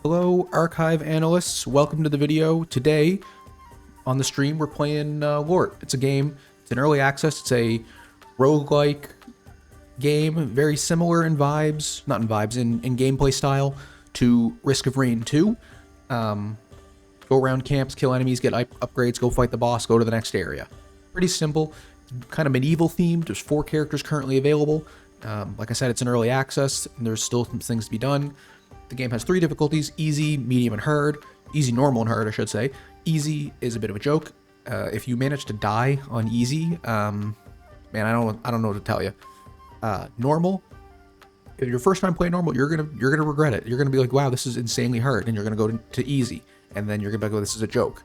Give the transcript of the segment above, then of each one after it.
Hello, archive analysts. Welcome to the video. Today on the stream, we're playing LORT. It's a game. It's in early access. It's a roguelike game, very similar in vibes, not in vibes, in gameplay style to Risk of Rain 2. Go around camps, kill enemies, get upgrades, go fight the boss, go to the next area. Pretty simple, kind of medieval themed. There's 4 characters currently available. Like I said, it's in early access, and there's still some things to be done. The game has 3 difficulties: easy, medium, and hard. Easy, normal, and hard, I should say. Easy is a bit of a joke. If you manage to die on easy, man, I don't know what to tell you. Normal, if your first time playing normal, you're gonna regret it. You're gonna be like, wow, this is insanely hard, and you're gonna go to easy, and then you're gonna be like, oh, this is a joke.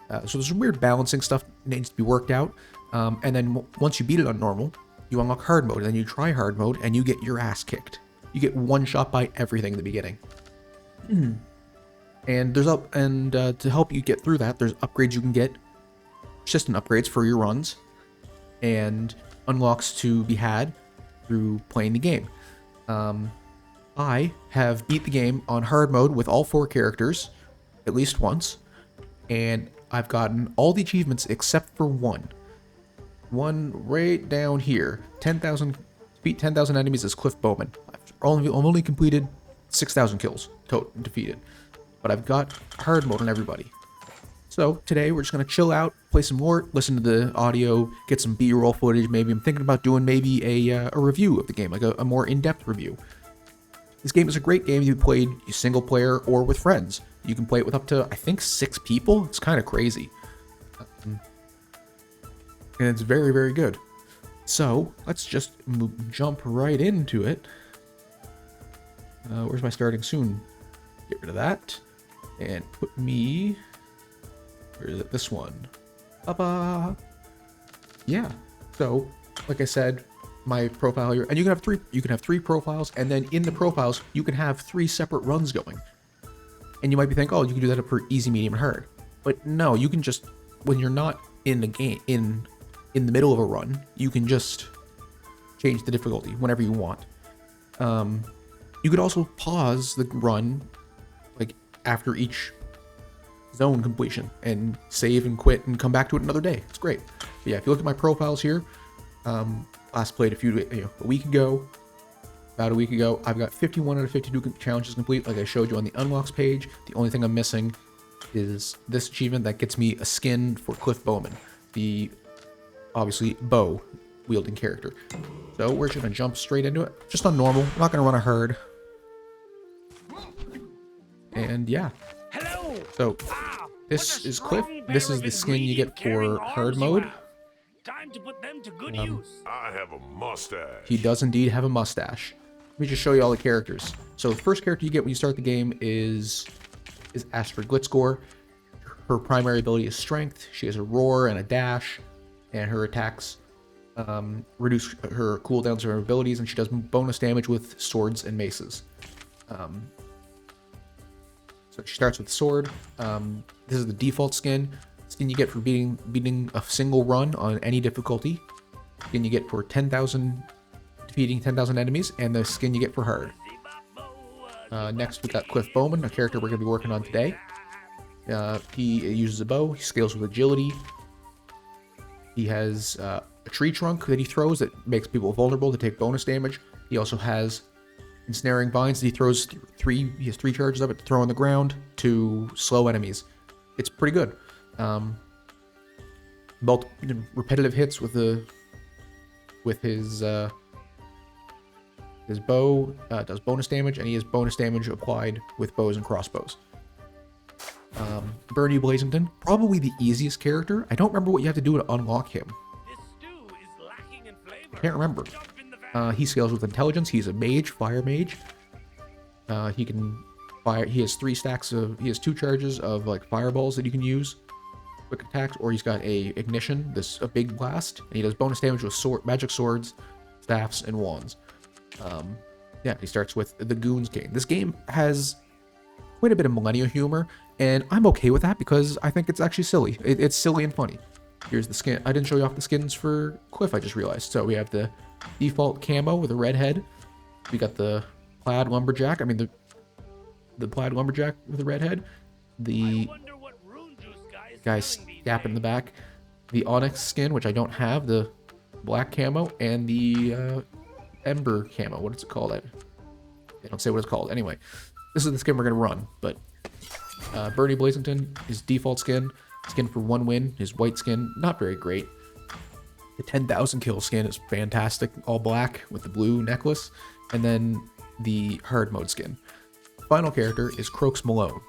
So there's some weird balancing stuff that needs to be worked out. And then once you beat it on normal, you unlock hard mode, and then you try hard mode, and you get your ass kicked. You get one shot by everything in the beginning. And there's to help you get through that, there's upgrades you can get, persistent upgrades for your runs, and unlocks to be had through playing the game. I have beat the game on hard mode with all 4 characters at least once, and I've gotten all the achievements except for one. One right down here. 10,000 defeat 10,000 enemies as Cliff Bowman. I've only completed 6,000 kills defeated, but I've got hard mode on everybody. So today we're just gonna chill out, play some LORT, listen to the audio, get some B-roll footage. Maybe I'm thinking about doing maybe a review of the game, like a more in-depth review. This game is a great game. You played single player or with friends. You can play it with up to, I think, 6 people. It's kind of crazy, and it's very, very good. So let's just jump right into it. Where's my starting soon? Get rid of that and put me. Where is it? This one. Ba-ba. Yeah. So, like I said, my profile here, and you can have 3. You can have 3 profiles, and then in the profiles, you can have 3 separate runs going. And you might be thinking, oh, you can do that for easy, medium, and hard. But no, you can just, when you're not in the game, in the middle of a run, you can just change the difficulty whenever you want. You could also pause the run, like after each zone completion, and save and quit and come back to it another day. It's great. But yeah, if you look at my profiles here, last played a week ago, about a week ago. I've got 51 out of 52 challenges complete, like I showed you on the unlocks page. The only thing I'm missing is this achievement that gets me a skin for Cliff Bowman, the obviously bow wielding character. So we're just gonna jump straight into it, just on normal. I'm not gonna run a herd. And yeah. So this is Cliff. This is the skin you get for hard mode. Time to put them to good use. I have a mustache. He does indeed have a mustache. Let me just show you all the characters. So the first character you get when you start the game is Astrid Glitzgore. Her primary ability is strength. She has a roar and a dash, and her attacks reduce her cooldowns of her abilities, and she does bonus damage with swords and maces. So she starts with sword. This is the default skin you get for beating a single run on any difficulty. Skin you get for defeating 10,000 enemies, and the skin you get for hard. Next, we got Cliff Bowman, a character we're going to be working on today. He uses a bow. He scales with agility. He has a tree trunk that he throws that makes people vulnerable to take bonus damage. He also has ensnaring vines that he throws he has 3 charges of it to throw on the ground to slow enemies. It's pretty good. Repetitive hits with his bow does bonus damage, and he has bonus damage applied with bows and crossbows. Bernie Blazington, probably the easiest character. I don't remember what you have to do to unlock him. This stew is lacking in flavor. I can't remember. He scales with intelligence. He's a mage, fire mage. He can fire. He has 3 stacks of. He has 2 charges of like fireballs that you can use, quick attacks, or he's got a ignition. A big blast, and he does bonus damage with magic swords, staffs, and wands. Yeah, he starts with the Goons King. This game has quite a bit of millennial humor, and I'm okay with that because I think it's actually silly. It's silly and funny. Here's the skin. I didn't show you off the skins for Cliff, I just realized. So we have the default camo with a red head. We got the plaid lumberjack. I mean, the plaid lumberjack with a red head, the Wonder what rune juice guy is guy selling these Gap in the days. back, the onyx skin, which I don't have, the black camo, and the ember camo. What is it called? They don't say what it's called. Anyway, this is the skin we're gonna run. But Bernie Blazington, his default skin for 1 win. His white skin, not very great. The 10,000 kill skin is fantastic, all black with the blue necklace, and then the hard mode skin. Final character is Croaks Malone.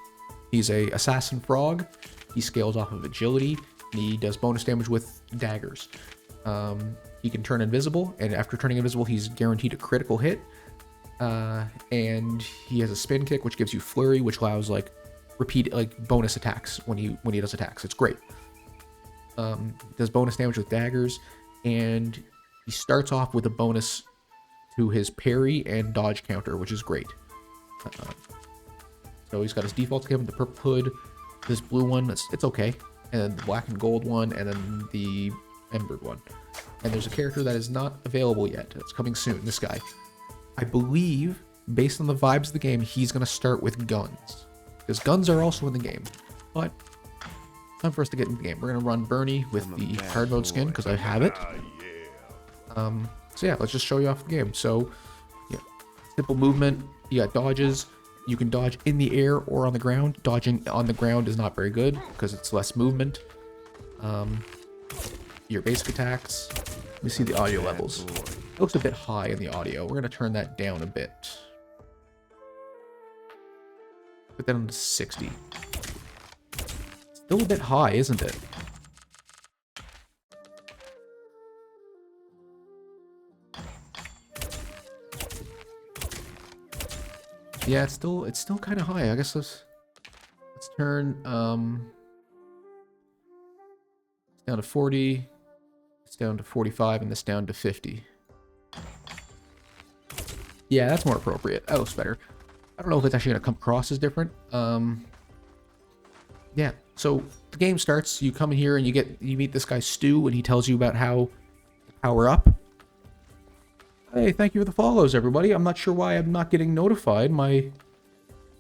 He's a assassin frog. He scales off of agility, and he does bonus damage with daggers. He can turn invisible, and after turning invisible, he's guaranteed a critical hit. And he has a spin kick, which gives you flurry, which allows like repeat bonus attacks when he does attacks. It's great. Does bonus damage with daggers, and he starts off with a bonus to his parry and dodge counter, which is great. So he's got his default skin, the purple hood, this blue one, it's okay, and then the black and gold one, and then the embered one. And there's a character that is not available yet. It's coming soon, this guy. I believe, based on the vibes of the game, he's going to start with guns. Because guns are also in the game. But, time for us to get in the game. We're going to run Bernie with the hard mode skin, because I have it. So yeah, let's just show you off the game. So, yeah, simple movement. You got dodges. You can dodge in the air or on the ground. Dodging on the ground is not very good, because it's less movement. Your basic attacks. Let me see the audio levels. It looks a bit high in the audio. We're going to turn that down a bit. Put that on to 60. Still a bit high, isn't it? Yeah, it's still kind of high. I guess let's turn it's down to 40. It's down to 45, and this down to 50. Yeah, that's more appropriate. That looks better. I don't know if it's actually going to come across as different. Yeah, so the game starts. You come in here and you meet this guy Stu, and he tells you about how to power up. Hey, thank you for the follows, everybody. I'm not sure why I'm not getting notified. My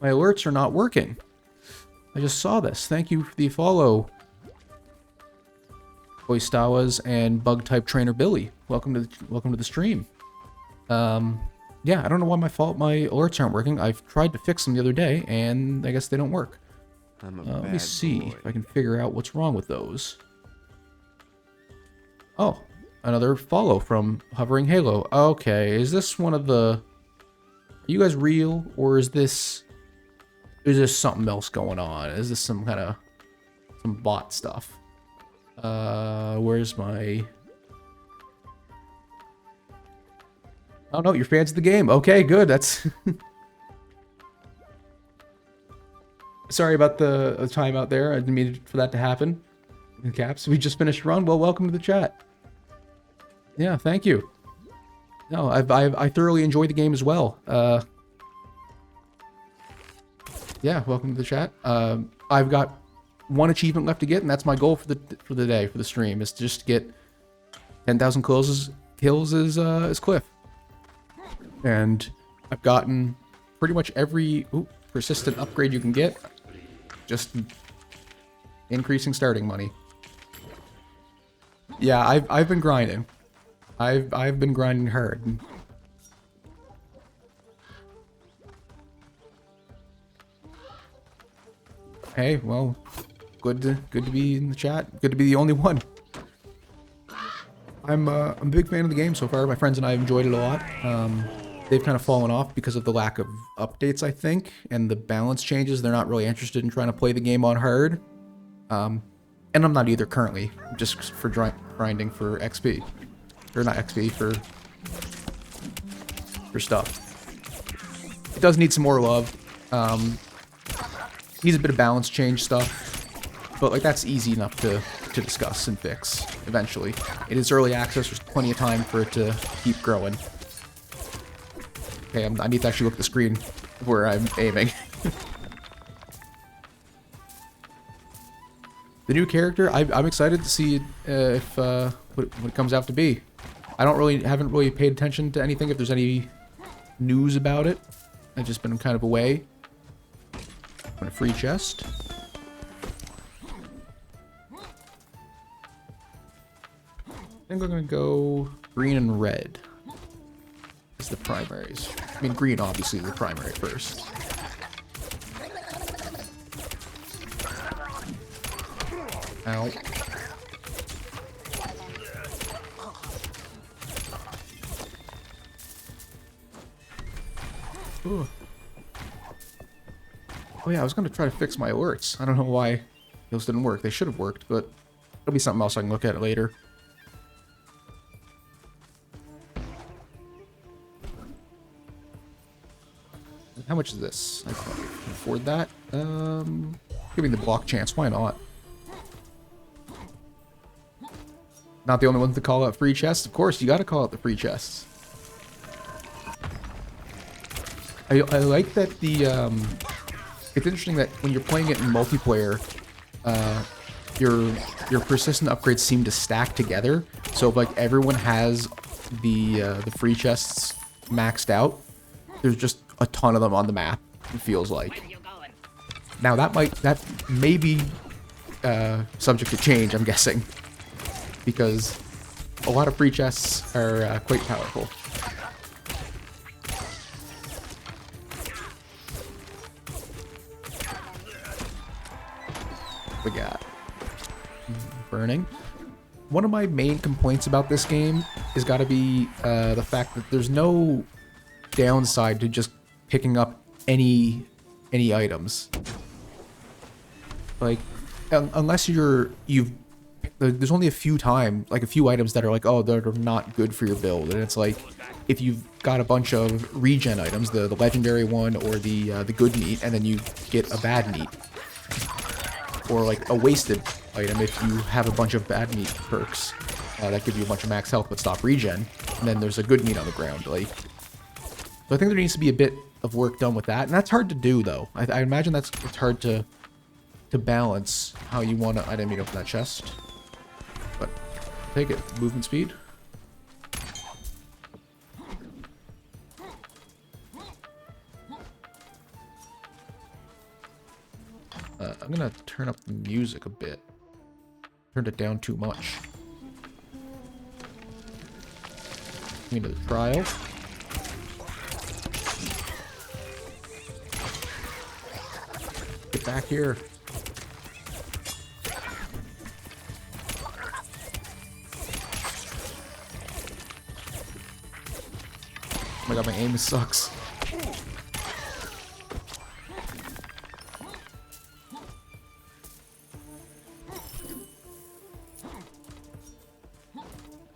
alerts are not working. I just saw this. Thank you for the follow, Boystawas and Bug Type Trainer Billy. Welcome to the stream. Yeah, I don't know why my alerts aren't working. I've tried to fix them the other day, and I guess they don't work. Let me see if I can figure out what's wrong with those. Oh, another follow from Hovering Halo. Okay, is this one of the... Are you guys real, or is this something else going on? Is this some bot stuff? Where's my... Oh no, you're fans of the game. Okay, good. That's... Sorry about the time out there. I didn't mean for that to happen. In caps. We just finished a run. Well, welcome to the chat. Yeah, thank you. No, I thoroughly enjoyed the game as well. Yeah, welcome to the chat. I've got one achievement left to get, and that's my goal for the day, for the stream, is to just get 10,000 kills as Cliff. And I've gotten pretty much every persistent upgrade you can get. Just increasing starting money. Yeah, I've been grinding. I've been grinding hard. Hey, well, good to be in the chat. Good to be the only one. I'm a big fan of the game so far. My friends and I have enjoyed it a lot. They've kind of fallen off because of the lack of updates, I think, and the balance changes. They're not really interested in trying to play the game on hard. And I'm not either currently, just for grinding for XP. Or not XP, for stuff. It does need some more love. Needs a bit of balance change stuff. But like that's easy enough to discuss and fix eventually. It is early access, there's plenty of time for it to keep growing. Okay, I need to actually look at the screen where I'm aiming. The new character, I'm excited to see if what it comes out to be. I haven't really paid attention to anything if there's any news about it. I've just been kind of away. Open a free chest. I think we're gonna go green and red as the primaries. I mean, green obviously is the primary first. Ow. Ooh. Oh yeah, I was gonna try to fix my alerts. I don't know why those didn't work. They should have worked, but it'll be something else I can look at later. How much is this? I can afford that. Give me the block chance. Why not? Not the only one to call out free chests. Of course, you got to call out the free chests. I like that the it's interesting that when you're playing it in multiplayer, your persistent upgrades seem to stack together. So if like everyone has the free chests maxed out, there's just a ton of them on the map. It feels like. Now that may be subject to change, I'm guessing, because a lot of free chests are quite powerful. We got burning. One of my main complaints about this game has got to be the fact that there's no downside to just picking up any items. Like, unless there's only a few items that are like, oh, they're not good for your build, and it's like, if you've got a bunch of regen items, the legendary one or the good meat, and then you get a bad meat, or like a wasted item if you have a bunch of bad meat perks that give you a bunch of max health but stop regen, and then there's a good meat on the ground. Like, so I think there needs to be a bit of work done with that, and that's hard to do though. I imagine it's hard to balance how you want to. I didn't mean to open that chest, but take it. Movement speed. I'm gonna turn up the music a bit. Turned it down too much. Into the trial. Get back here. Oh my god, my aim sucks.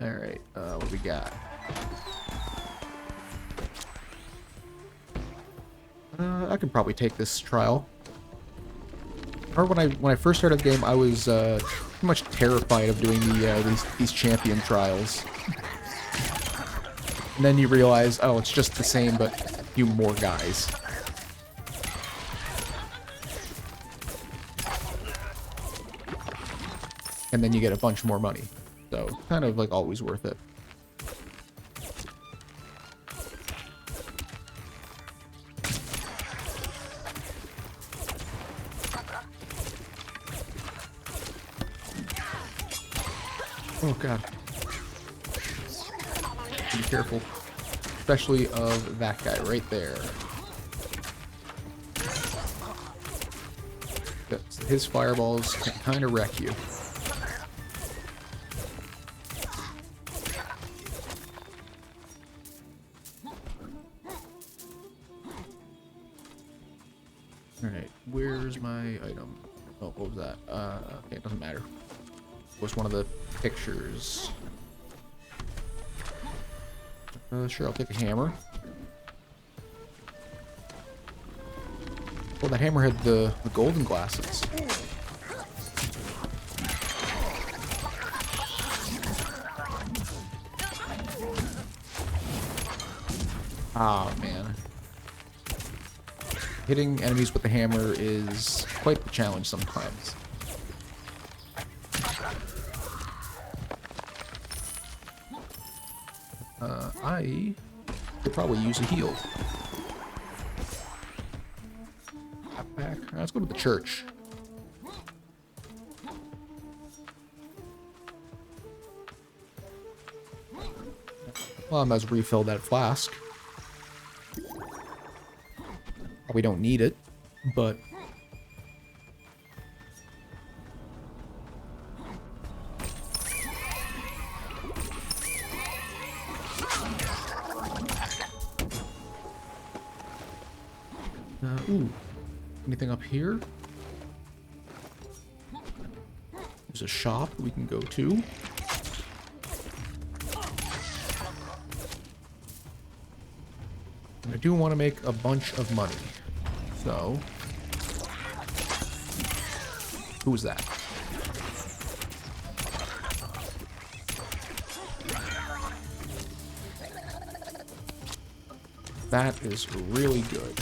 Alright, what we got? I can probably take this trial. Or when I first started the game, I was pretty much terrified of doing these champion trials. And then you realize, oh, it's just the same, but a few more guys. And then you get a bunch more money. So, kind of like always worth it. Oh god. Be careful. Especially of that guy right there. His fireballs can kind of wreck you. Alright, where's my item? Oh, what was that? Okay, it doesn't matter. What's one of the pictures? Sure, I'll take a hammer. Oh, that hammer had the golden glasses. Ah, man. Hitting enemies with the hammer is quite the challenge sometimes. I could probably use a heal. back. Let's go to the church. Well, I might as well refill that flask. We don't need it, but... ooh. Anything up here? There's a shop we can go to. And I do want to make a bunch of money. So... who was that? That is really good.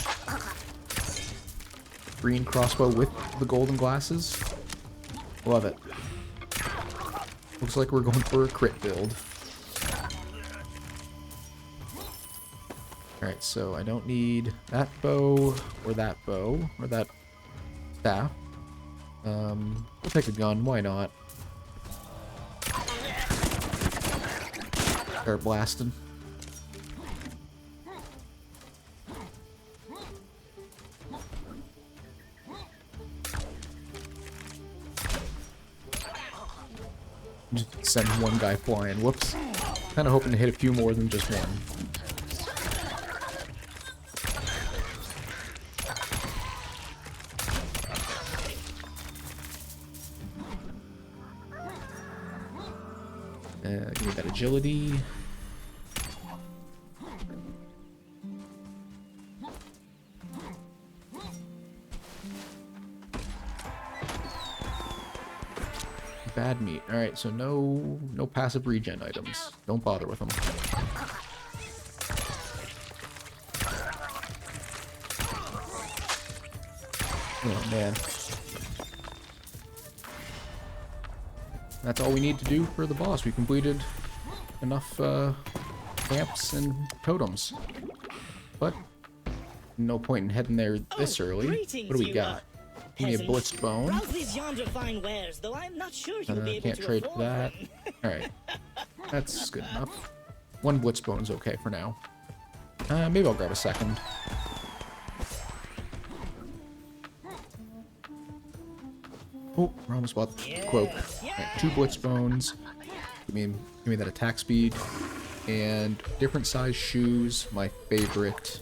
Green crossbow with the golden glasses. Love it. Looks like we're going for a crit build. Alright, so I don't need that bow, or that staff. We'll take a gun, why not? Start blasting. Just send one guy flying. Whoops. Kind of hoping to hit a few more than just one. Give me that agility. Bad meat. Alright, so no passive regen items. Don't bother with them. Oh man. That's all we need to do for the boss. We completed enough camps and totems. But no point in heading there this early. What do we got? Give me a blitz bone. Can't trade for that. Alright. That's good enough. One blitz bone's okay for now. Maybe I'll grab a second. Oh, we're almost about the cloak. Right, 2 blitz bones. Give me that attack speed. And different size shoes. My favorite.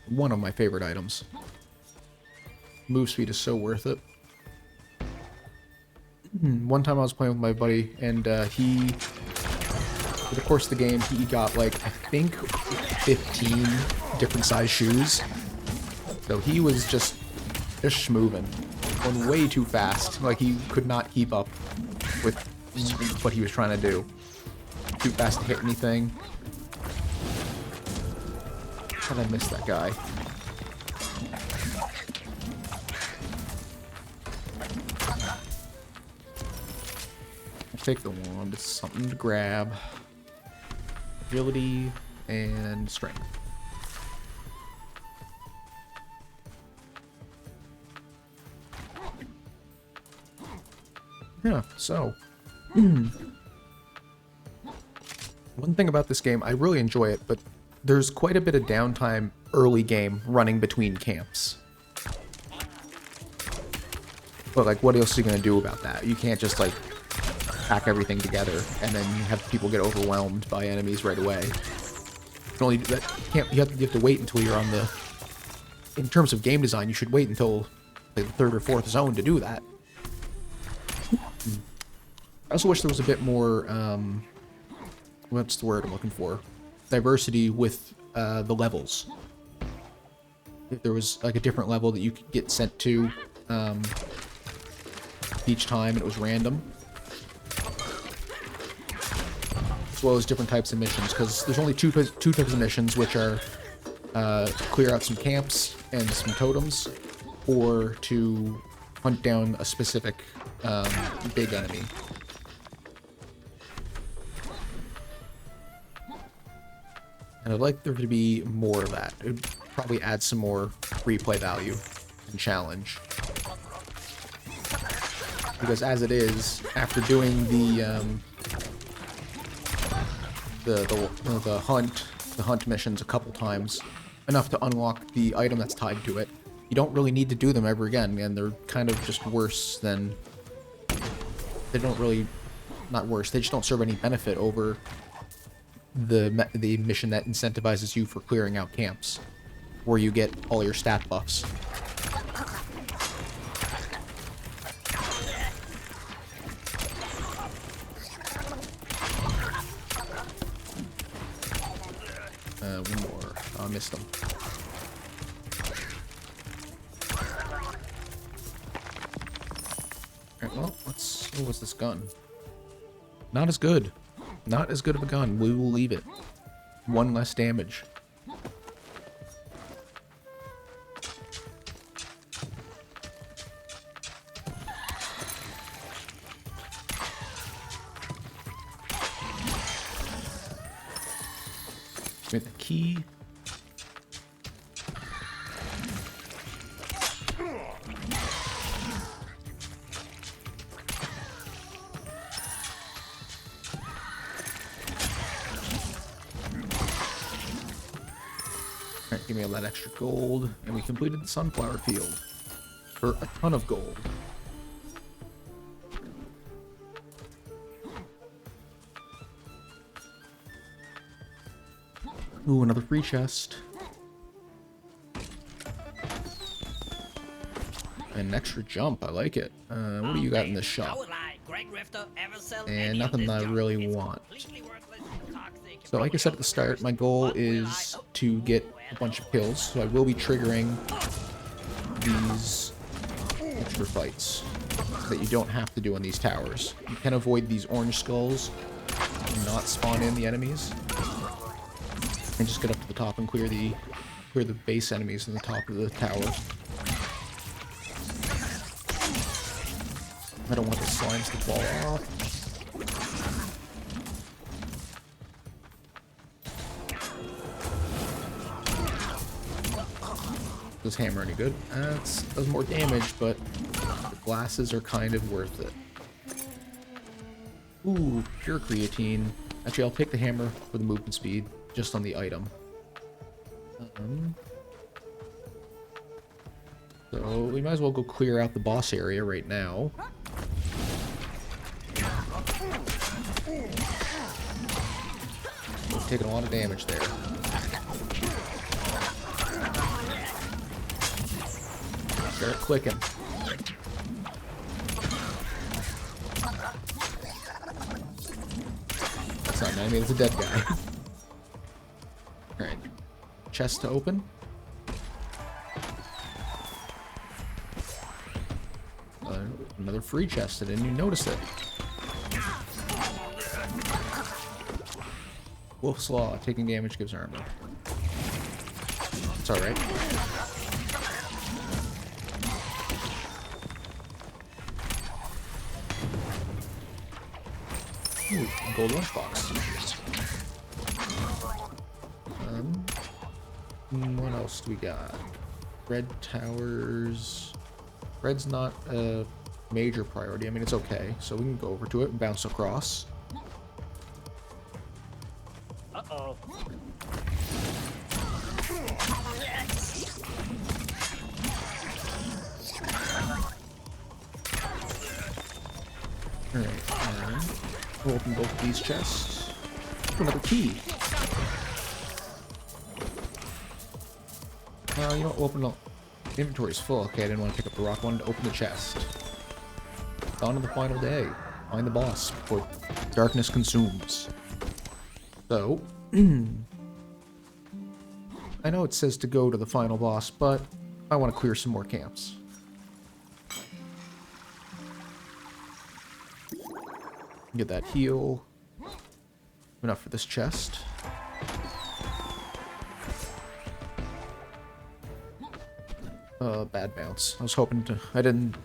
One of my favorite items. Move speed is so worth it. One time I was playing with my buddy, and he, over the course of the game, he got like, I think, 15 different size shoes. So he was just schmoovin', going way too fast. Like he could not keep up with what he was trying to do. Too fast to hit anything. How did I miss that guy? Take the wand, it's something to grab. Agility and strength. Yeah, so one thing about this game, I really enjoy it, but there's quite a bit of downtime early game running between camps. But like, what else are you gonna do about that? You can't just like pack everything together and then have people get overwhelmed by enemies right away. You can only do that. You have to wait until you're on the. In terms of game design, you should wait until like, the 3rd or 4th zone to do that. I also wish there was a bit more. What's the word I'm looking for? Diversity with the levels. If there was like a different level that you could get sent to each time, and it was random. As well as different types of missions, because there's only two types of missions, which are clear out some camps and some totems, or to hunt down a specific big enemy. And I'd like there to be more of that. probably add some more replay value and challenge. Because as it is, after doing the hunt missions a couple times, enough to unlock the item that's tied to it, you don't really need to do them ever again, and they're kind of just worse than... They don't really... Not worse, they just don't serve any benefit over the mission that incentivizes you for clearing out camps, where you get all your stat buffs. One more. Oh, I missed them. Alright, well, let's... Oh, what's this gun? Not as good. Not as good of a gun. We will leave it. One less damage. Get the key. Alright, give me all that extra gold. And we completed the sunflower field for a ton of gold. Ooh, another free chest. And an extra jump, I like it. What do you got in this shop? And nothing that I really want. So like I said at the start, my goal is to get a bunch of kills, so I will be triggering these extra fights that you don't have to do on these towers. You can avoid these orange skulls and not spawn in the enemies. And just get up to the top and clear the base enemies in the top of the tower. I don't want the slimes to fall off. Does hammer any good? It does more damage, but the glasses are kind of worth it. Ooh, pure creatine. Actually, I'll take the hammer for the movement speed, just on the item. So we might as well go clear out the boss area right now. We're taking a lot of damage there. Start clicking. That's not an enemy, it's a dead guy. Alright. Chest to open. Another free chest. I didn't even notice it. Wolf's Law. Taking damage gives armor. It's alright. Ooh, gold lunchbox. What else do we got? Red towers. Red's not a major priority. I mean, it's okay. So we can go over to it and bounce across. Uh-oh. Alright, we'll open both these chests. Another key. You know what, we'll open up. The inventory's full. Okay, I didn't want to pick up the rock. I wanted to open the chest. Dawn of the final day. Find the boss before darkness consumes. So, I know it says to go to the final boss, but I want to clear some more camps. Get that heal. Enough for this chest. Bad bounce. I was hoping to... I didn't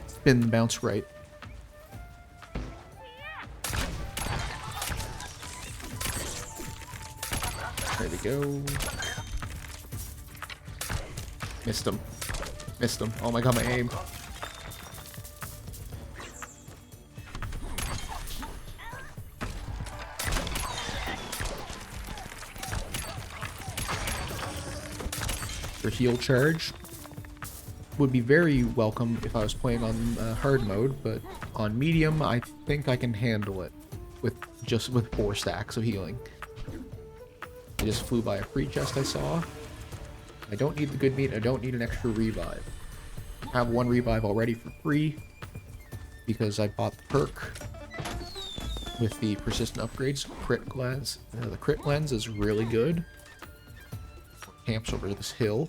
spin the bounce right. There we go. Missed him. Missed him. Oh my god, my aim. Their heal charge would be very welcome if I was playing on hard mode, but on medium, I think I can handle it with 4 stacks of healing. I just flew by a free chest I saw. I don't need the good meat. I don't need an extra revive. I have 1 revive already for free because I bought the perk with the persistent upgrades. Crit lens. The crit lens is really good. Camps over this hill.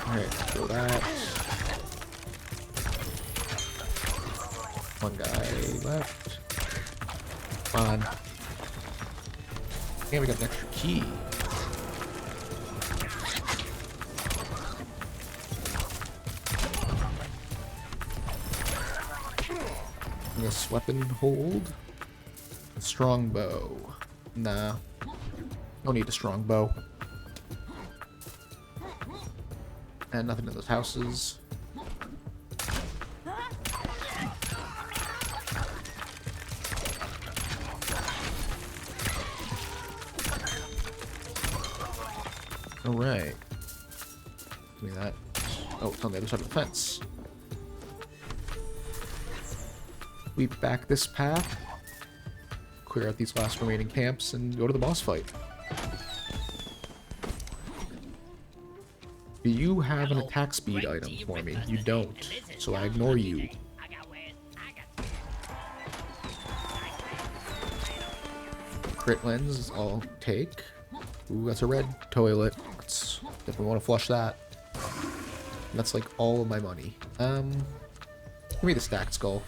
Alright, throw that. One guy left. Come on. And we got an extra key. This weapon hold. A strong bow. Nah. Don't need a strong bow. And nothing in those houses. Alright. Give me that. Oh, it's on the other side of the fence. Sweep back this path. Clear out these last remaining camps and go to the boss fight. Do you have an attack speed item for me? You don't, so I ignore you. Crit lens, I'll take. Ooh, that's a red toilet. Let's definitely want to flush that. That's like all of my money. Give me the stacked skull.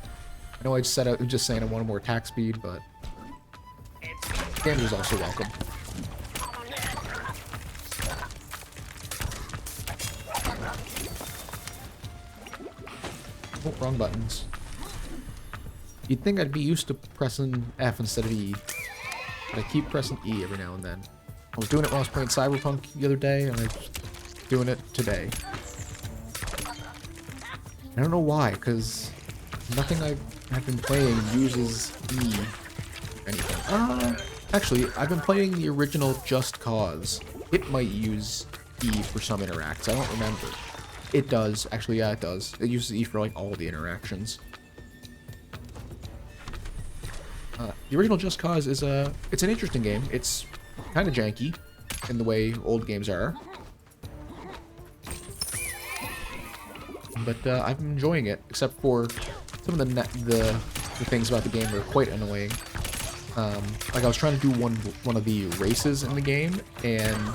I know I said I was just saying I wanted more attack speed, but damage is also welcome. Oh, wrong buttons. You'd think I'd be used to pressing F instead of E, but I keep pressing E every now and then. I was doing it when I was playing Cyberpunk the other day, and I'm doing it today. I don't know why, because nothing I've been playing uses E or anything. Actually, I've been playing the original Just Cause. It might use E for some interacts. I don't remember. It does. Actually, yeah, it does. It uses E for, like, all the interactions. The original Just Cause is it's an interesting game. It's kind of janky in the way old games are. But I've been enjoying it, except for some of the things about the game that are quite annoying. Like I was trying to do one of the races in the game, and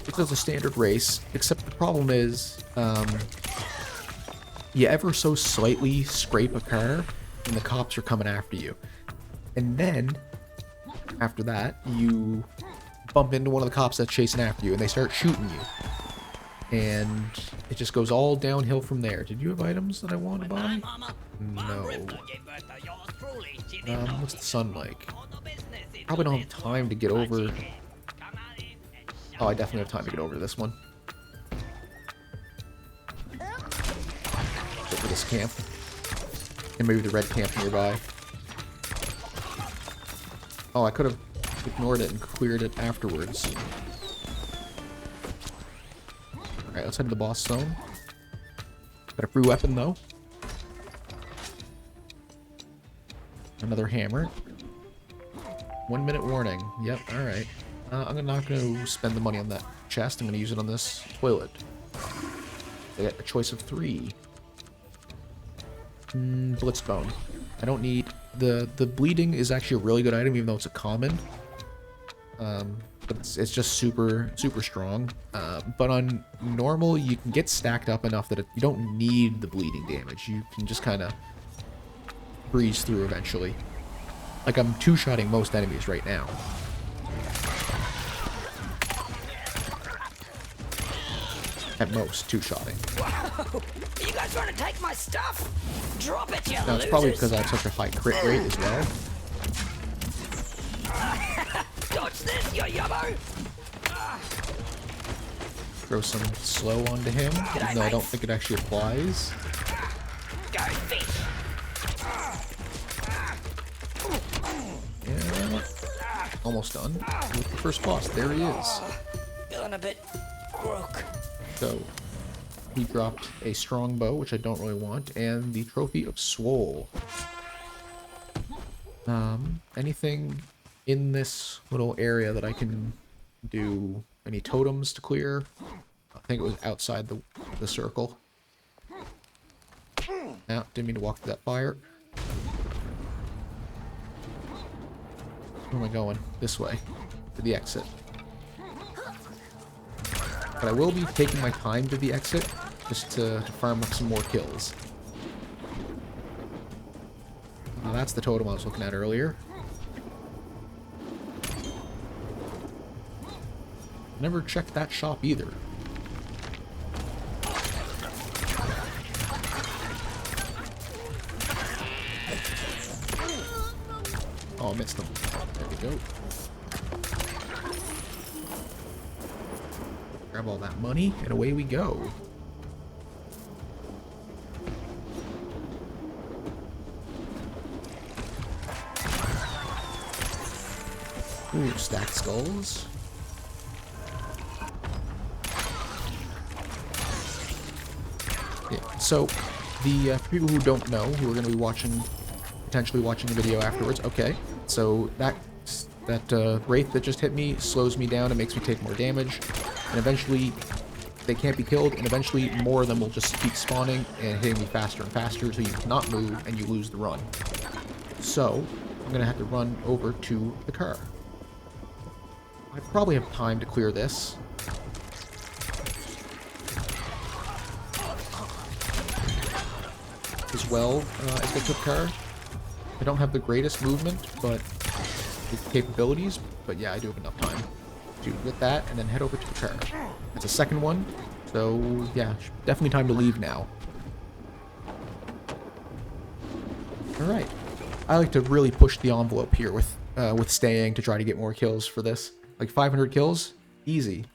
it does a standard race, except the problem is you ever so slightly scrape a car, and the cops are coming after you. And then, after that, you bump into one of the cops that's chasing after you, and they start shooting you. And it just goes all downhill from there. Did you have items that I want to buy? No. What's the sun like? Probably don't have time to get over... Oh, I definitely have time to get over this one. Go for this camp. And maybe the red camp nearby. Oh, I could have ignored it and cleared it afterwards. Alright, let's head to the boss zone. Got a free weapon, though. Another hammer. 1 minute warning. Yep, alright. I'm not going to spend the money on that chest. I'm going to use it on this toilet. I get a choice of 3. Blitzbone. I don't need... The bleeding is actually a really good item, even though it's a common. But it's just super strong. But on normal, you can get stacked up enough that you don't need the bleeding damage. You can just kind of breeze through eventually. Like, I'm two-shotting most enemies right now. At most, two-shotting. Whoa! You guys trying to take my stuff? Drop it, you Now, it's probably because I have such a high crit rate as well. Dodge this, you yubbo! Throw some slow onto him, even though I don't think it actually applies. Go fish! Yeah, almost done with the first boss. There he is. Feeling a bit broke. So, he dropped a strong bow, which I don't really want, and the trophy of Swole. Anything in this little area that I can do? Any totems to clear? I think it was outside the circle. Now, didn't mean to walk through that fire. Where am I going? This way. To the exit. But I will be taking my time to the exit, just to farm up some more kills. Now that's the totem I was looking at earlier. Never checked that shop either. Oh, I missed them. There we go. Grab all that money, and away we go. Ooh, stacked skulls. Yeah, so, for people who don't know, who are going to be potentially watching the video afterwards, okay, so that wraith that just hit me slows me down and makes me take more damage, and eventually they can't be killed, and eventually more of them will just keep spawning and hitting me faster and faster, so you cannot move and you lose the run. So, I'm going to have to run over to the car. I probably have time to clear this. As well as get to the car. I don't have the greatest movement, but with capabilities, but yeah, I do have enough time to get that and then head over to the car. That's a second one, so yeah, definitely time to leave now. Alright. I like to really push the envelope here with staying to try to get more kills for this. Like 500 kills, easy.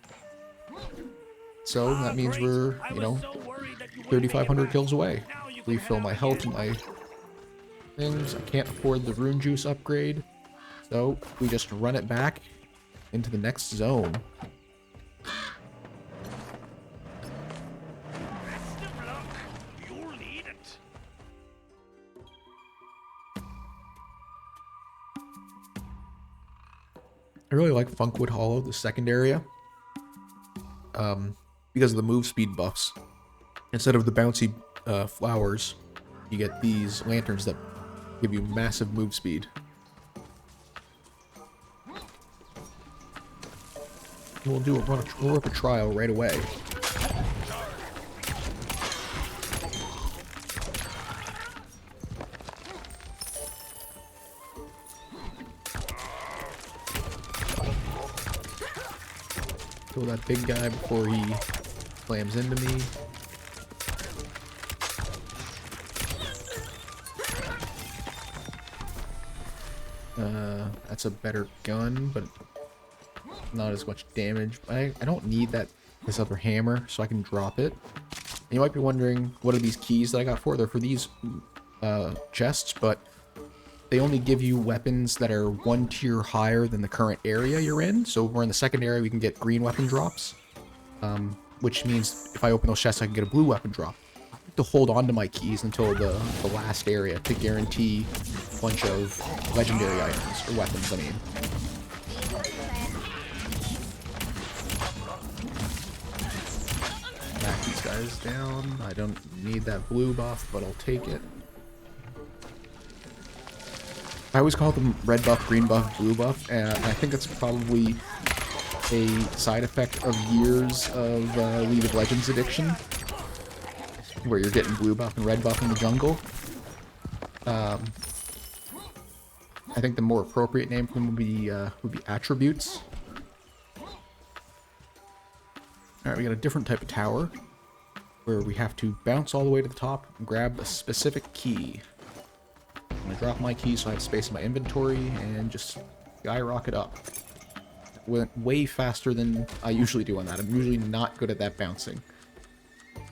So that means we're, 3,500 kills away. Refill my health and my things. I can't afford the rune juice upgrade, so we just run it back into the next zone. Best of luck. You'll need it. I really like Funkwood Hollow, the second area, because of the move speed buffs. Instead of the bouncy flowers, you get these lanterns that give you massive move speed. We'll work a trial right away. Kill that big guy before he slams into me. That's a better gun, but not as much damage. I don't need this other hammer, so I can drop it. And you might be wondering, what are these keys that I got for? They're for these chests, but they only give you weapons that are one tier higher than the current area you're in. So we're in the second area, we can get green weapon drops, which means if I open those chests, I can get a blue weapon drop. I have to hold on to my keys until the last area to guarantee a bunch of legendary items, or weapons, I mean. Back these guys down. I don't need that blue buff, but I'll take it. I always call them red buff, green buff, blue buff, and I think that's probably a side effect of years of League of Legends addiction, where you're getting blue buff and red buff in the jungle. I think the more appropriate name for them would be attributes. Alright, we got a different type of tower where we have to bounce all the way to the top and grab a specific key. I'm gonna drop my key so I have space in my inventory and just skyrocket up. Went way faster than I usually do on that. I'm usually not good at that bouncing.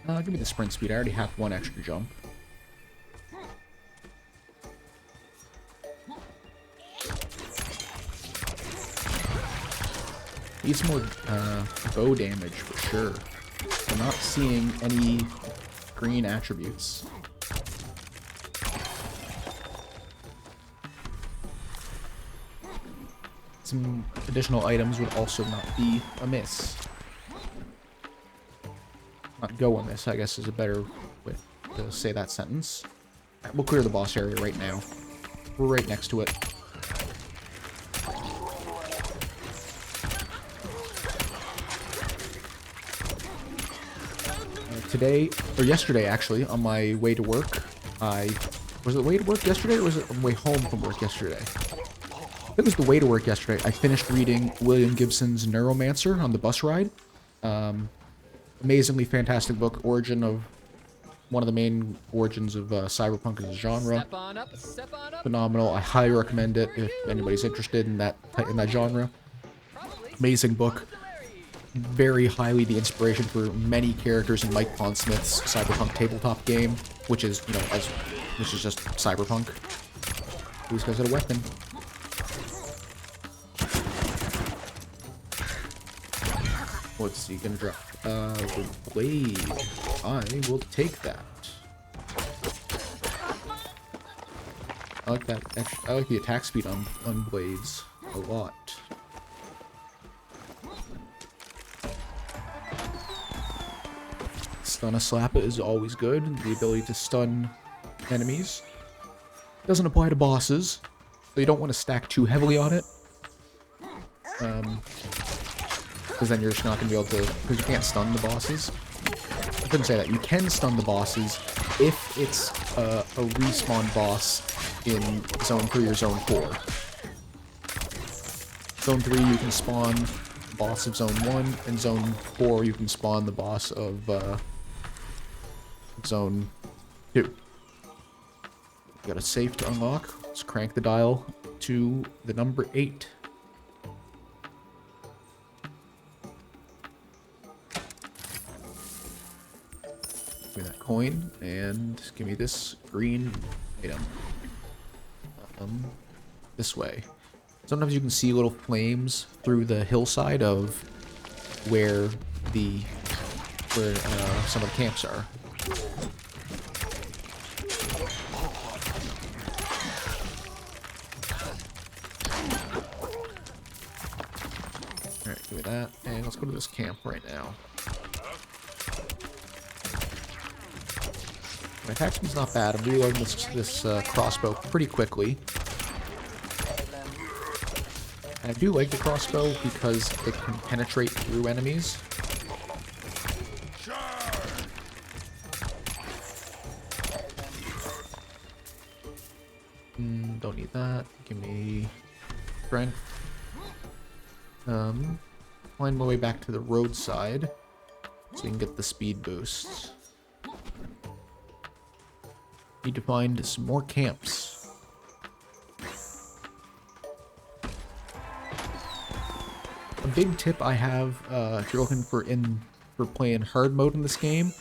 Give me the sprint speed. I already have one extra jump. Needs more bow damage for sure. I'm not seeing any green attributes. Some additional items would also not be amiss. Not go amiss, I guess is a better way to say that sentence. Right, we'll clear the boss area right now. We're right next to it. Today, or yesterday actually, on my way to work, was it the way to work yesterday or was it on the way home from work yesterday? It was the way to work yesterday. I finished reading William Gibson's Neuromancer on the bus ride. Amazingly fantastic book. Origin of one of the main origins of cyberpunk as a genre. Step on up, step on up. Phenomenal. I highly recommend it if anybody's interested in that genre. Amazing book. Very highly the inspiration for many characters in Mike Pondsmith's cyberpunk tabletop game, which is, you know, which is just cyberpunk. These guys got a weapon. What's he gonna drop? The blade. I will take that. I like that. I like the attack speed on blades a lot. Stun a slapper is always good. The ability to stun enemies. Doesn't apply to bosses, so you don't want to stack too heavily on it. Because then you're just not going to be able to... Because you can't stun the bosses. I couldn't say that. You can stun the bosses if it's a respawn boss in Zone 3 or Zone 4. Zone 3 you can spawn the boss of Zone 1, and Zone 4 you can spawn the boss of Zone 2. Got a safe to unlock. Let's crank the dial to the number 8. Give me that coin, and give me this green item. This way. Sometimes you can see little flames through the hillside of where some of the camps are. Alright, give me that, and let's go to this camp right now. My attack speed's not bad. I'm reloading this crossbow pretty quickly. And I do like the crossbow because it can penetrate through enemies. Don't need that. Give me strength. Find my way back to the roadside so you can get the speed boosts. Need to find some more camps. A big tip I have, if you're looking for playing hard mode in this game,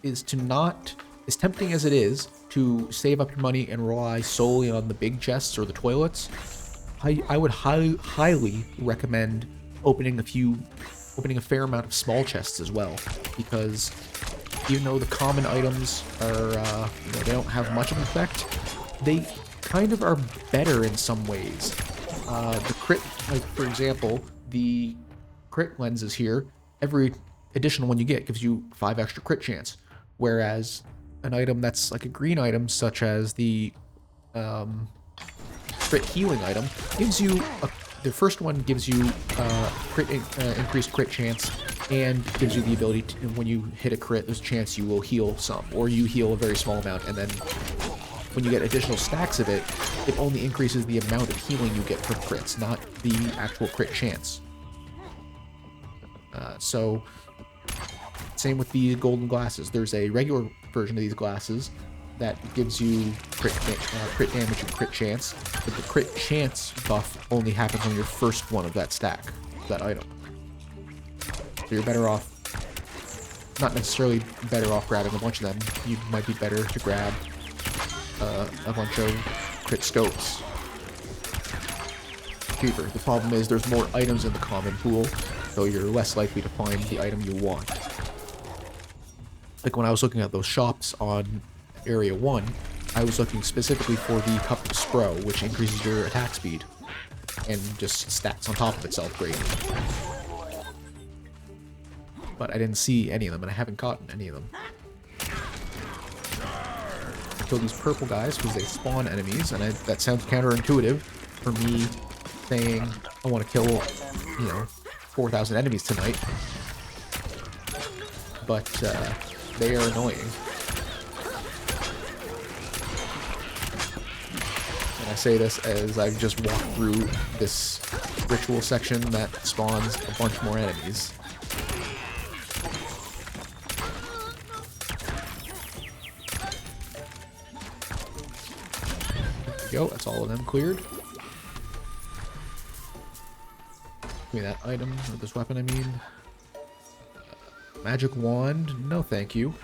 is to not, as tempting as it is, to save up your money and rely solely on the big chests or the toilets. I would highly recommend opening a fair amount of small chests as well, because even though the common items are, they don't have much of an effect, they kind of are better in some ways. The crit, like for example, the crit lenses here, every additional one you get gives you 5 extra crit chance, whereas an item that's like a green item, such as the crit healing item, gives you the first one gives you increased crit chance, and gives you the ability to, when you hit a crit, there's a chance you will heal some, or you heal a very small amount, and then when you get additional stacks of it, it only increases the amount of healing you get from crits, not the actual crit chance. So Same with the golden glasses. There's a regular version of these glasses that gives you crit damage and crit chance, but the crit chance buff only happens on your first one of that stack, that item. So you're better off, not necessarily better off grabbing a bunch of them. You might be better to grab a bunch of crit scopes. Cheaper. The problem is there's more items in the common pool, so you're less likely to find the item you want. Like when I was looking at those shops on Area 1, I was looking specifically for the Cup of Spro, which increases your attack speed, and just stacks on top of itself greatly. But I didn't see any of them, and I haven't gotten any of them. I kill these purple guys because they spawn enemies, and that sounds counterintuitive for me saying I want to kill, 4,000 enemies tonight. But they are annoying. And I say this as I've just walked through this ritual section that spawns a bunch more enemies. There we go, that's all of them cleared. Give me that item, or this weapon, I mean. Magic wand, no thank you.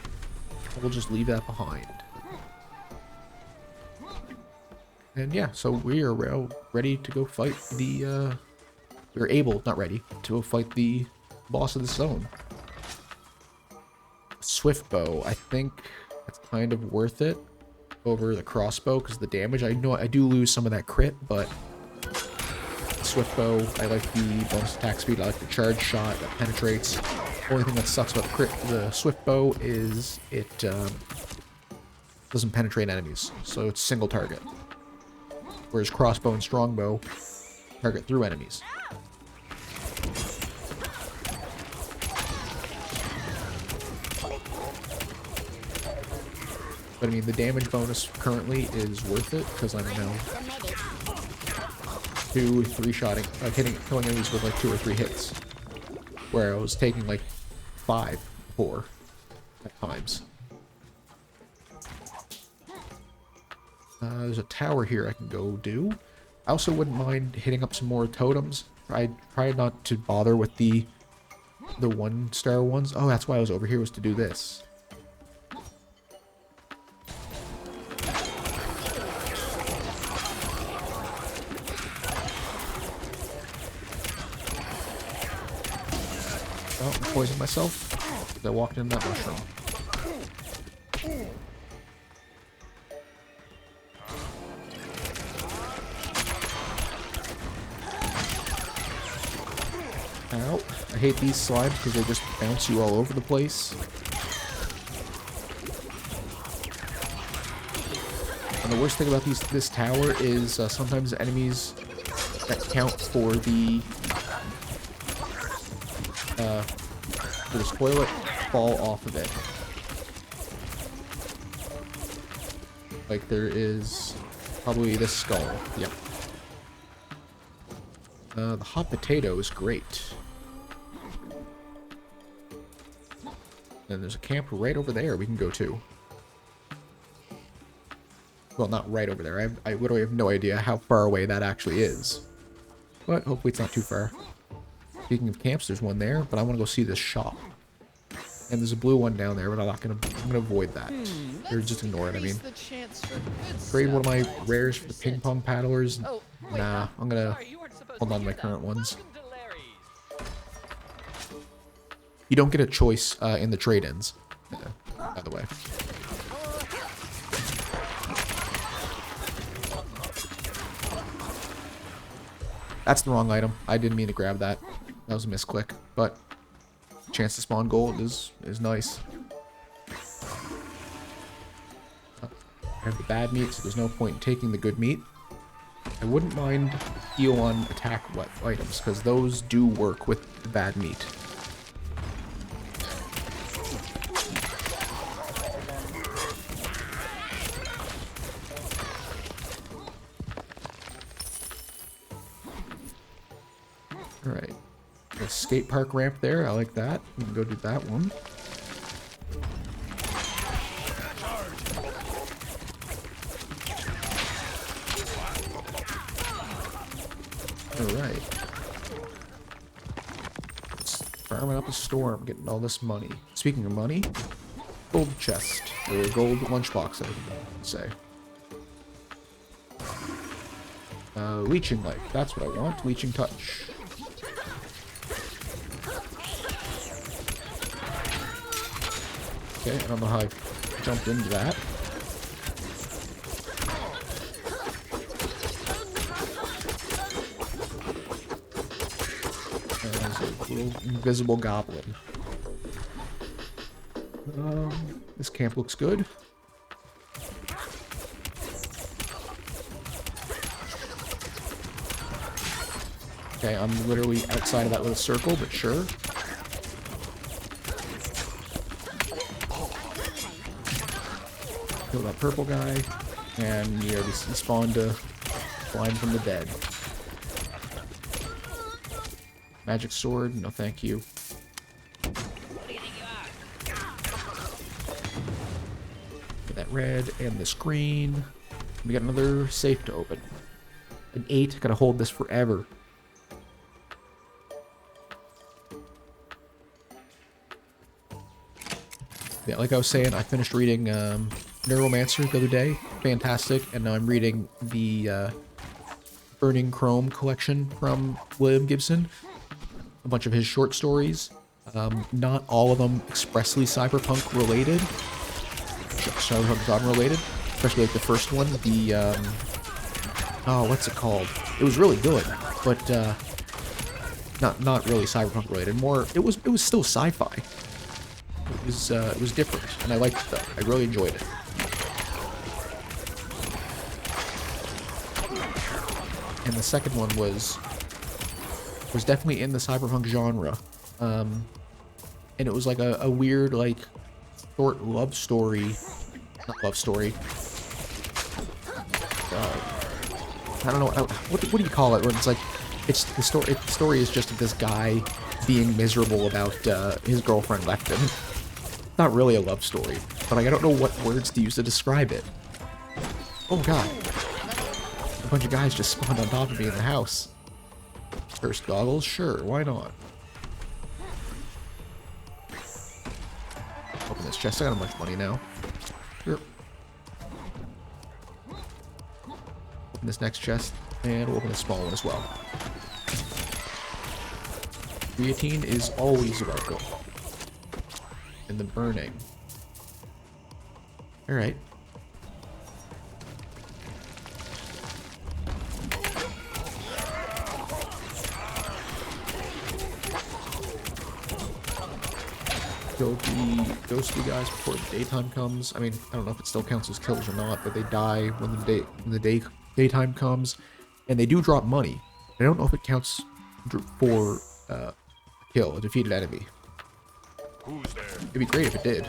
We'll just leave that behind. And yeah, so we are ready to go fight the, we're able, not ready, to go fight the boss of the zone. Swift bow, I think that's kind of worth it over the crossbow, because the damage, I know I do lose some of that crit, but Swift bow, I like the bonus attack speed, I like the charge shot that penetrates. Only thing that sucks about the Swift bow is it doesn't penetrate enemies, so it's single target. Whereas crossbow and strongbow target through enemies. But I mean, the damage bonus currently is worth it because I'm now 2 or 3 shotting, killing enemies with like 2 or 3 hits, where I was taking like 5, 4 at times. There's a tower here I can go do. I also wouldn't mind hitting up some more totems. I try not to bother with the 1-star ones. Oh, that's why I was over here, was to do this. Oh, I poisoned myself because I walked in that mushroom. Ow. I hate these slimes because they just bounce you all over the place. And the worst thing about this tower is sometimes enemies that count for the toilet fall off of it. Like there is probably this skull. Yep. The hot potato is great. And there's a camp right over there we can go to. Well, not right over there. I literally have no idea how far away that actually is. But hopefully it's not too far. Speaking of camps, there's one there, but I want to go see this shop. And there's a blue one down there, but I'm gonna avoid that. Or just ignore it, I mean. Trade one of my rares for the ping pong paddlers. Nah, I'm gonna hold on to my current ones. You don't get a choice in the trade-ins, by the way. That's the wrong item. I didn't mean to grab that. That was a misclick, but chance to spawn gold is nice. I have the bad meat, so there's no point in taking the good meat. I wouldn't mind heal on attack items, because those do work with the bad meat. Alright. The skate park ramp there, I like that. We can go do that one. Alright. Farming up a storm, getting all this money. Speaking of money, gold chest, or gold lunchbox, I would say. Leeching light, that's what I want. Leeching touch. Okay, I don't know how I jumped into that. There's a little invisible goblin. This camp looks good. Okay, I'm literally outside of that little circle, but sure. Kill that purple guy, and he already spawned a blind from the dead. Magic sword, no thank you. Get that red and this green. We got another safe to open. An 8, gotta hold this forever. Yeah, like I was saying, I finished reading Neuromancer the other day. Fantastic. And now I'm reading the Burning Chrome collection from William Gibson. A bunch of his short stories. Not all of them expressly cyberpunk related. Cyberpunk genre related. Especially like the first one, the oh, what's it called? It was really good, but not really cyberpunk related. More, it was still sci-fi. It was different, and I liked it though. I really enjoyed it. And the second one was definitely in the cyberpunk genre, and it was like a weird, like, short love story. Not love story. I don't know what do you call it? Where it's like it's the story. The story is just of this guy being miserable about his girlfriend left him. Not really a love story, but like, I don't know what words to use to describe it. Oh god. A bunch of guys just spawned on top of me in the house. First goggles? Sure, why not? Open this chest, I got a bunch of money now. Sure. Open this next chest, and we'll open a small one as well. Guillotine is always welcome. And the burning. Alright. Kill the ghostly guys before the daytime comes. I mean, I don't know if it still counts as kills or not, but they die when the daytime comes, and they do drop money. I don't know if it counts for kill, a defeated enemy. Who's there? It'd be great if it did.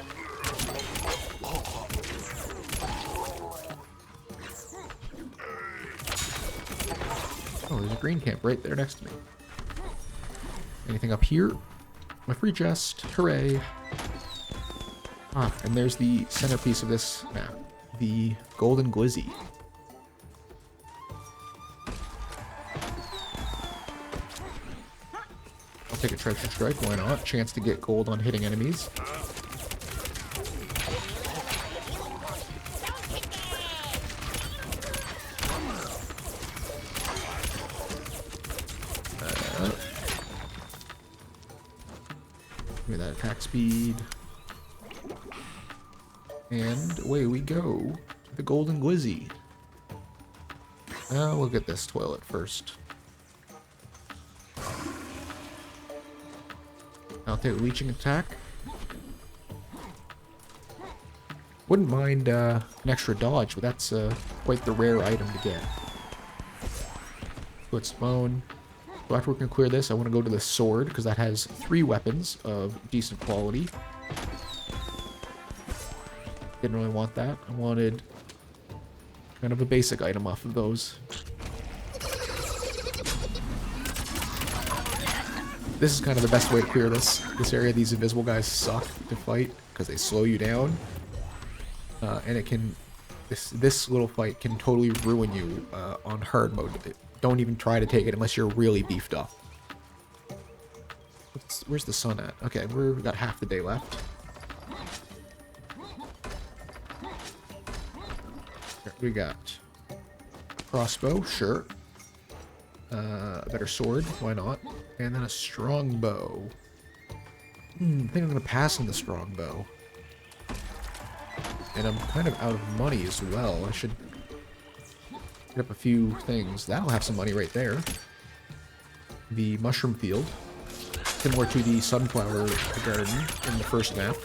Oh, there's a green camp right there next to me. Anything up here? My free chest. Hooray. Ah, and there's the centerpiece of this map. The golden glizzy. I'll take a treasure strike, why not? Chance to get gold on hitting enemies. Give me that attack speed. And away we go. The golden glizzy. We'll get this toilet first. I'll take a leeching attack. Wouldn't mind an extra dodge, but that's quite the rare item to get. Let's bone. So after we can clear this, I want to go to the sword, because that has 3 weapons of decent quality. Didn't really want that. I wanted kind of a basic item off of those. This is kind of the best way to clear this area. These invisible guys suck to fight because they slow you down, and it can this little fight can totally ruin you on hard mode. don't even try to take it unless you're really beefed up. Where's the sun at? Okay, we've got half the day left. Here we got crossbow, sure. A better sword, why not? And then a strong bow. I think I'm gonna pass on the strong bow. And I'm kind of out of money as well. I should get up a few things. That'll have some money right there. The mushroom field. Similar to the sunflower garden in the first map.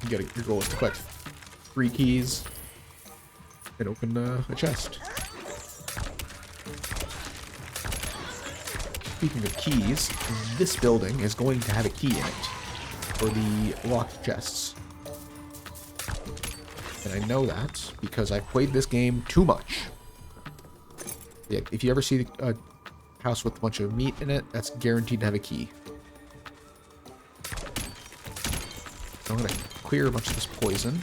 Your goal is to collect 3 keys and open a chest. Speaking of keys, this building is going to have a key in it for the locked chests. And I know that because I've played this game too much. Yeah, if you ever see a house with a bunch of meat in it, that's guaranteed to have a key. So I'm going to clear a bunch of this poison.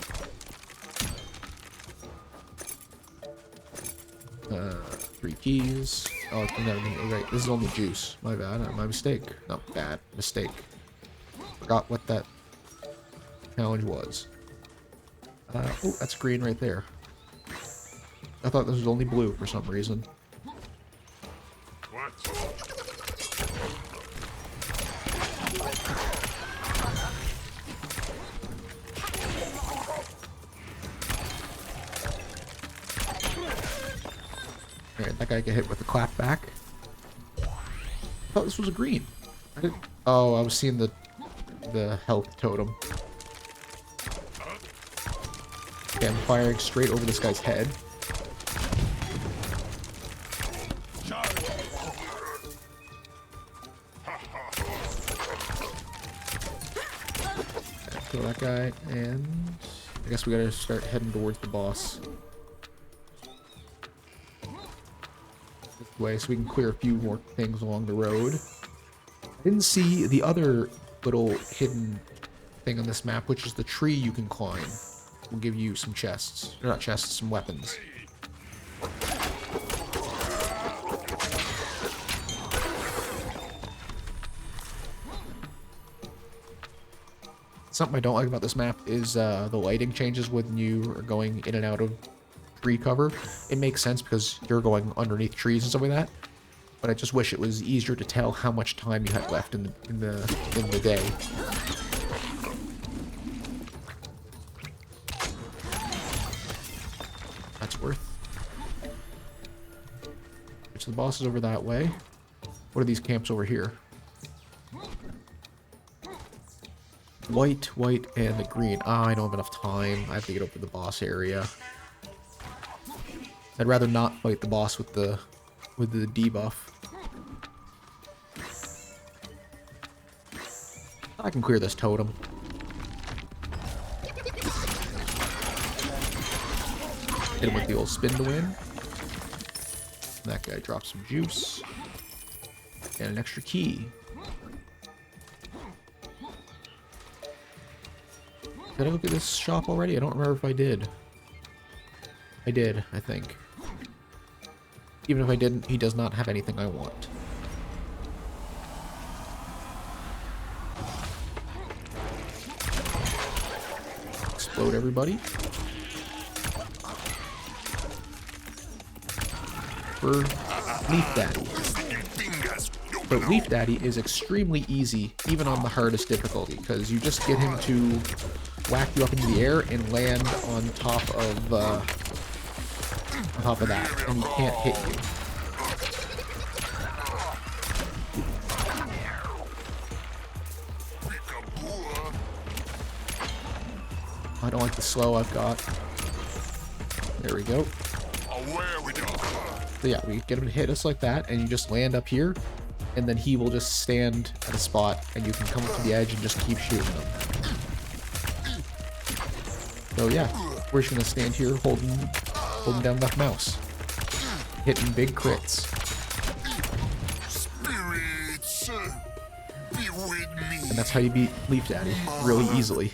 3 keys. Oh, no, right. This is only juice. My bad. My mistake. Not bad. Mistake. Forgot what that challenge was. Oh, that's green right there. I thought this was only blue for some reason. What? Alright, that guy get hit with a clap back. I thought this was a green. I didn't. Oh, I was seeing the health totem. Okay, I'm firing straight over this guy's head. Kill that guy, and I guess we gotta start heading towards the boss. This way, so we can clear a few more things along the road. I didn't see the other little hidden thing on this map, which is the tree you can climb. Will give you some chests. Or not chests, some weapons. Something I don't like about this map is the lighting changes when you are going in and out of tree cover. It makes sense because you're going underneath trees and stuff like that. But I just wish it was easier to tell how much time you had left in the day. That's worth. So the boss is over that way. What are these camps over here? White, white, and the green. Ah, I don't have enough time. I have to get over the boss area. I'd rather not fight the boss with the debuff. I can clear this totem. Hit him with the old spin to win. That guy drops some juice. And an extra key. Did I look at this shop already? I don't remember if I did. I did, I think. Even if I didn't, he does not have anything I want. Explode everybody. For Leaf Daddy. But Leaf Daddy is extremely easy, even on the hardest difficulty, because you just get him to whack you up into the air and land on top of that, and he can't hit you. I don't like the slow I've got. There we go. So yeah, we get him to hit us like that, and you just land up here, and then he will just stand at a spot, and you can come up to the edge and just keep shooting him. So yeah, we're just gonna stand here holding down that mouse, hitting big crits. Spirits, be with me. And that's how you beat Leaf Daddy really easily.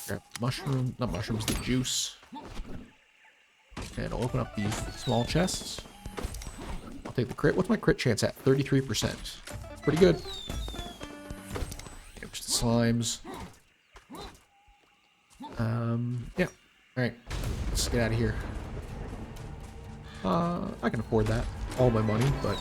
Grab mushroom, not mushrooms, the juice. And I'll open up these small chests. I'll take the crit. What's my crit chance at? 33%. Pretty good. Damage the slimes. Yeah. Alright. Let's get out of here. I can afford that. All my money, but...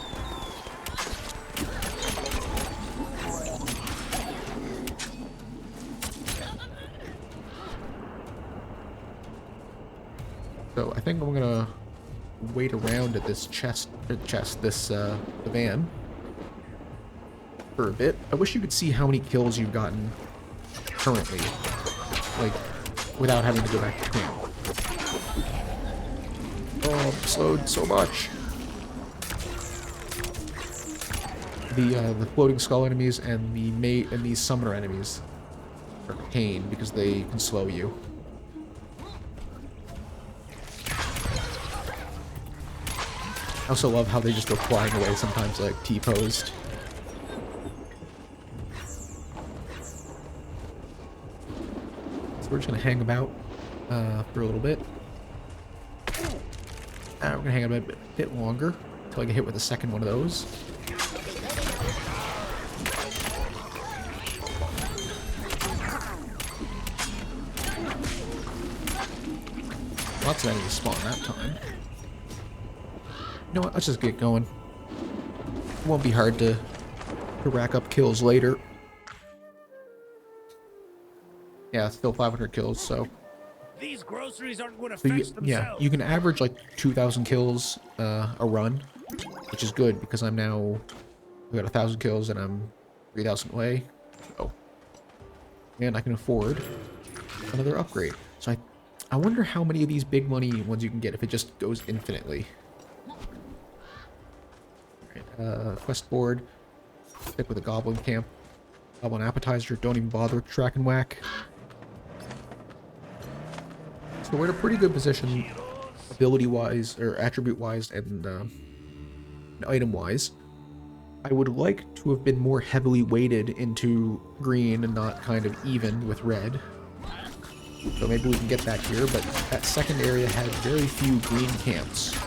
So I think I'm gonna wait around at this the van for a bit. I wish you could see how many kills you've gotten currently, like, without having to go back to camp. Oh, I'm slowed so much. The floating skull enemies and these summoner enemies are a pain because they can slow you. I also love how they just go flying away sometimes, like T-posed. So we're just gonna hang about for a little bit. We're gonna hang about a bit longer until I get hit with a second one of those. Lots of enemies spawn that time. You know what? Let's just get going. It won't be hard to rack up kills later. Yeah, still 500 kills, so... These groceries aren't going to So fetch yeah, themselves. you can average like 2,000 kills a run, which is good because I'm now... I got 1,000 kills and I'm 3,000 away. So... And I can afford another upgrade. So I wonder how many of these big money ones you can get if it just goes infinitely. Quest board. Stick with a goblin camp. Goblin appetizer. Don't even bother with track and whack. So we're in a pretty good position, ability-wise, or attribute-wise, and item-wise. I would like to have been more heavily weighted into green and not kind of even with red. So maybe we can get that here, but that second area had very few green camps.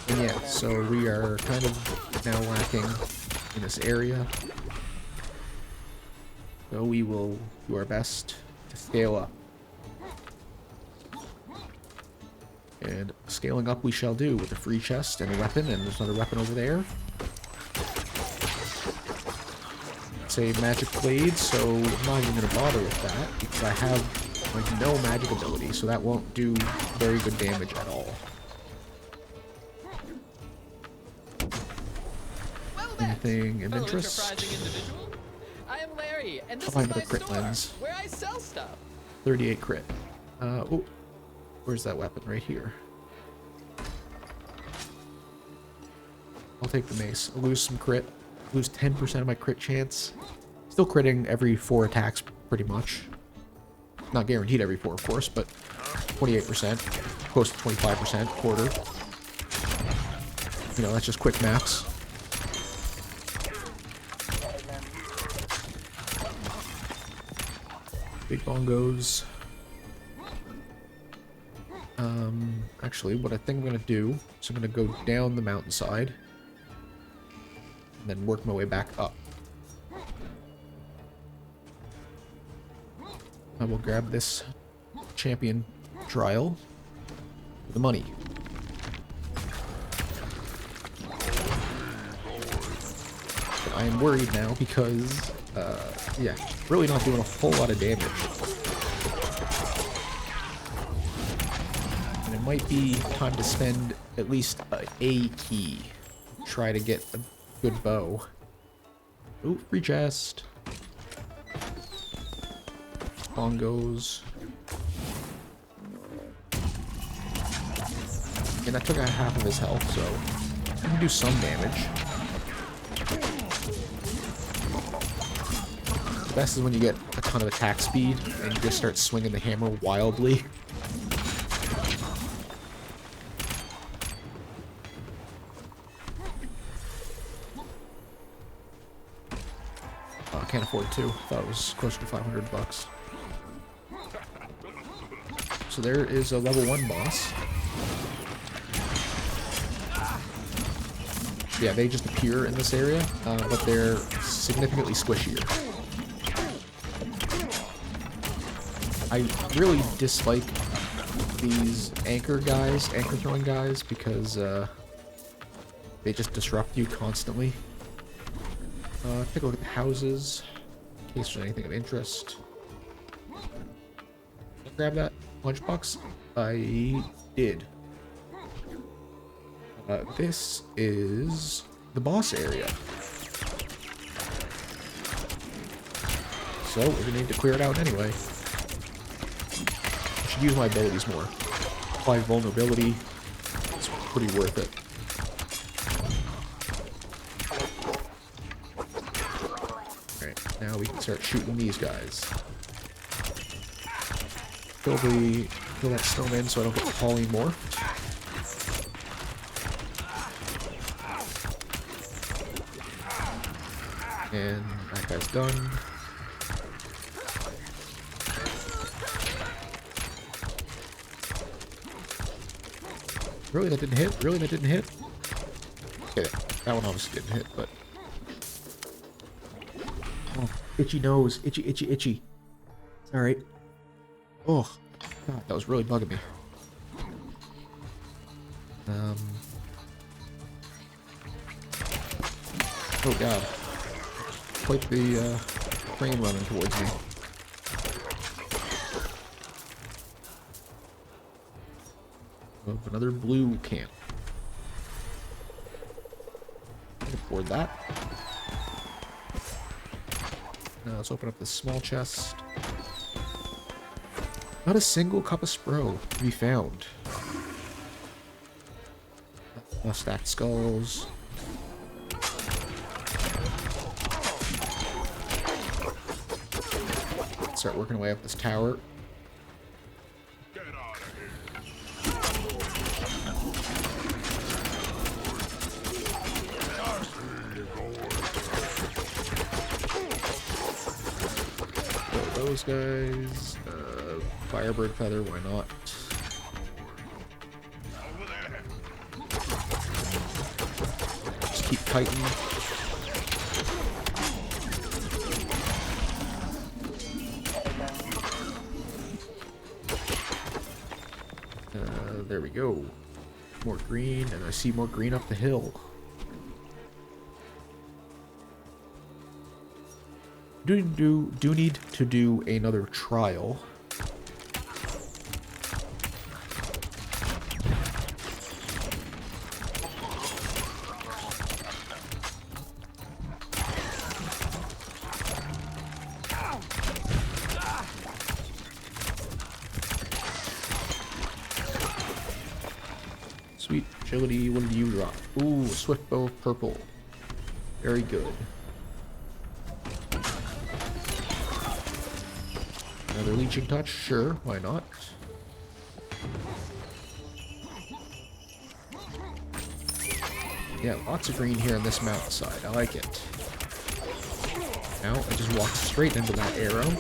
And yeah, so we are kind of now lacking in this area. So we will do our best to scale up. And scaling up we shall do with a free chest and a weapon, and there's another weapon over there. It's a magic blade, so I'm not even going to bother with that, because I have like no magic ability, so that won't do very good damage at all. Anything of interest? I am Larry, and this I'll find is my another crit store, lens. where I sell stuff. 38 crit. Oh, where's that weapon? Right here. I'll take the mace. I'll lose some crit. Lose 10% of my crit chance. Still critting every 4 attacks, pretty much. Not guaranteed every 4, of course, but 28%. Close to 25%, quarter. You know, that's just quick maths. Big bongos. Actually, what I think I'm gonna do is I'm gonna go down the mountainside and then work my way back up. I will grab this champion trial for the money. But I am worried now because, yeah, really not doing a whole lot of damage. And it might be time to spend at least a key. Try to get a good bow. Ooh, free chest. Bongos. And that took out half of his health, so I can do some damage. The best is when you get a ton of attack speed and you just start swinging the hammer wildly. I can't afford two. Thought it was closer to 500 bucks. So there is a level 1 boss. Yeah, they just appear in this area, but they're significantly squishier. I really dislike these anchor throwing guys, because they just disrupt you constantly. Take a look at the houses, in case there's anything of interest. Grab that lunchbox. I did. This is the boss area. So we're gonna need to clear it out anyway. I should use my abilities more. Apply vulnerability. It's pretty worth it. Alright, now we can start shooting these guys. Kill that snowman so I don't get polymorphed. And that guy's done. Really, that didn't hit? Really, that didn't hit? Okay, that one obviously didn't hit, but... Oh, itchy nose. Itchy, itchy, itchy. Alright. Oh, God, that was really bugging me. Oh, God. Quite the train running towards me. Of another blue camp. I can afford that. Now let's open up this small chest. Not a single cup of Spro to be found. Stacked skulls. Start working away up this tower. Get out of Kill those guys. Firebird feather, why not? Just keep kiting. There we go. More green, and I see more green up the hill. Do need to do another trial. Sweet agility, what did you drop? Ooh, swift bow of purple. Very good. Another leeching touch, sure, why not? Yeah, lots of green here on this mountainside. I like it. Now I just walk straight into that arrow.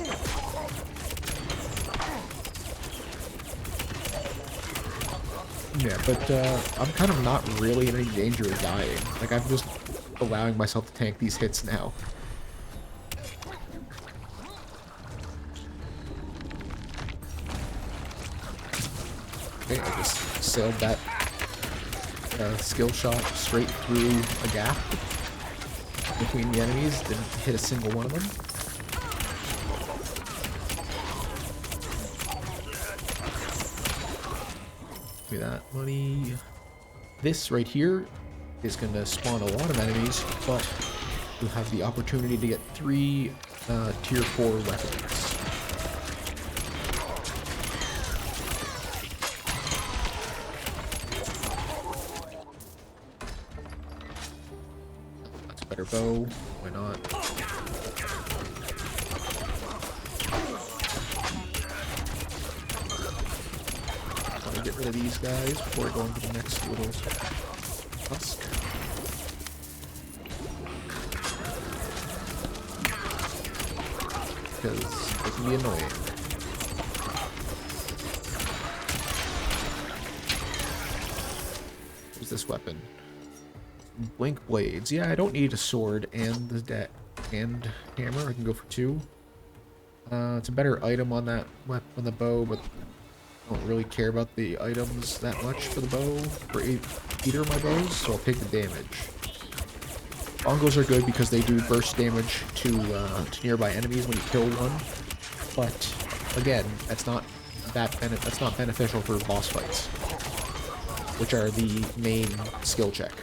Yeah, but I'm kind of not really in any danger of dying. Like, I'm just allowing myself to tank these hits now. Okay, I just sailed that skill shot straight through a gap between the enemies. Didn't hit a single one of them. Give me that money. This right here is going to spawn a lot of enemies, but you'll have the opportunity to get 3 tier 4 weapons. That's a better bow. Why not? Get rid of these guys before I go into the next little husk. because it can be annoying. What's this weapon? Blink blades. Yeah, I don't need a sword and and hammer. I can go for 2. It's a better item on that weapon, on the bow, but I don't really care about the items that much for the bow, for either of my bows, so I'll take the damage. Longbows are good because they do burst damage to nearby enemies when you kill one, but again, that's not beneficial for boss fights, which are the main skill check.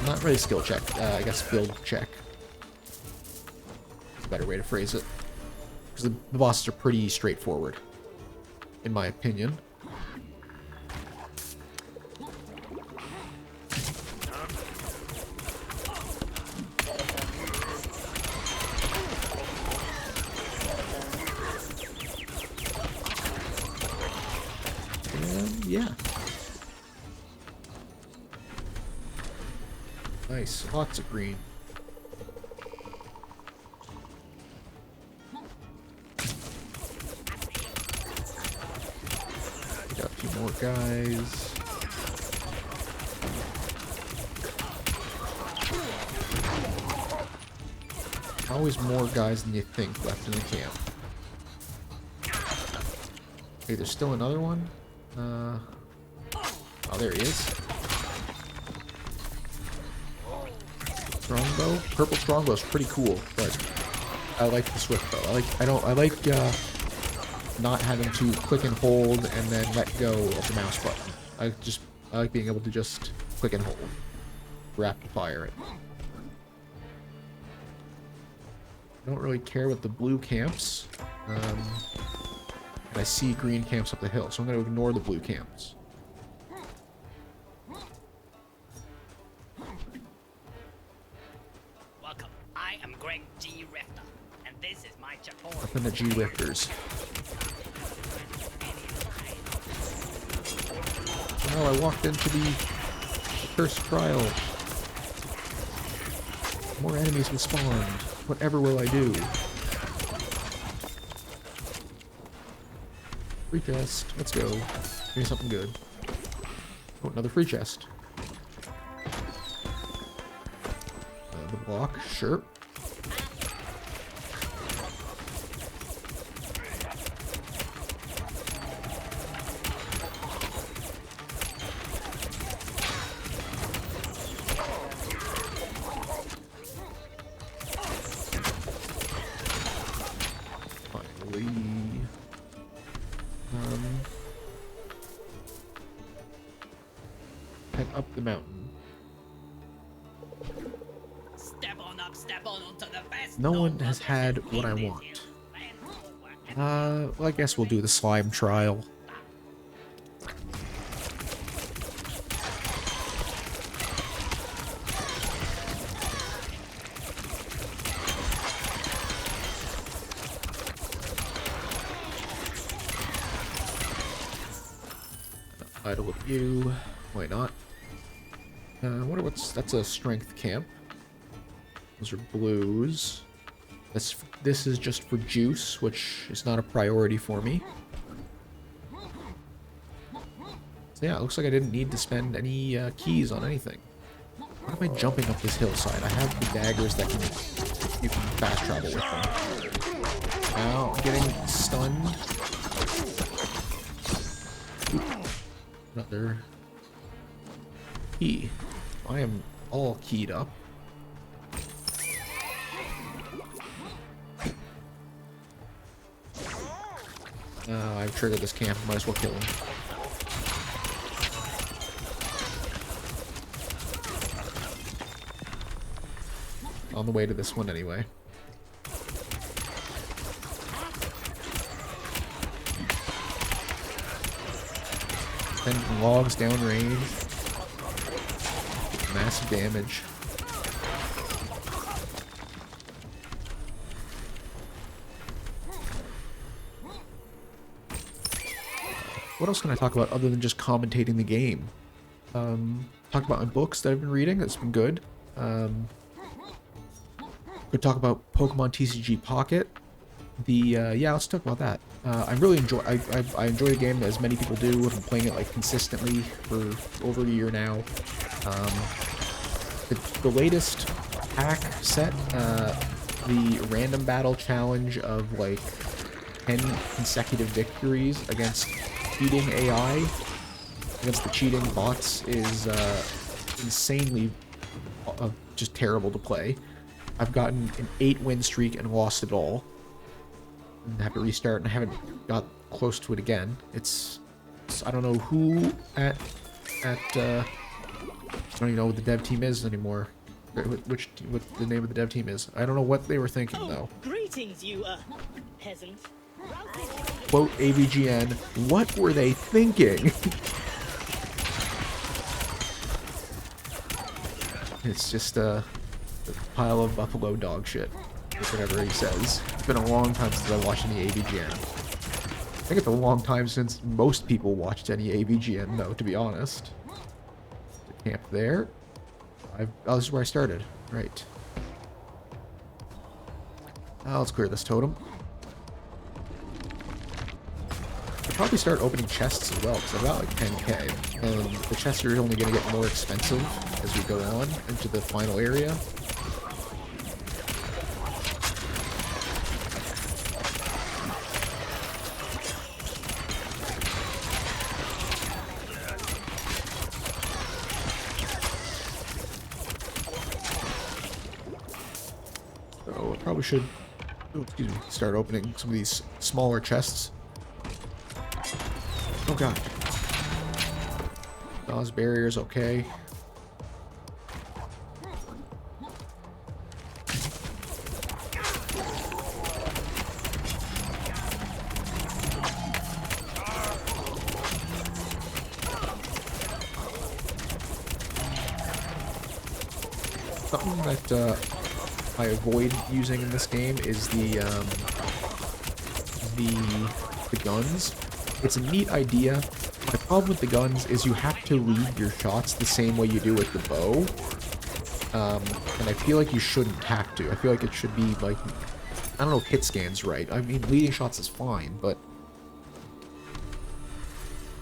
Not really skill check, I guess build check. That's a better way to phrase it. Because the bosses are pretty straightforward, in my opinion. And yeah. Nice, lots of green. Got a few more guys. Always more guys than you think left in the camp. Okay, there's still another one. Oh, there he is. Strongbow? Purple strongbow is pretty cool, but I like the swift bow. I like not having to click and hold and then let go of the mouse button. I like being able to just click and hold. Rapid fire it. I don't really care about the blue camps. And I see green camps up the hill, so I'm going to ignore the blue camps. Welcome. I am Greg G. Rifter, and this is my Chipotle. Up in the G Rifters. Oh, I walked into the first trial. More enemies will spawn. Whatever will I do? Free chest. Let's go. Give me something good. Oh, another free chest. The block. Sure. Head up the mountain. Step on up, step on onto the best. No one has had what I want. Well, I guess we'll do the slime trial. Idle with you. Why not? I wonder that's a strength camp. Those are blues. This is just for juice, which is not a priority for me. So yeah, it looks like I didn't need to spend any keys on anything. Why am I jumping up this hillside? I have the daggers that you can fast travel with them. Now I'm getting stunned. Another key. I am all keyed up. I've triggered this camp. Might as well kill him. On the way to this one anyway. Sending logs downrange. Massive damage. What else can I talk about other than just commentating the game? Talk about my books that I've been reading. That's been good. Could talk about Pokemon TCG Pocket. Yeah, let's talk about that. I really I enjoy the game, as many people do. I've been playing it like consistently for over a year now. The latest hack set, the random battle challenge of like 10 consecutive victories against cheating AI, against the cheating bots, is insanely just terrible to play. I've gotten an 8-win streak and lost it all. And have to restart, and I haven't got close to it again. It's I don't know who at I don't even know what the dev team is anymore. What the name of the dev team is. I don't know what they were thinking though. Greetings, you peasant. Quote AVGN, what were they thinking? It's just a pile of buffalo dog shit, or whatever he says. It's been a long time since I watched any AVGN. I think it's a long time since most people watched any AVGN, though, to be honest. The camp there. Oh, this is where I started. Right. Let's clear this totem. I'll probably start opening chests as well, because I've got like 10k. And the chests are only going to get more expensive as we go on into the final area. So I probably should, start opening some of these smaller chests. Oh god. Dawes barrier's okay. Something that I avoid using in this game is the guns. It's a neat idea. My problem with the guns is you have to lead your shots the same way you do with the bow. And I feel like you shouldn't have to. I feel like it should be like, I don't know if hit scan's right. I mean, leading shots is fine, but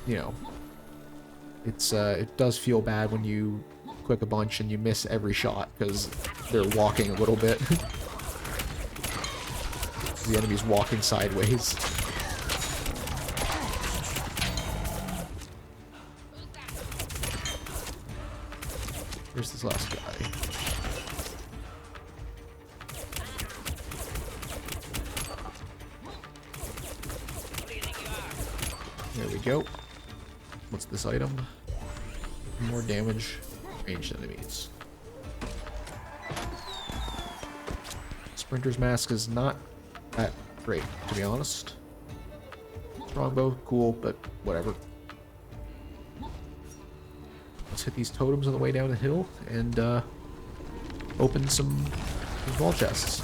you know, it does feel bad when you click a bunch and you miss every shot because they're walking a little bit. The enemy's walking sideways. Where's this last guy? There we go. What's this item? More damage, ranged enemies. Sprinter's mask is not that great, to be honest. Strongbow, cool, but whatever. Let's hit these totems on the way down the hill and open some wall chests.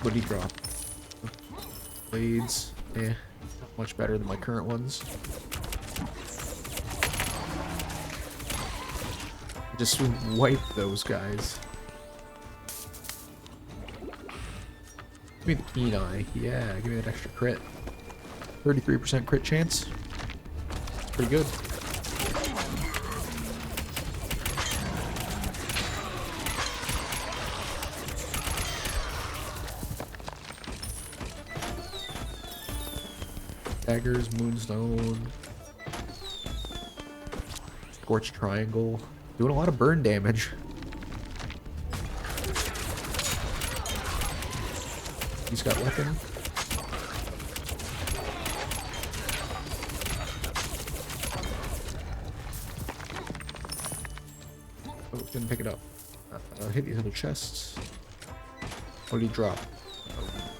What did he drop? Blades. Eh, not much better than my current ones. Just wipe those guys. Give me the keen eye. Yeah, give me that extra crit. 33% crit chance. Pretty good. Daggers, moonstone. Scorched triangle. Doing a lot of burn damage. He's got weapon. Oh, didn't pick it up. I'll hit these little chests. What did he drop?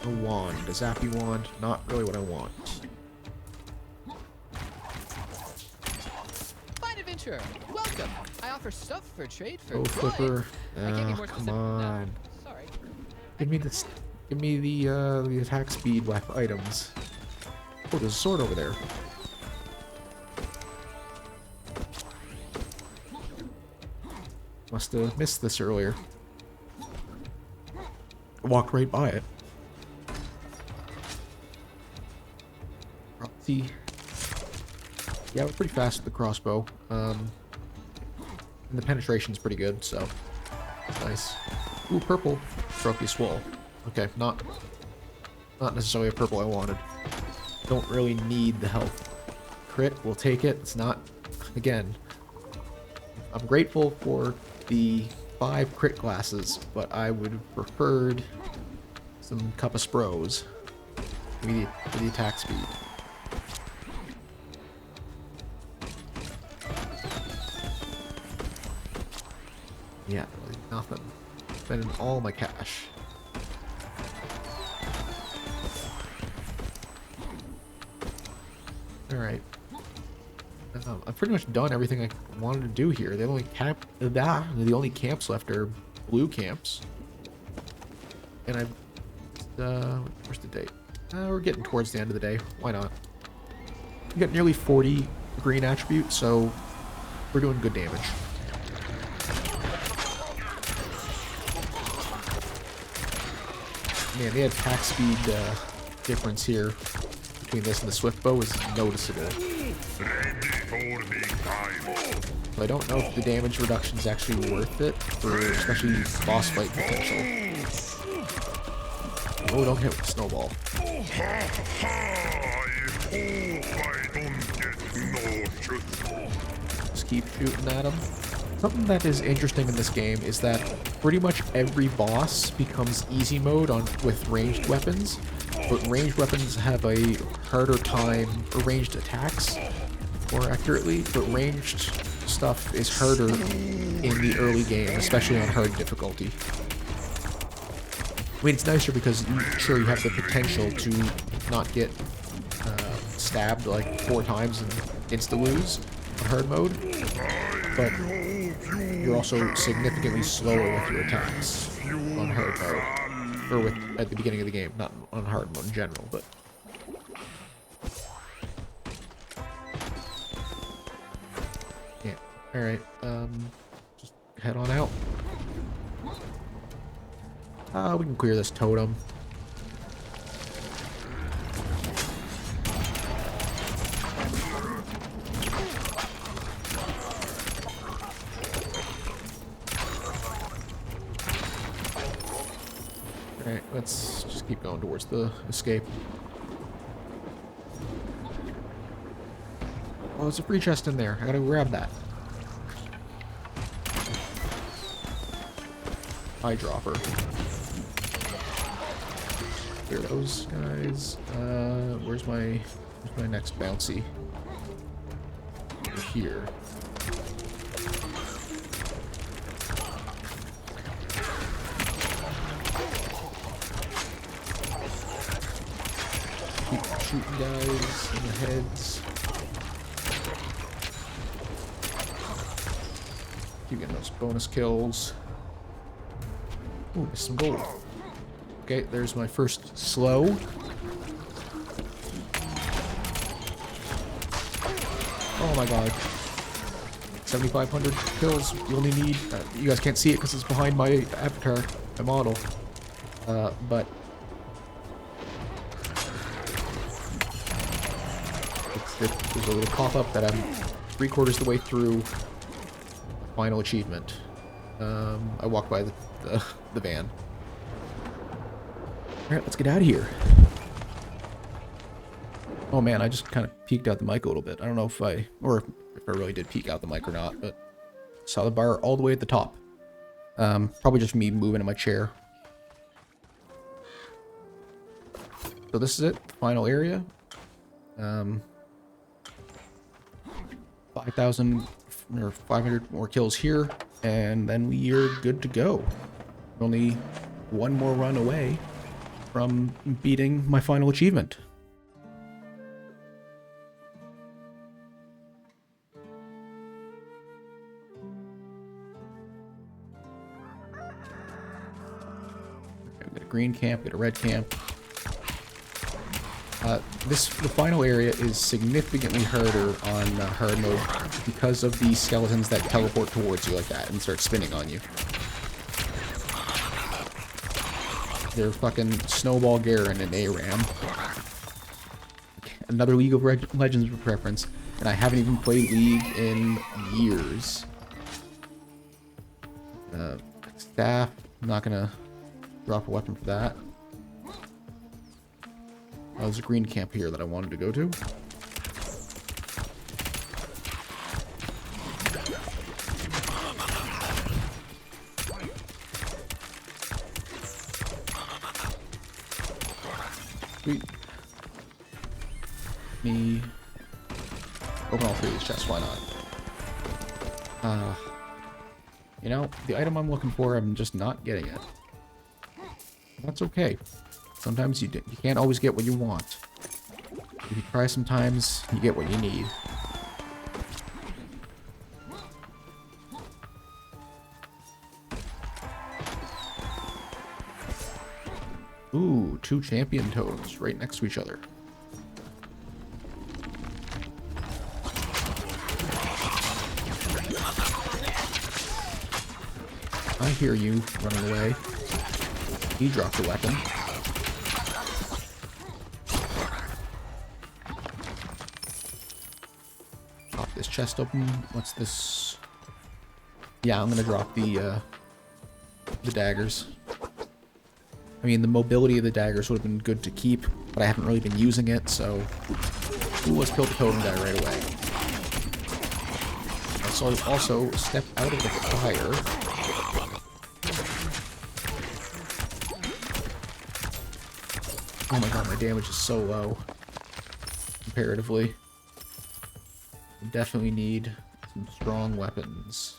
A wand. A zappy wand. Not really what I want. Fine adventurer, welcome. I offer stuff for trade for Oh, flipper. I can't be more Come specific. No, on. sorry. Give me this. Give me the attack speed weapon items. Oh, there's a sword over there. Must have missed this earlier. Walked right by it. See, yeah, we're pretty fast with the crossbow. And the penetration's pretty good, so nice. Ooh, purple. Trophies wall. Okay, not necessarily a purple I wanted. Don't really need the health. Crit, we'll take it. It's not, again, I'm grateful for the 5 crit glasses, but I would have preferred some cup of spros for the attack speed. Yeah, really nothing. Spending all my cash. Alright. I've pretty much done everything I wanted to do here. The only camps left are blue camps. And where's the date? We're getting towards the end of the day. Why not? We got nearly 40 green attributes, so we're doing good damage. Man, the attack speed difference here between this and the swift bow is noticeable. So I don't know if the damage reduction is actually worth it for especially boss fight potential. Oh, don't hit with the snowball. Just keep shooting at him. Something that is interesting in this game is that pretty much every boss becomes easy mode with ranged weapons, but ranged weapons have a harder time, or ranged attacks, more accurately, but ranged stuff is harder in the early game, especially on hard difficulty. I mean, it's nicer because you have the potential to not get stabbed like 4 times and insta-lose on hard mode, but you're also significantly slower with your attacks on hard mode, or at the beginning of the game, not on hard mode in general, but. Yeah, alright, just head on out. We can clear this totem. Alright, let's just keep going towards the escape. Oh, there's a free chest in there. I gotta grab that. Eyedropper. Clear those guys. Where's my next bouncy? Over here. Keep shooting guys in the heads. Keep getting those bonus kills. Ooh, there's some gold. Okay, there's my first slow. Oh my god. 7,500 kills. You only need... you guys can't see it because it's behind my avatar, my model. But... there's a little pop-up that I'm 3/4 the way through the final achievement. I walked by the van. Alright, let's get out of here. Oh man, I just kind of peeked out the mic a little bit. I don't know if I really did peek out the mic or not, but saw the bar all the way at the top. Probably just me moving in my chair. So this is it, final area. 5,000 or 500 more kills here, and then we are good to go. Only one more run away from beating my final achievement. Okay, we got a green camp, we got a red camp. The final area is significantly harder on hard mode because of the skeletons that teleport towards you like that and start spinning on you. They're fucking Snowball Garen and ARAM. Another League of Legends reference, and I haven't even played League in years. Staff, I'm not gonna drop a weapon for that. Oh, there's a green camp here that I wanted to go to. Sweet. Me. Open all three of these chests, why not? You know, the item I'm looking for, I'm just not getting it. That's okay. Sometimes you can't always get what you want. If you try sometimes, you get what you need. Ooh, 2 champion toads right next to each other. I hear you running away. He dropped a weapon. Pop this chest open. What's this? Yeah, I'm gonna drop the daggers. I mean, the mobility of the daggers would have been good to keep, but I haven't really been using it, so... Ooh, let's kill the totem guy right away. Let's also step out of the fire. Oh my god, my damage is so low. Comparatively. I definitely need some strong weapons.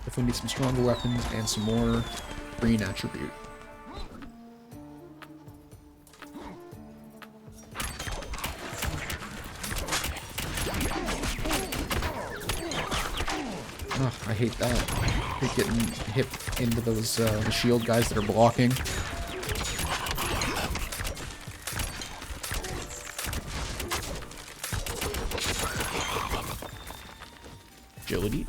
Definitely need some stronger weapons and some more green attribute. Ugh, I hate that. I hate getting hit into those the shield guys that are blocking. Agility.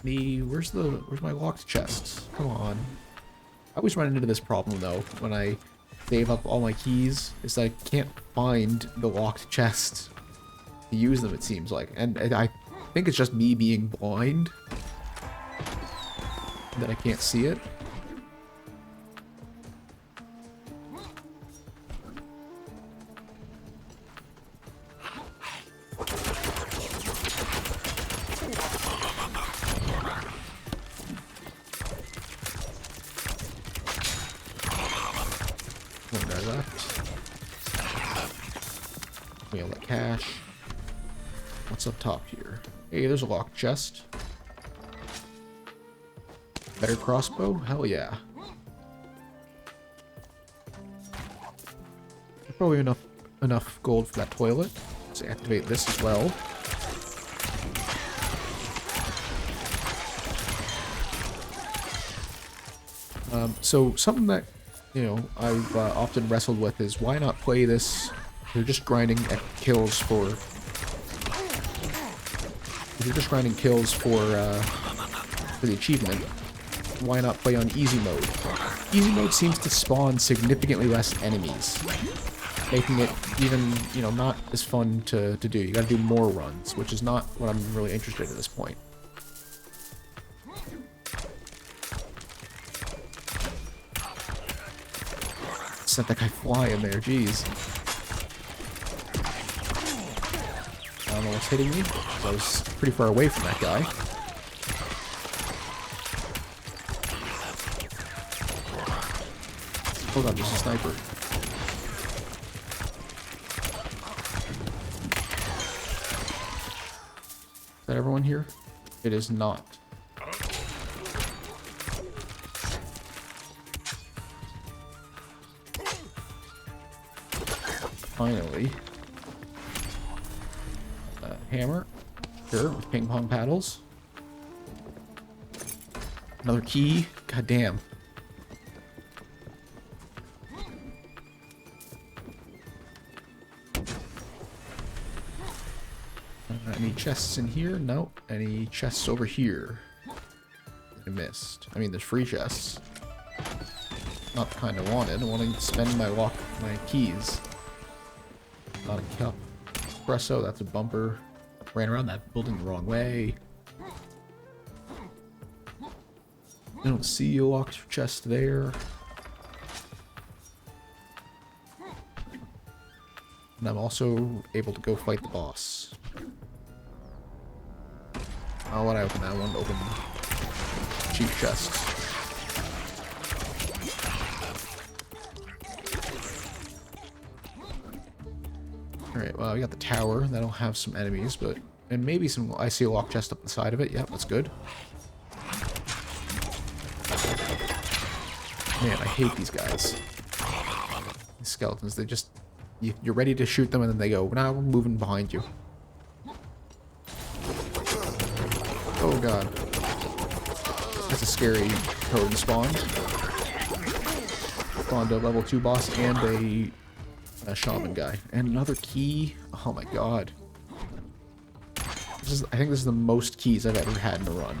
Where's my locked chest? Come on. I always run into this problem though when I save up all my keys, is that I can't find the locked chest to use them, it seems like. And I think it's just me being blind that I can't see it. One guy left. We have that cash. What's up top here? Hey, there's a locked chest. Better crossbow? Hell yeah. Probably enough gold for that toilet. Let's activate this as well. So something that, you know, I've often wrestled with is why not play this? You're just grinding at kills for. If you're just grinding kills for the achievement, why not play on easy mode? Easy mode seems to spawn significantly less enemies, making it even, you know, not as fun to do. You gotta do more runs, which is not what I'm really interested in at this point. Sent that guy flying there, jeez. I don't know what's hitting me. I was pretty far away from that guy. Oh god, there's a sniper. Is that everyone here? It is not. Finally. hammer. Sure, with ping pong paddles. Another key. God damn. Any chests in here? Nope. Any chests over here? I missed. I mean, there's free chests. Not the kind I wanted. I want to spend my keys. Not a cup. Espresso, that's a bumper. Ran around that building the wrong way. I don't see a locked chest there. And I'm also able to go fight the boss. Oh, why did I open that one? Open cheap chests. Alright, well, we got the tower. That'll have some enemies, but... And maybe some... I see a lock chest up the side of it. Yep, that's good. Man, I hate these guys. These skeletons, they just... You're ready to shoot them, and then they go, now we're moving behind you. Oh, God. That's a scary totem spawn. Spawned a level 2 boss and a shaman guy. And another key. Oh my god. I think this is the most keys I've ever had in a run.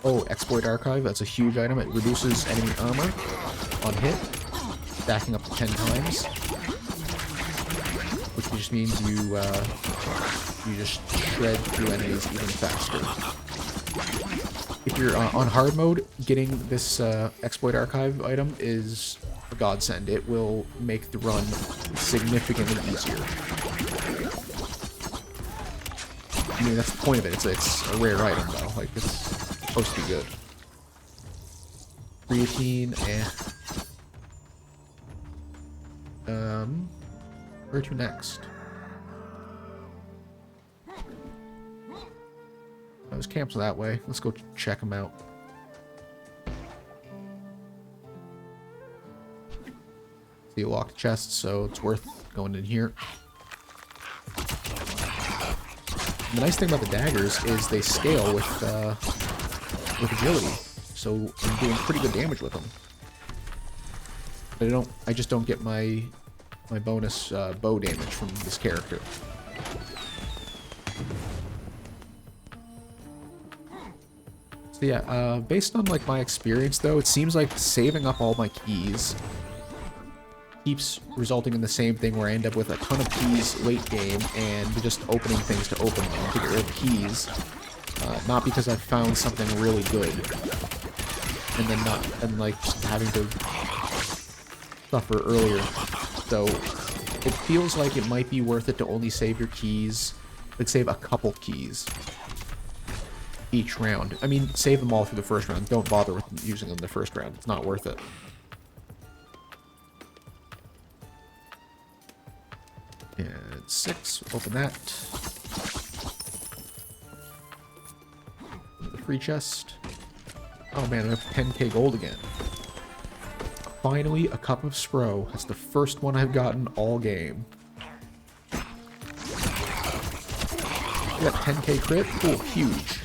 Oh, exploit archive. That's a huge item. It reduces enemy armor on hit, stacking up to 10 times. Which just means you just shred through enemies even faster. If you're on hard mode, getting this exploit archive item is a godsend. It will make the run significantly easier. I mean, that's the point of it. It's a rare item, though. Like, it's supposed to be good. Creatine, where to next? Those camps that way. Let's go check them out. See a locked chest, so it's worth going in here. And the nice thing about the daggers is they scale with agility, so I'm doing pretty good damage with them. But I just don't get my bonus bow damage from this character. So yeah, based on like my experience though, it seems like saving up all my keys keeps resulting in the same thing where I end up with a ton of keys late game and just opening things to open them to get rid of keys. Not because I've found something really good and then like having to suffer earlier. So it feels like it might be worth it to only save your keys, like save a couple keys each round. I mean, save them all through the first round. Don't bother with using them the first round. It's not worth it. And 6, open that. The free chest. Oh man, I have 10k gold again. Finally, a cup of Spro. That's the first one I've gotten all game. We got 10k crit. Oh, huge.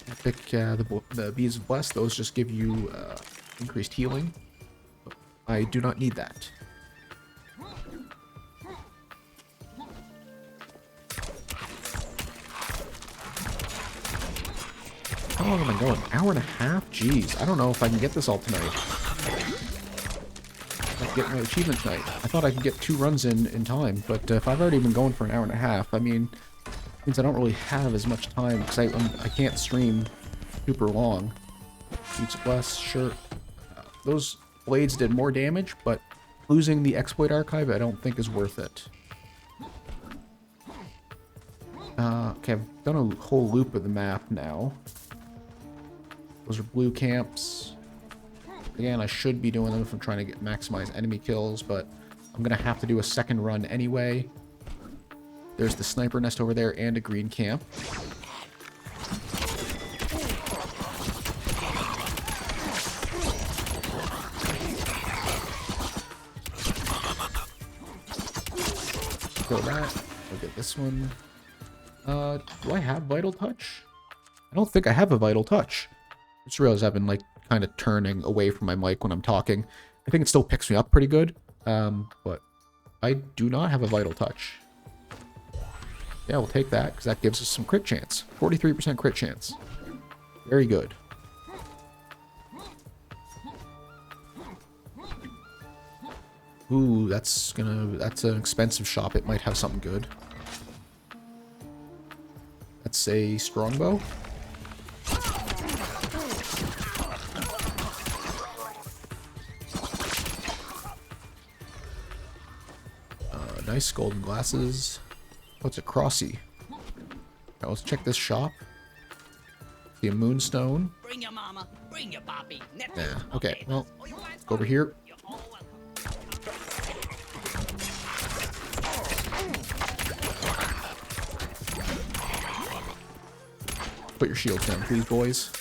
Epic, the Bees of Bless. Those just give you increased healing. I do not need that. How long am I going? Hour and a half? Jeez, I don't know if I can get this all tonight. I can get my achievement tonight. I thought I could get 2 runs in time, but if I've already been going for an hour and a half, I mean, it means I don't really have as much time because I can't stream super long. Beats Bless, sure. Those blades did more damage, but losing the exploit archive I don't think is worth it. Okay, I've done a whole loop of the map now. Those are blue camps. Again, I should be doing them if I'm trying to maximize enemy kills, but I'm gonna have to do a second run anyway. There's the sniper nest over there and a green camp. Throw that. I'll get this one. Do I have Vital Touch? I don't think I have a Vital Touch. I just realized I've been, like, kind of turning away from my mic when I'm talking. I think it still picks me up pretty good. But I do not have a Vital Touch. Yeah, we'll take that, because that gives us some crit chance. 43% crit chance. Very good. Ooh, that's an expensive shop. It might have something good. That's a strongbow. Nice golden glasses. What's a crossy? Now let's check this shop. See a moonstone. Bring your mama, bring your poppy. Yeah. Okay. Well, go over here. Put your shields down, please, boys.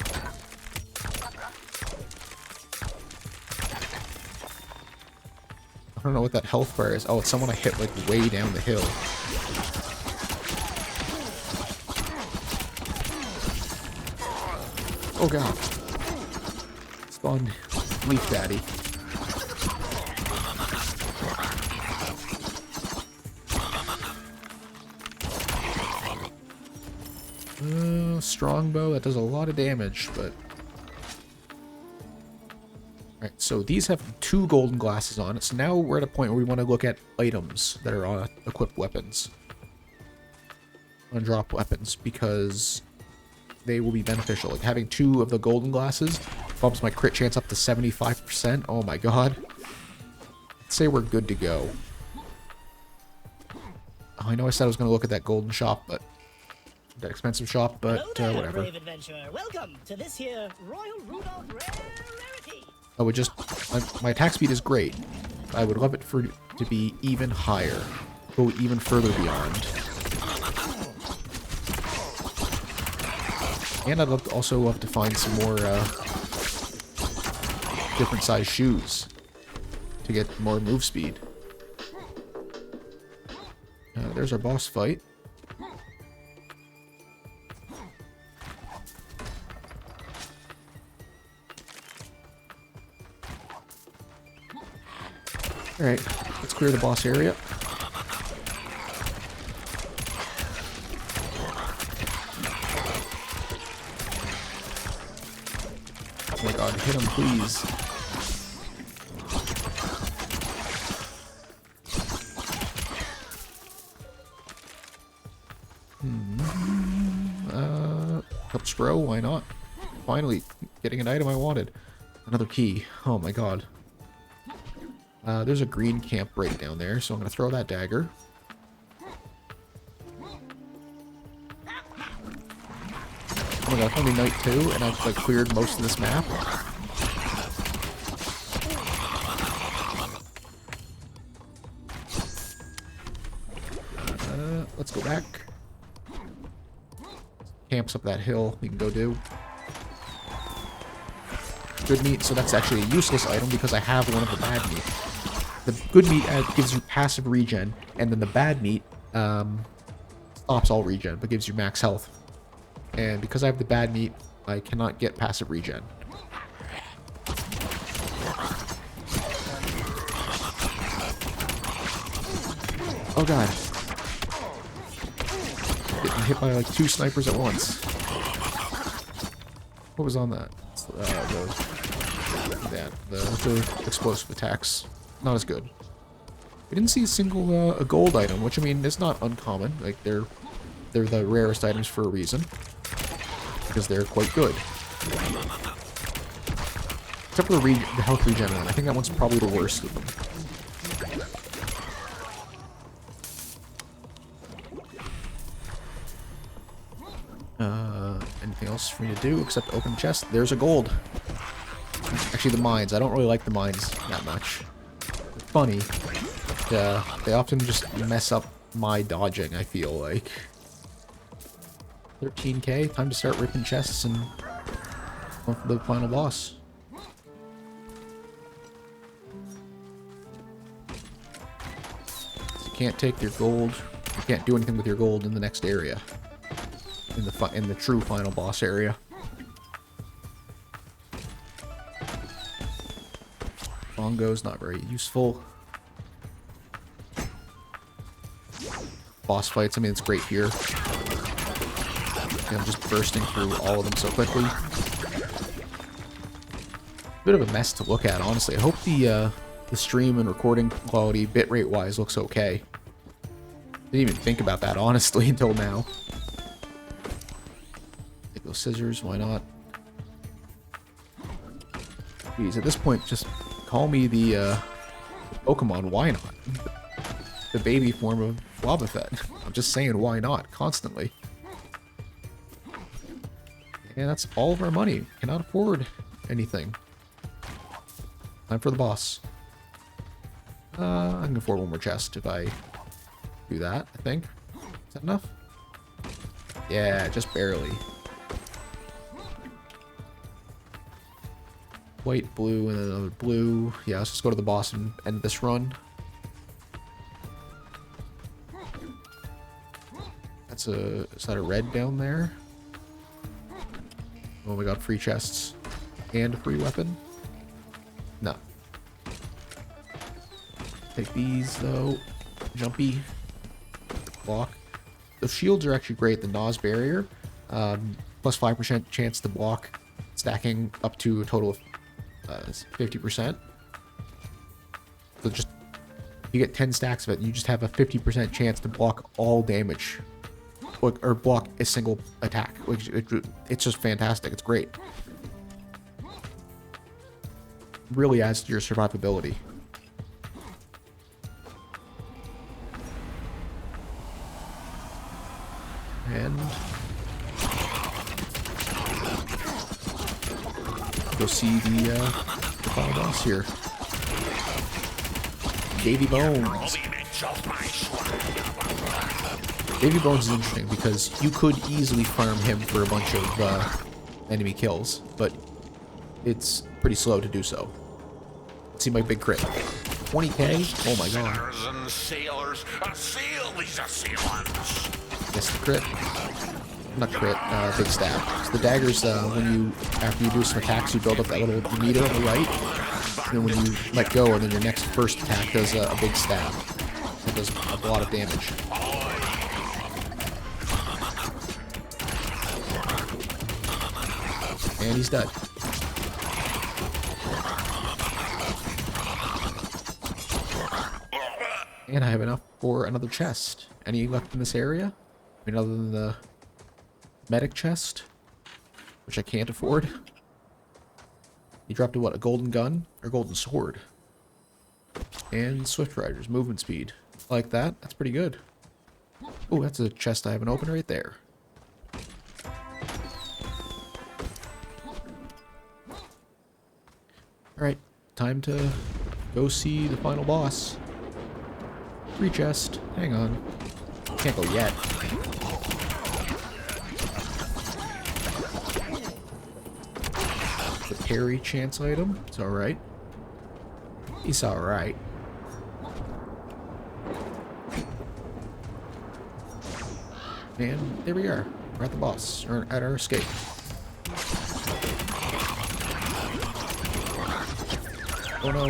I don't know what that health bar is. Oh, it's someone I hit, like, way down the hill. Oh, God. Spawned Leaf Daddy. Strongbow, that does a lot of damage, but... Alright, so these have 2 golden glasses on it, so now we're at a point where we want to look at items that are on equipped weapons. On drop weapons, because they will be beneficial. Like, having 2 of the golden glasses bumps my crit chance up to 75%. Oh my god. Let's say we're good to go. Oh, I know I said I was going to look at that golden shop, but... that expensive shop, but Hello there, whatever. brave adventurer. Welcome to this here Royal Rudolph rarity. I would just... my attack speed is great. I would love it for to be even higher. Go even further beyond. And I'd also love to find some more different size shoes to get more move speed. There's our boss fight. Alright, let's clear the boss area. Oh my god, hit him, please. Cup Spro, why not? Finally, getting an item I wanted. Another key. Oh my god. There's a green camp right down there, so I'm going to throw that dagger. Oh my god, it's only night 2, and I've like cleared most of this map. Let's go back. Camps up that hill we can go do. Good meat, so that's actually a useless item because I have one of the bad meat. The good meat gives you passive regen, and then the bad meat stops all regen, but gives you max health. And because I have the bad meat, I cannot get passive regen. Oh god. Getting hit by like 2 snipers at once. What was on that? The explosive attacks. Not as good. We didn't see a single a gold item, which I mean is not uncommon. Like they're the rarest items for a reason, because they're quite good. Except for the health regen one. I think that one's probably the worst of them. Anything else for me to do except open the chest? There's a gold. Actually, the mines. I don't really like the mines that much. They're funny. They often just mess up my dodging, I feel like. 13k. Time to start ripping chests and go for the final boss. can't take your gold. You can't do anything with your gold in the next area. In the true final boss area. Bongo's not very useful. Boss fights, I mean, it's great here. And I'm just bursting through all of them so quickly. Bit of a mess to look at, honestly. I hope the stream and recording quality, bitrate wise, looks okay. Didn't even think about that, honestly, until now. Take those scissors, why not? Geez, at this point, just call me the Pokemon, why not? The baby form of Wobbuffet. I'm just saying, why not? Constantly. And that's all of our money. Cannot afford anything. Time for the boss. I can afford one more chest if I do that, I think. Is that enough? Yeah, just barely. White, blue, and then another blue. Yeah, let's just go to the boss and end this run. Is that a red down there? Oh, we got free chests and a free weapon. No. Take these though. Jumpy. Block. The shields are actually great. The Nas barrier, plus 5% chance to block, stacking up to a total of 50%. So just you get 10 stacks of it, and you just have a 50% chance to block all damage. Or block a single attack. It's just fantastic. It's great. Really adds to your survivability. And go see the final boss here. Davy Bones. Davy Bones is interesting because you could easily farm him for a bunch of enemy kills, but it's pretty slow to do so. Let's see my big crit. 20k? Oh my god. Yes, the crit. Not crit, big stab. So the daggers, after you do some attacks, you build up that little meter on the right. And then when you let go, and then your next first attack does a big stab. It does a lot of damage. And he's dead. And I have enough for another chest. Any left in this area? I mean, other than the medic chest, which I can't afford. He dropped a what? A golden gun or golden sword? And Swift Rider's movement speed. Like that? That's pretty good. Oh, that's a chest I haven't opened right there. Alright, time to go see the final boss. Free chest. Hang on. Can't go yet. The parry chance item. It's alright. It's alright. And there we are. We're at the boss. Or at our escape. Oh no.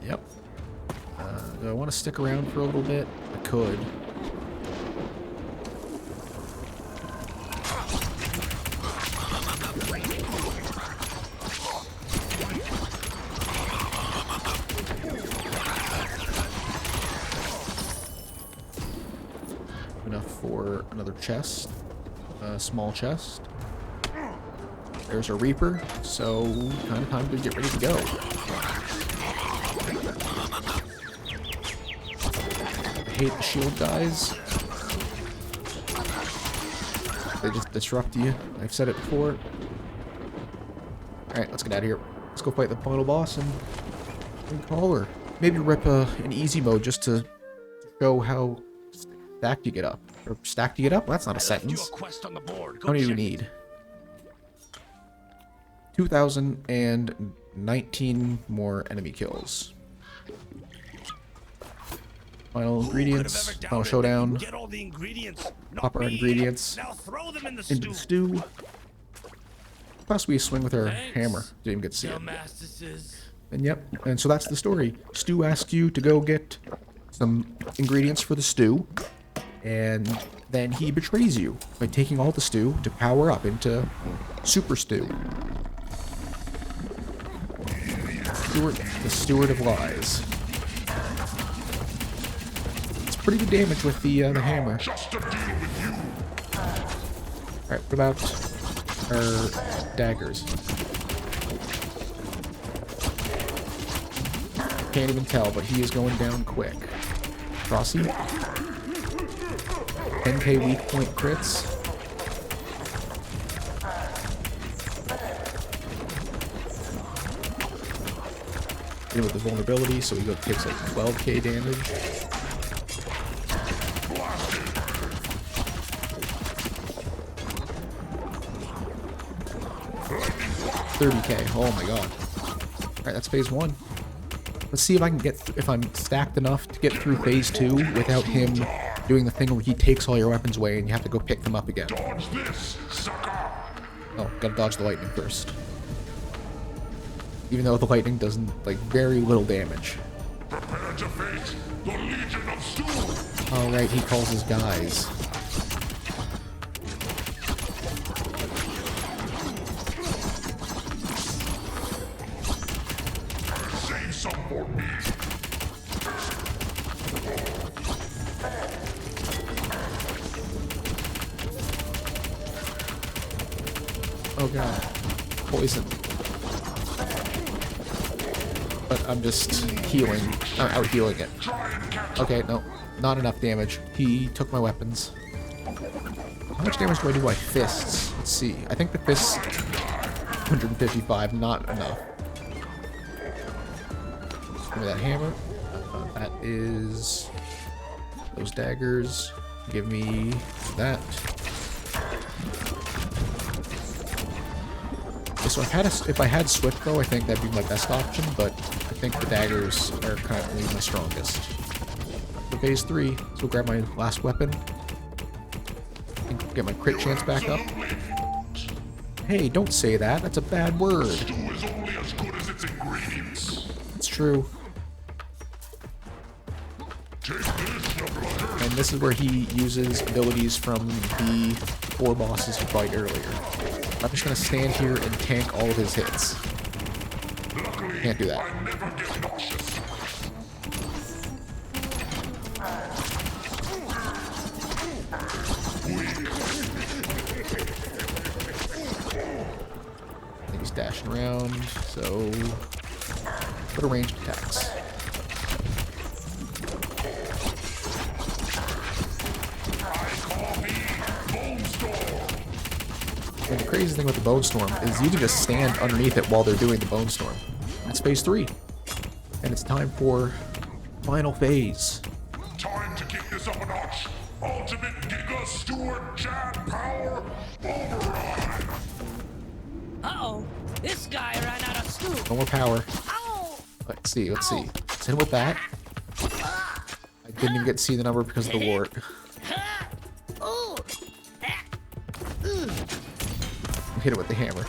Yep. Do I want to stick around for a little bit? I could. Enough for another chest. Small chest. There's a Reaper, so kind of time to get ready to go. I hate the shield guys. They just disrupt you. I've said it before. Alright, let's get out of here. Let's go fight the final boss and call her. Maybe rip an easy mode just to show how stacked you get up. Or stacked you get up? Well, that's not a sentence. How many do we need? 2,019 more enemy kills. Final ingredients, final showdown. Get all the ingredients. Pop our ingredients Now throw them in the into the stew. stew. Possibly a swing with her Thanks, hammer. Didn't even get to see it. Dumbasses. And yep, and so that's the story. Stu asks you to go get some ingredients for the stew, and then he betrays you by taking all the stew to power up into super stew. The steward of lies. It's pretty good damage with the hammer. Alright, what about our daggers? Can't even tell, but he is going down quick. Frosty. 10k weak point crits. Hit with the vulnerability, so he takes like 12k damage. $30k. Oh my god. Alright, that's phase 1. Let's see if I can if I'm stacked enough to get through phase 2 without him doing the thing where he takes all your weapons away and you have to go pick them up again. Dodge this, sucker. Oh, gotta dodge the lightning first. Even though the lightning does like very little damage. Prepare to face the Legion of Stew. Alright, he calls his guys. Save some for me. Oh god. Poison. But I'm just healing. I'm out healing it. Okay, no. Not enough damage. He took my weapons. How much damage do I do by fists? Let's see. I think the fists... 155. Not enough. Give me that hammer. That is... those daggers. Give me that. So if I had Swift Bow, I think that'd be my best option, but I think the daggers are currently my strongest. For phase 3, so we'll grab my last weapon. And get my crit chance back up. Hey, don't say that. That's a bad word. Stew is only as good as its ingredients. It's true. Take this, you bludger. And this is where he uses abilities from the 4 bosses you fight earlier. I'm just gonna stand here and tank all of his hits. Luckily, Can't do that. I never get nauseous. I think he's dashing around, so put a ranged attacks. And the crazy thing with the Bone Storm is you can just stand underneath it while they're doing the Bone Storm. That's phase 3. And it's time for final phase. Time to kick this up a notch. Ultimate Giga Steward Jab Power Override. Uh-oh. This guy ran out of stew. No more power. Ow! Let's see. Let's hit him with that. I didn't even get to see the number because of the LORT. Ooh. Hit it with the hammer.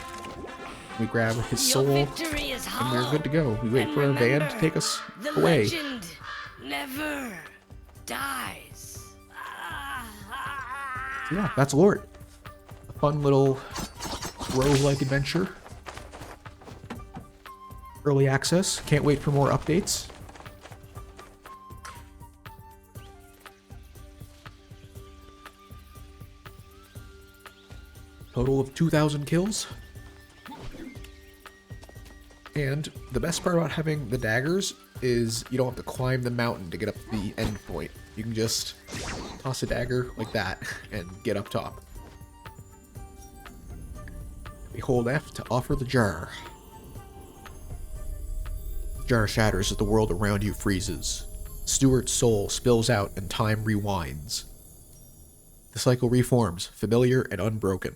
We grab his Your soul, victory is and we're hollow. good to go. We wait And for a van to remember, take us the away. legend never dies. Yeah, that's LORT. A fun little roguelike adventure. Early access. Can't wait for more updates. Total of 2,000 kills. And the best part about having the daggers is you don't have to climb the mountain to get up to the end point. You can just toss a dagger like that and get up top. We hold F to offer the jar. The jar shatters as the world around you freezes. Stuart's soul spills out and time rewinds. The cycle reforms, familiar and unbroken.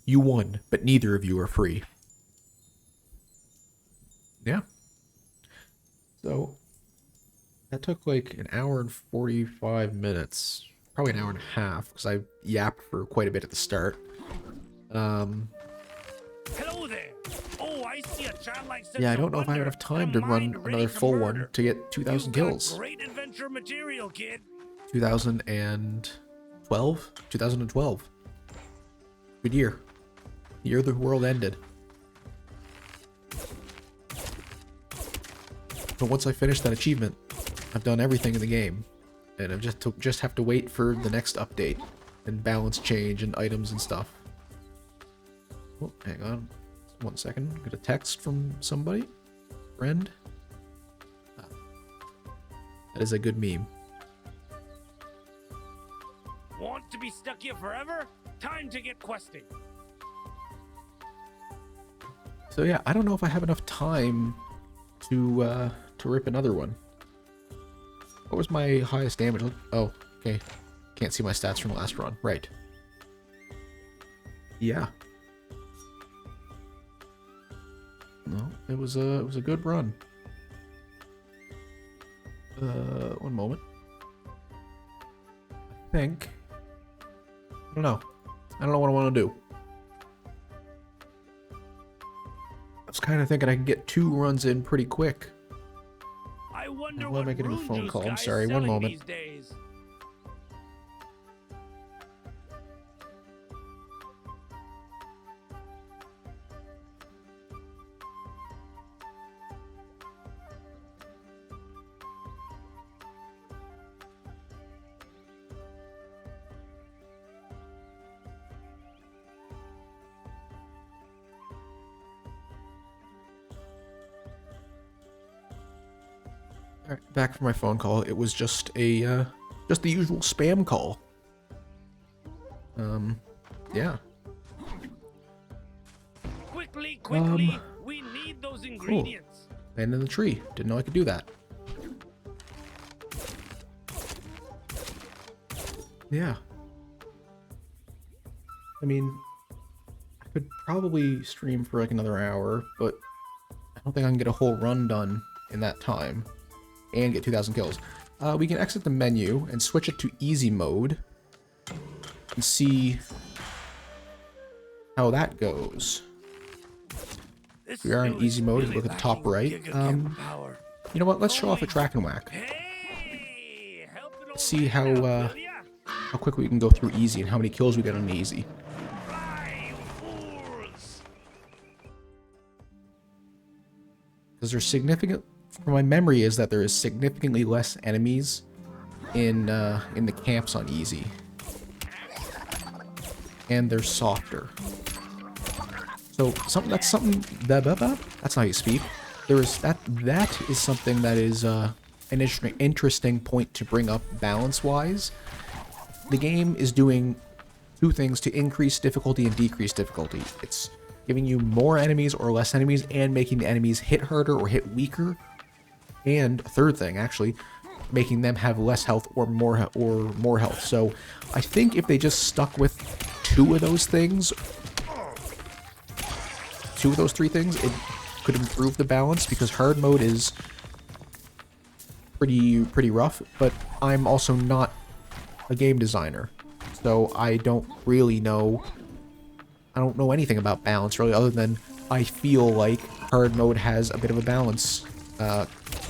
You won, but neither of you are free. Yeah. So, that took like an hour and 45 minutes. Probably an hour and a half, because I yapped for quite a bit at the start. Hello there. Oh, I see a childlike sense Yeah, I of don't know if I have wonder enough time and to a run mind ready another to full murder. one to get 2,000 You've got kills. great adventure material, kid. 2012? 2012. Good year. The year the world ended. But once I finish that achievement, I've done everything in the game. And I just have to wait for the next update. And balance change and items and stuff. Oh, hang on. 1 second. Get a text from somebody. Friend. Ah. That is a good meme. Want to be stuck here forever? Time to get questing. So yeah, I don't know if I have enough time to rip another one. What was my highest damage? Oh, okay. Can't see my stats from the last run. Right. Yeah. No, it was a good run. 1 moment. I think. I don't know. I don't know what I want to do. I was kind of thinking I can get 2 runs in pretty quick. I wonder Why am I what getting a Rune phone Juice call? I'm guy's sorry, 1 selling moment. these days. Alright, back from my phone call. It was just a just the usual spam call. Yeah. Quickly, we need those ingredients. Land in the tree. Didn't know I could do that. Yeah. I mean, I could probably stream for like another hour, but I don't think I can get a whole run done in that time and get 2,000 kills. We can exit the menu and switch it to easy mode and see how that goes. This We are in snow easy is mode. really Look at the top lacking right. giga power. You know what? Let's show off a track and whack. Hey, help an old See man how out, will ya? how quickly we can go through easy and how many kills we get on easy. Fly, you fools. Because there's significant, from my memory, is that there is significantly less enemies in the camps on easy, and they're softer. So that's how you speak. That is something that is an interesting point to bring up balance-wise. The game is doing 2 things to increase difficulty and decrease difficulty. It's giving you more enemies or less enemies and making the enemies hit harder or hit weaker. And a third thing, actually, making them have less health or more health. So I think if they just stuck with 2 of those things, 2 of those 3 things, it could improve the balance, because hard mode is pretty rough, but I'm also not a game designer, so I don't really know. I don't know anything about balance really, other than I feel like hard mode has a bit of a balance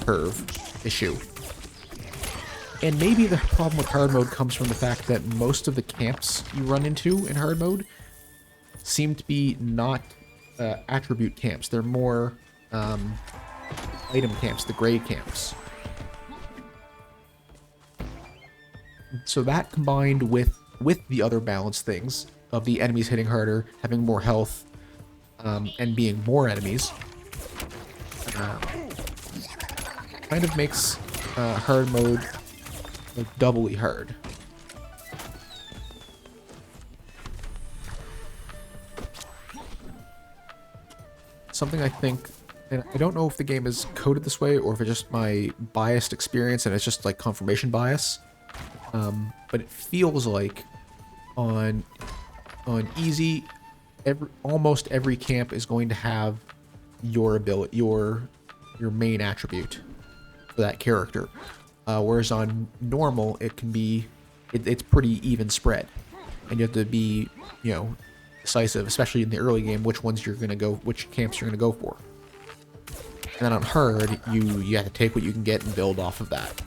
curve issue. And maybe the problem with hard mode comes from the fact that most of the camps you run into in hard mode seem to be not attribute camps. They're more item camps, the gray camps. So that combined with the other balance things of the enemies hitting harder, having more health, and being more enemies, kind of makes hard mode like doubly hard. Something I think, and I don't know if the game is coded this way or if it's just my biased experience and it's just like confirmation bias, but it feels like on easy almost every camp is going to have your ability, your main attribute for that character. Whereas on normal, it can be, it's pretty even spread, and you have to be, you know, decisive, especially in the early game, which camps you're gonna go for. And then on hard, you have to take what you can get and build off of that.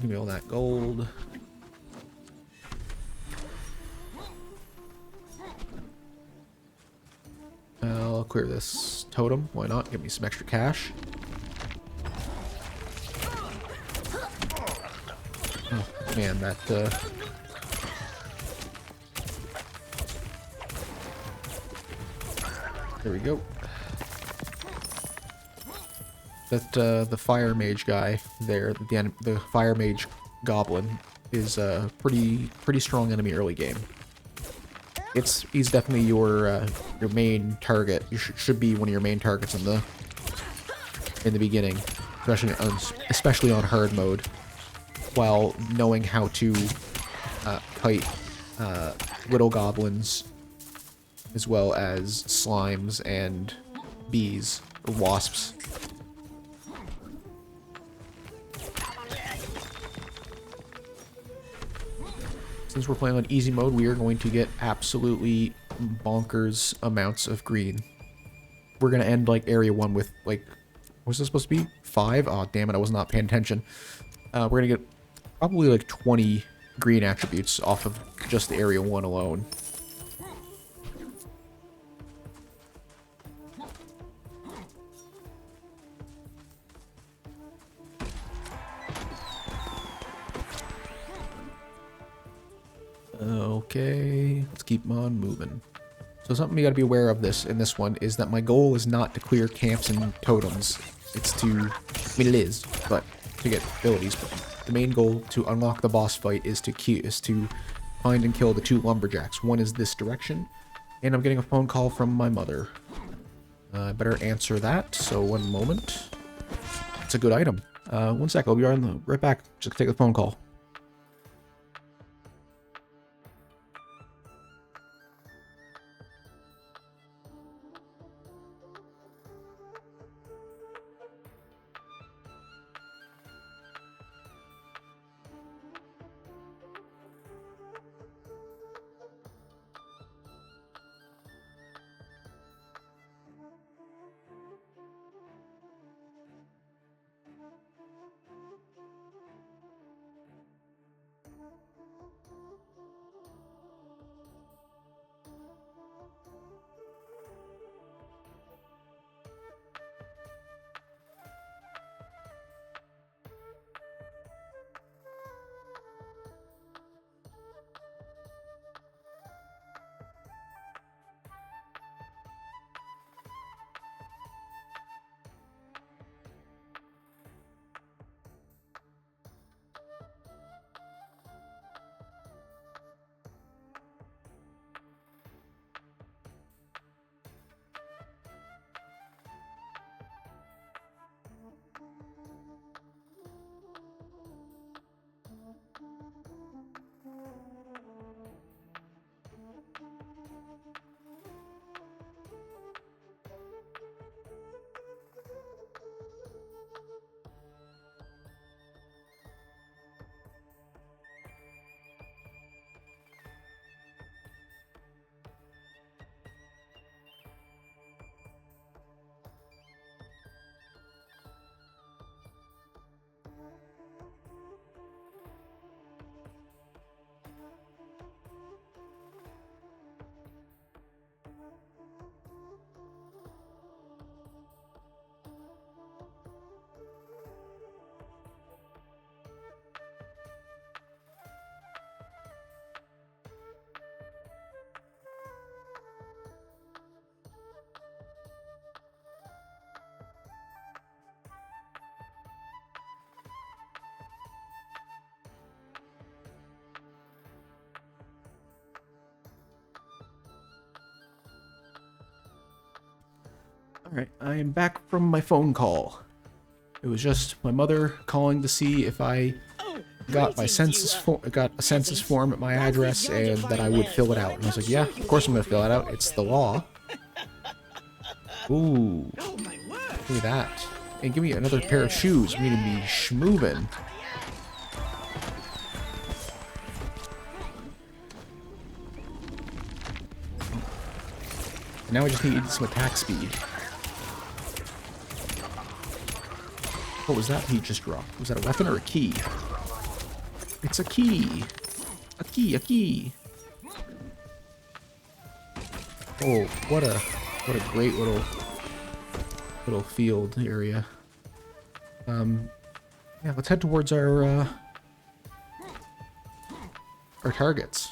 Give me all that gold. I'll clear this totem. Why not? Give me some extra cash. Oh, man, that, there we go. That, the fire mage guy there, the fire mage goblin, is a pretty strong enemy early game. He's definitely your main target. You should be one of your main targets in the beginning, especially on hard mode, while knowing how to fight little goblins as well as slimes and bees or wasps. Since we're playing on easy mode, we are going to get absolutely bonkers amounts of green. We're going to end, like, Area 1 with, like, what's this supposed to be? 5? Oh, damn it, I was not paying attention. We're going to get probably, like, 20 green attributes off of just the Area 1 alone. Okay, let's keep on moving. So something you gotta be aware of in this one is that my goal is not to clear camps and totems. It's to, I mean it is, but to get abilities. But the main goal to unlock the boss fight is to find and kill the 2 lumberjacks. One is this direction, and I'm getting a phone call from my mother. I better answer that, so one moment. It's a good item. One sec, I'll be right back. Just take the phone call. Alright, I am back from my phone call. It was just my mother calling to see if I got my got a census form at my address and that I would fill it out. And I was like, yeah, of course I'm gonna fill it out. It's the law. Ooh, look at that. And give me another pair of shoes. We need to be schmoovin'. Now I just need some attack speed. What was that he just dropped? Was that a weapon or a key? It's a key. A key. Oh, what a great little field area. Yeah, let's head towards our targets.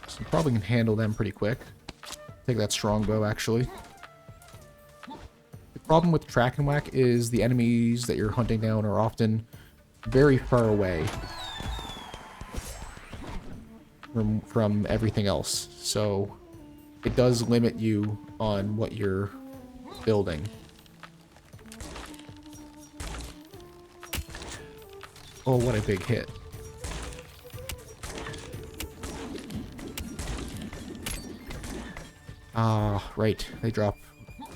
So we probably can handle them pretty quick. Take that strongbow, actually. The problem with track and whack is the enemies that you're hunting down are often very far away from everything else. So it does limit you on what you're building. Oh, what a big hit. Ah, right. They drop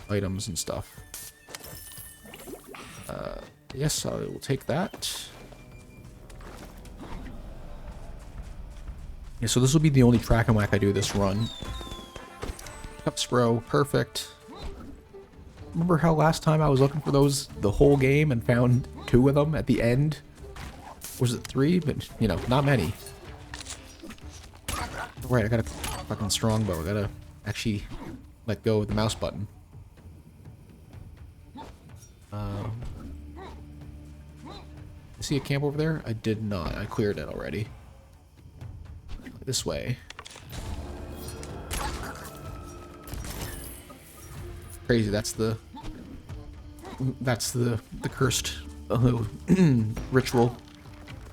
items and stuff. Yes, I will take that. Yeah, so this will be the only track and whack I do this run. Cup Spro, perfect. Remember how last time I was looking for those the whole game and found 2 of them at the end? Was it 3? But, you know, not many. Right, I got a fucking strongbow. I gotta actually let go of the mouse button. See a camp over there? I did not. I cleared it already. This way. Crazy. That's the cursed ritual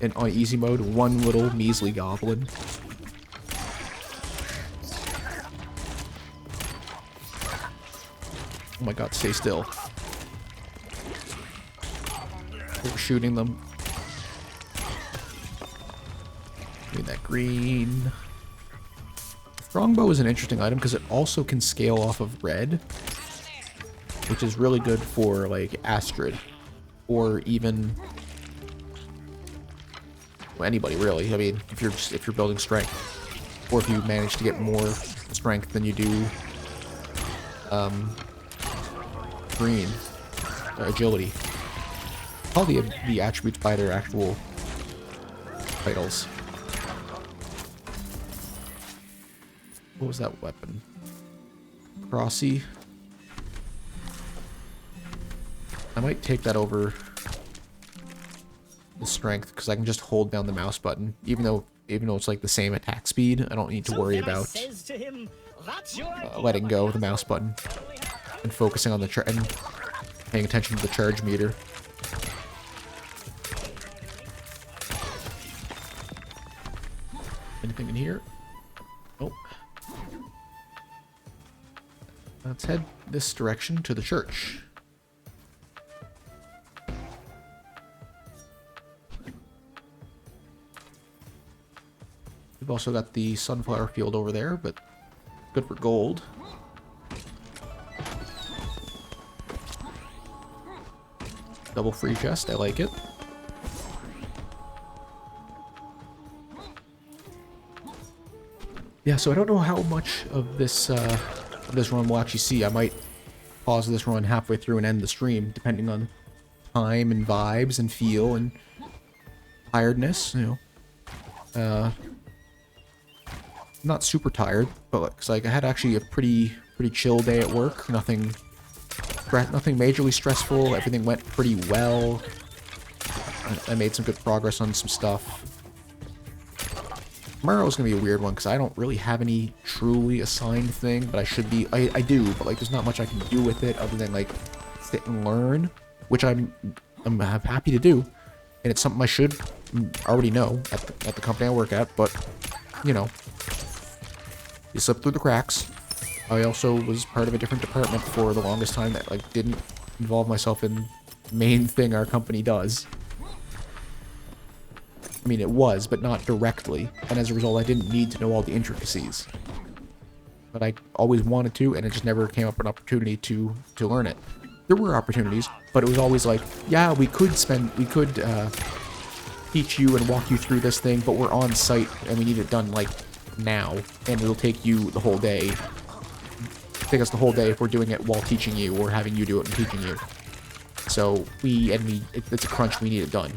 in on easy mode. One little measly goblin. Oh my god, stay still. We're shooting them. Doing that green. Strongbow is an interesting item because it also can scale off of red, which is really good for like Astrid, or even well, anybody really. I mean, if you're building strength, or if you manage to get more strength than you do green agility. All the attributes by their actual titles. What was that weapon? Crossy. I might take that over the strength because I can just hold down the mouse button, even though it's like the same attack speed. I don't need to worry about letting go of the mouse button and focusing on the and paying attention to the charge meter. Anything in here? Nope. Let's head this direction to the church. We've also got the sunflower field over there, but good for gold. Double free chest, I like it. Yeah, so I don't know how much of this run we'll actually see. I might pause this run halfway through and end the stream, depending on time and vibes and feel and tiredness, you know. Not super tired, but because like I had actually a pretty chill day at work. Nothing majorly stressful. Everything went pretty well. I made some good progress on some stuff. Tomorrow is gonna be a weird one because I don't really have any truly assigned thing, but I should be. I do, but like there's not much I can do with it other than like sit and learn, which I'm happy to do, and it's something I should already know at the company I work at. But you know, you slip through the cracks. I also was part of a different department for the longest time that like didn't involve myself in the main thing our company does. I mean, it was, but not directly, and as a result, I didn't need to know all the intricacies. But I always wanted to, and it just never came up an opportunity to learn it. There were opportunities, but it was always like, yeah, we could teach you and walk you through this thing, but we're on site and we need it done like now, and it'll take you the whole day. Take us the whole day if we're doing it while teaching you or having you do it and teaching you. So it's a crunch. We need it done,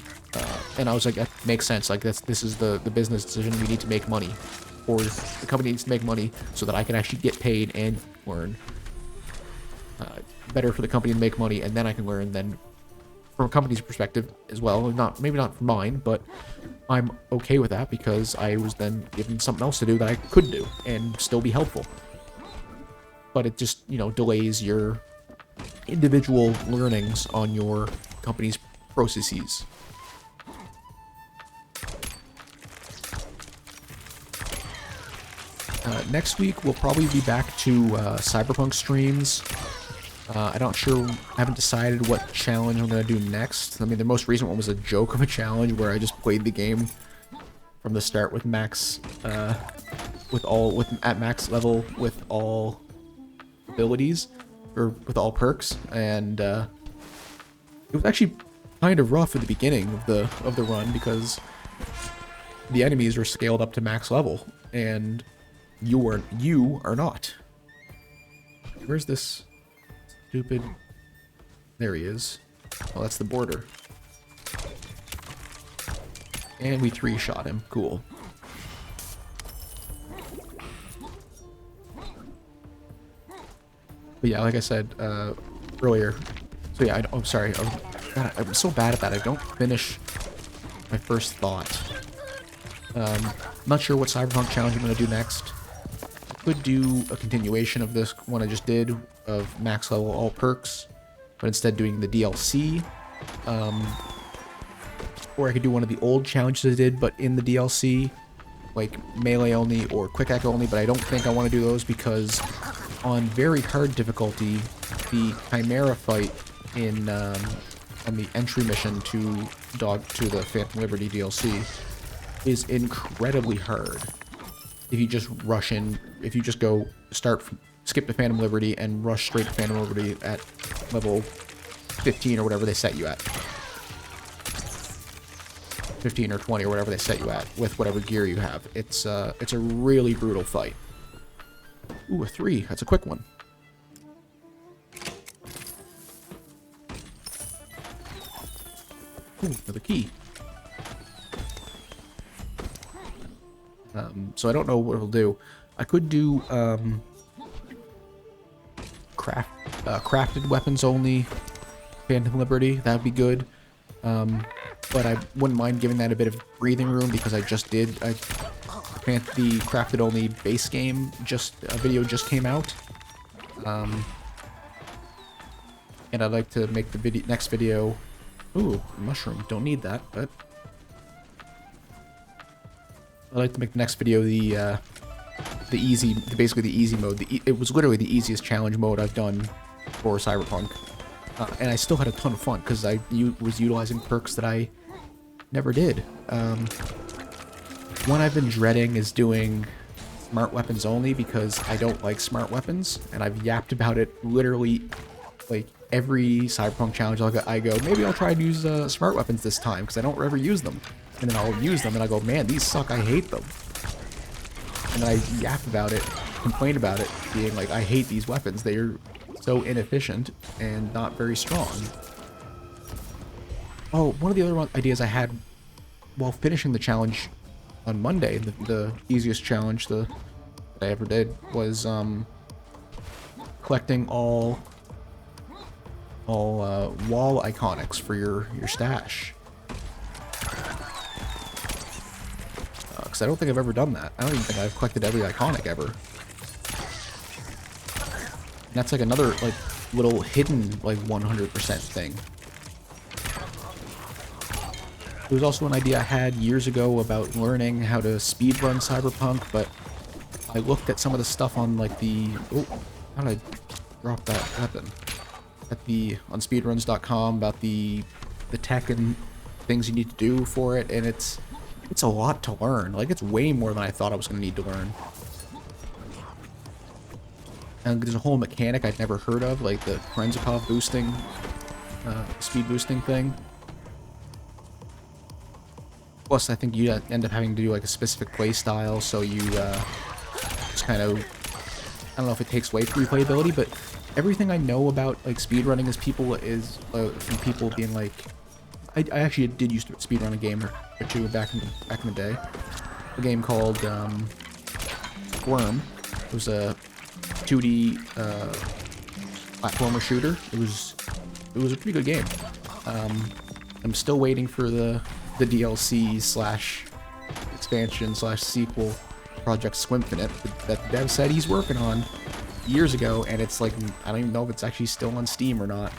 and I was like, that makes sense. Like this is the business decision. We need to make money, or the company needs to make money so that I can actually get paid and learn. Better for the company to make money, and then I can learn. Then, from a company's perspective as well, maybe not for mine, but I'm okay with that because I was then given something else to do that I could do and still be helpful. But it just, you know, delays your individual learnings on your company's processes. Next week, we'll probably be back to Cyberpunk streams. I haven't decided what challenge I'm going to do next. I mean, the most recent one was a joke of a challenge where I just played the game from the start with max, at max level with all abilities, or with all perks, and it was actually kind of rough at the beginning of the run because the enemies are scaled up to max level, and you are not. Where's this stupid? There he is. Oh, that's the border. And we 3-shot him. Cool. But yeah, like I said earlier. So yeah, I'm sorry. God, I'm so bad at that. I don't finish my first thought. Not sure what Cyberpunk challenge I'm going to do next. I could do a continuation of this one I just did of max level all perks, but instead doing the DLC. Or I could do one of the old challenges I did, but in the DLC, like melee only or quick echo only, but I don't think I want to do those because on very hard difficulty, the Chimera fight on the entry mission to the Phantom Liberty DLC is incredibly hard. If you just rush in, if you just go skip to Phantom Liberty and rush straight to Phantom Liberty at level 15 or whatever they set you at. 15 or 20 or whatever they set you at with whatever gear you have. It's a really brutal fight. Ooh, a 3. That's a quick one. Ooh, another key. So I don't know what it'll do. I could do crafted weapons only, Phantom Liberty. That'd be good. But I wouldn't mind giving that a bit of breathing room because I just did the crafted only base game. A video just came out. And I'd like to make the next video. Ooh, mushroom. Don't need that, but I'd like to make the next video basically the easy mode. It was literally the easiest challenge mode I've done for Cyberpunk, and I still had a ton of fun because I was utilizing perks that I never did. One I've been dreading is doing smart weapons only because I don't like smart weapons, and I've yapped about it literally like every Cyberpunk challenge. I go, maybe I'll try to use smart weapons this time because I don't ever use them. And then I'll use them and I go, man, these suck, I hate them. And I yap about it, complain about it, being like, I hate these weapons. They are so inefficient and not very strong. Oh, one of the other ideas I had while finishing the challenge on Monday, the easiest challenge that I ever did, was collecting all wall iconics for your stash. Because I don't think I've ever done that. I don't even think I've collected every iconic ever. And that's like another like little hidden like 100% thing. There was also an idea I had years ago about learning how to speedrun Cyberpunk, but I looked at some of the stuff on like the... Oh, how did I drop that weapon? On speedruns.com about the tech and things you need to do for it, and it's a lot to learn. Like, it's way more than I thought I was going to need to learn. And there's a whole mechanic I'd never heard of, like the Krenzikov boosting, speed boosting thing. Plus, I think you end up having to do like a specific play style, so you just kind of, I don't know if it takes away from replayability, but everything I know about like speedrunning from people being like, I actually did used to speedrun a game or two back in the day, a game called Worm. It was a 2D platformer shooter. It was a pretty good game. I'm still waiting for the DLC / expansion / sequel, Project Squimfinite, that the dev said he's working on years ago, and it's like, I don't even know if it's actually still on Steam or not,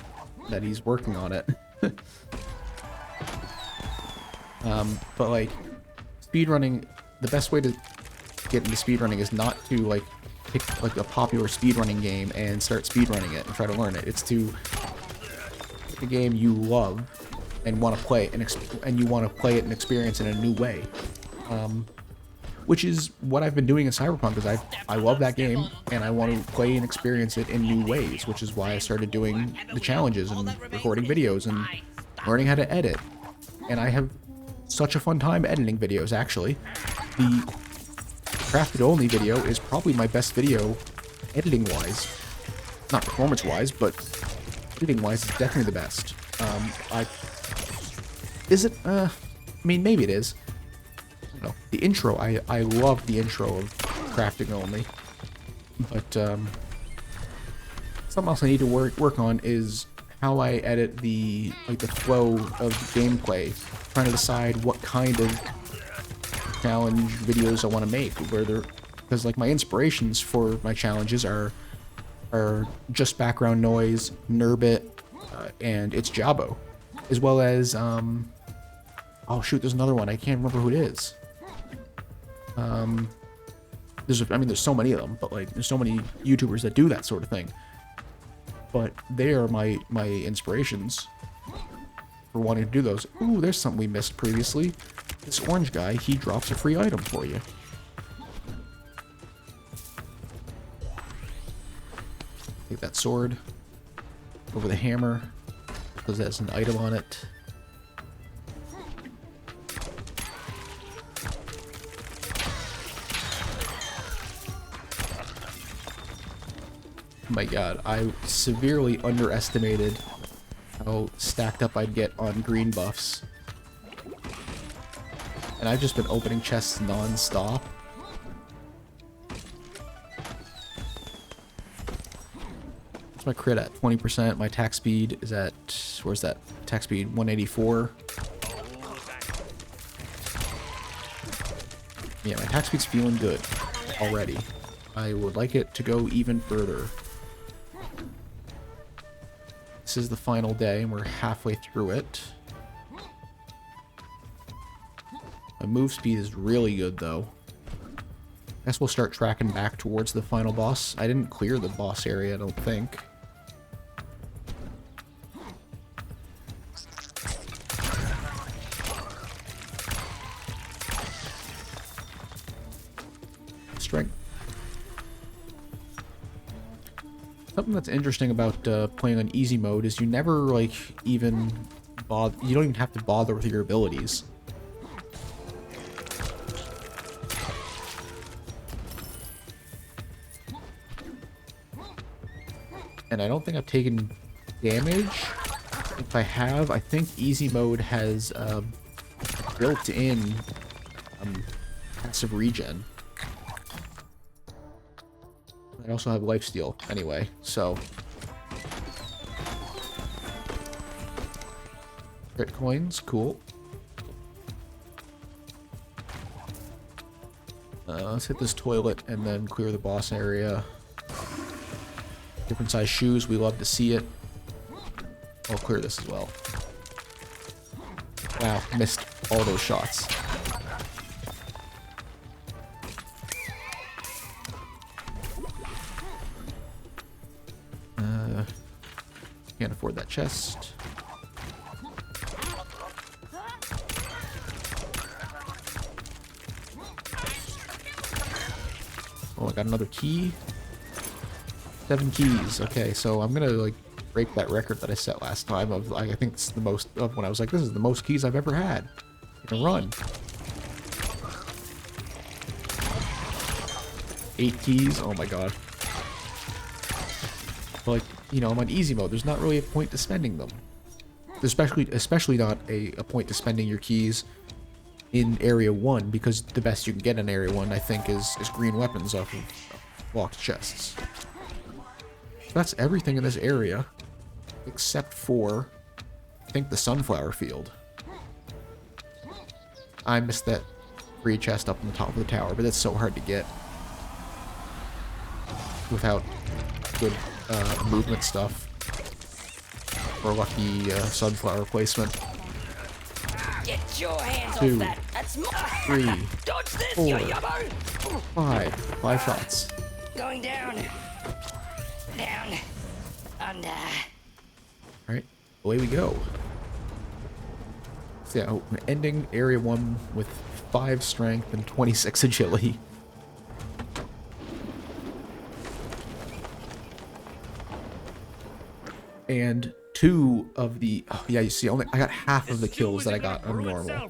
that he's working on it. But like, speedrunning, the best way to get into speedrunning is not to like pick like a popular speedrunning game and start speedrunning it and try to learn it. It's to pick a game you love and want to play, and you want to play it and experience it in a new way. Which is what I've been doing in Cyberpunk, because I love that game, and I want to play and experience it in new ways, which is why I started doing the challenges and recording videos and learning how to edit. And I have such a fun time editing videos, actually. The Crafted Only video is probably my best video editing-wise. Not performance-wise, but editing-wise, it's definitely the best. Is it? I mean, maybe it is. I don't know. The intro, I love the intro of Crafting Only. But, something else I need to work on is how I edit the flow of gameplay. Trying to decide what kind of challenge videos I want to make, because like my inspirations for my challenges are just background noise, Nurbit, and it's Jabo, as well as oh shoot, there's another one, I can't remember who it is. There's so many of them, but like there's so many YouTubers that do that sort of thing. But they are my inspirations for wanting to do those. Ooh, there's something we missed previously. This orange guy, he drops a free item for you. Take that sword over the hammer, because that's an item on it. Oh my god, I severely underestimated how stacked up I'd get on green buffs. And I've just been opening chests non-stop. What's my crit at? 20%. My attack speed is at... Where's that? Attack speed 184. Yeah, my attack speed's feeling good already. I would like it to go even further. This is the final day, and we're halfway through it. My move speed is really good, though. I guess we'll start tracking back towards the final boss. I didn't clear the boss area, I don't think. Strength. Something that's interesting about playing on easy mode is you never, like, even bother... You don't even have to bother with your abilities. And I don't think I've taken damage. If I have, I think easy mode has built-in passive regen. I also have lifesteal anyway, so. Crit coins, cool. Let's hit this toilet and then clear the boss area. Different size shoes, we love to see it. I'll clear this as well. Wow, missed all those shots. chest. Oh, I got another key. 7 keys. Okay, so I'm gonna like break that record that I set last time of like, I think it's the most of when I was like, this is the most keys I've ever had in a run. 8 keys. Oh my god. But like, you know, I'm on easy mode. There's not really a point to spending them. Especially not a point to spending your keys in Area 1, because the best you can get in Area 1, I think, is green weapons off of locked chests. That's everything in this area, except for, I think, the sunflower field. I missed that free chest up on the top of the tower, but that's so hard to get without good movement stuff or lucky sunflower placement. Get your hands 2, off that. That's mine. 3, Dodge this, 4, you yabbo. 5 shots. Going down. Down. Under. Alright, away we go. So yeah, ending Area 1 with 5 strength and 26 agility. And 2 of the... Oh, yeah, you see, I got half of the kills that I got on normal.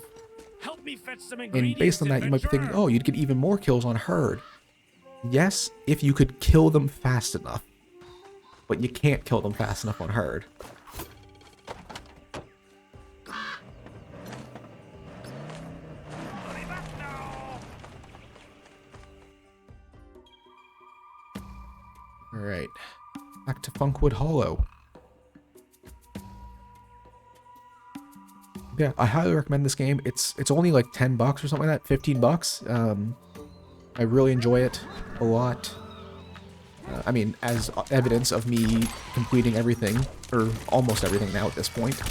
Help me fetch some And based on that, you might be thinking, adventurer. oh, you'd get even more kills on Herd. Yes, if you could kill them fast enough. But you can't kill them fast enough on Herd. Alright. Back to Funkwood Hollow. Yeah, I highly recommend this game. It's only like $10 or something like that, $15. I really enjoy it a lot. I mean, as evidence of me completing everything, or almost everything now at this point.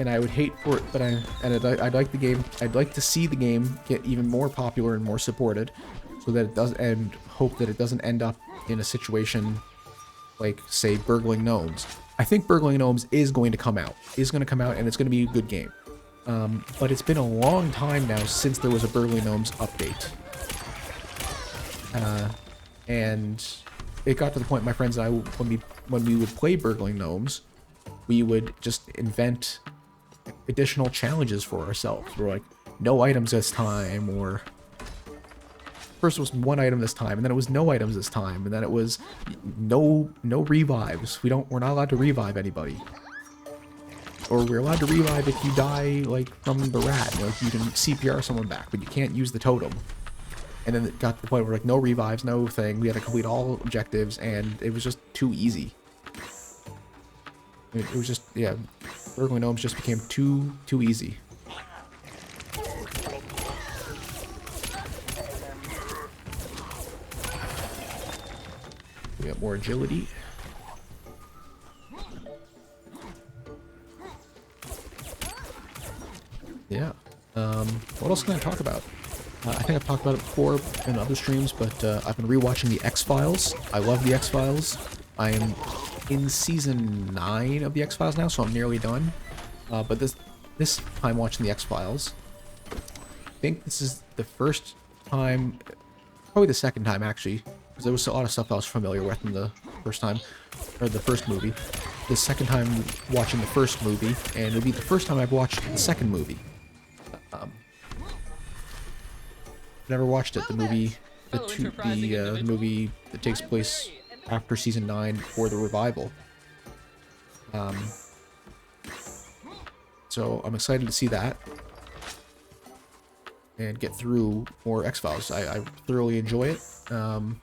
And I would hate for it, but I'd like the game. I'd like to see the game get even more popular and more supported, so that it does, and hope that it doesn't end up in a situation like, say, Burgling Gnomes. I think Burgling Gnomes is going to come out. Is going to come out, and it's going to be a good game. But it's been a long time now since there was a Burgling Gnomes update. And it got to the point, my friends and I, when we would play Burgling Gnomes, we would just invent additional challenges for ourselves. We're like, no items this time, or first it was 1 item this time, and then it was no items this time, and then it was no revives. We're not allowed to revive anybody. Or we're allowed to revive if you die, like, from the rat. You know, you can CPR someone back, but you can't use the totem. And then it got to the point where, like, no revives, no thing. We had to complete all objectives, and it was just too easy. It was just, yeah, Burgling Gnomes just became too easy. We got more agility. Yeah. What else can I talk about? I think I've talked about it before in other streams, but I've been rewatching the X-Files. I love the X-Files. I am in season 9 of the X-Files now, so I'm nearly done. But this time watching the X-Files, I think this is the first time, probably the second time actually, because there was a lot of stuff I was familiar with in the first time, or the first movie. The second time watching the first movie, and it'll be the first time I've watched the second movie. Never watched it. The movie, the movie that takes place after season 9 for the revival. So I'm excited to see that and get through more X-Files. I thoroughly enjoy it. And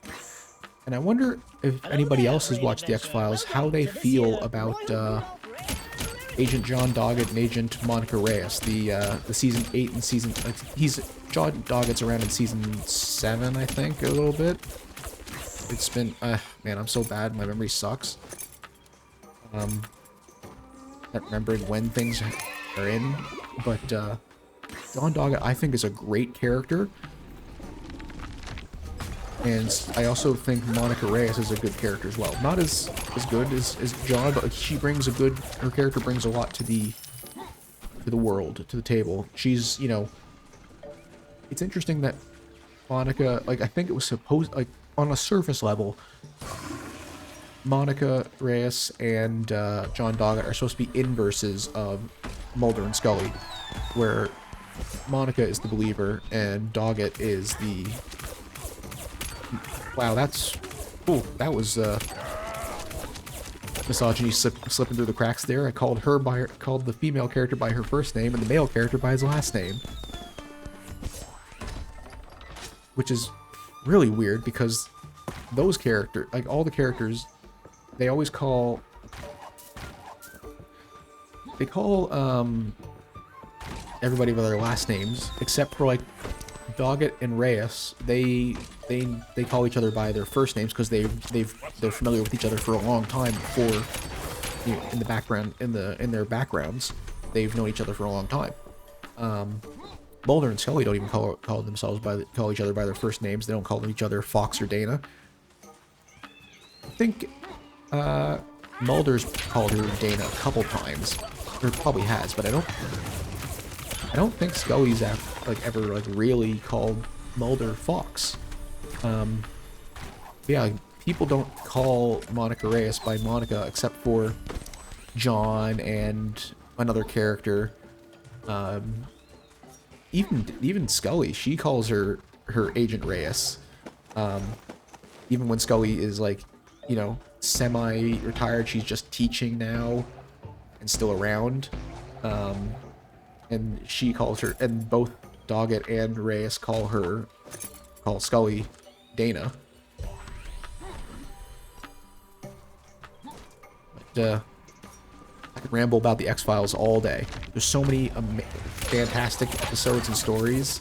I wonder if anybody else has watched the X-Files, how they feel about Agent John Doggett and Agent Monica Reyes, the season 8 and season, John Doggett's around in season 7, I think, a little bit. It's been, man, I'm so bad, my memory sucks. Not remembering when things are in, but John Doggett, I think, is a great character. And I also think Monica Reyes is a good character as well. Not as good as John, but her character brings a lot to the world, to the table. She's, you know, it's interesting that Monica, like, I think it was supposed, like, on a surface level, Monica Reyes and John Doggett are supposed to be inverses of Mulder and Scully, where Monica is the believer and Doggett is the... Wow, that's... Ooh, that was misogyny slipping through the cracks there. I called the female character by her first name and the male character by his last name. Which is really weird because those characters, like all the characters, they always call... They call, everybody by their last names, except for, like, Doggett and Reyes. They call each other by their first names because they're familiar with each other for a long time before, you know, in their backgrounds, they've known each other for a long time. Mulder and Scully don't even call each other by their first names. They don't call each other Fox or Dana. I think Mulder's called her Dana a couple times, or probably has, but I don't think Scully's ever like really called Mulder Fox. Yeah, people don't call Monica Reyes by Monica except for John and another character. Even Scully, she calls her Agent Reyes. Even when Scully is, like, you know, semi-retired, she's just teaching now and still around. And she calls her, and both Doggett and Reyes call Scully Dana. But, I could ramble about the X-Files all day. There's so many fantastic episodes and stories.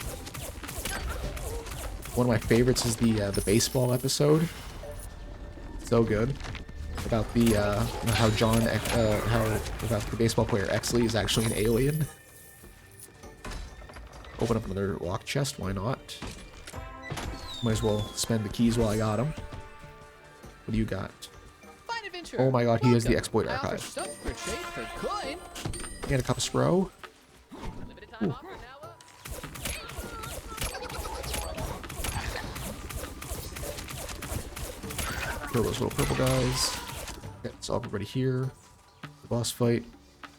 One of my favorites is the baseball episode. So good. About the about the baseball player Exley is actually an alien. Open up another lock chest, why not? Might as well spend the keys while I got them. What do you got? Fine adventure. Oh my god, he has the Welcome. exploit I offer archive. stuff for trade for coin. And a cup of Spro. Limited time offer now. Kill those little purple guys. Okay, it's everybody here. The boss fight.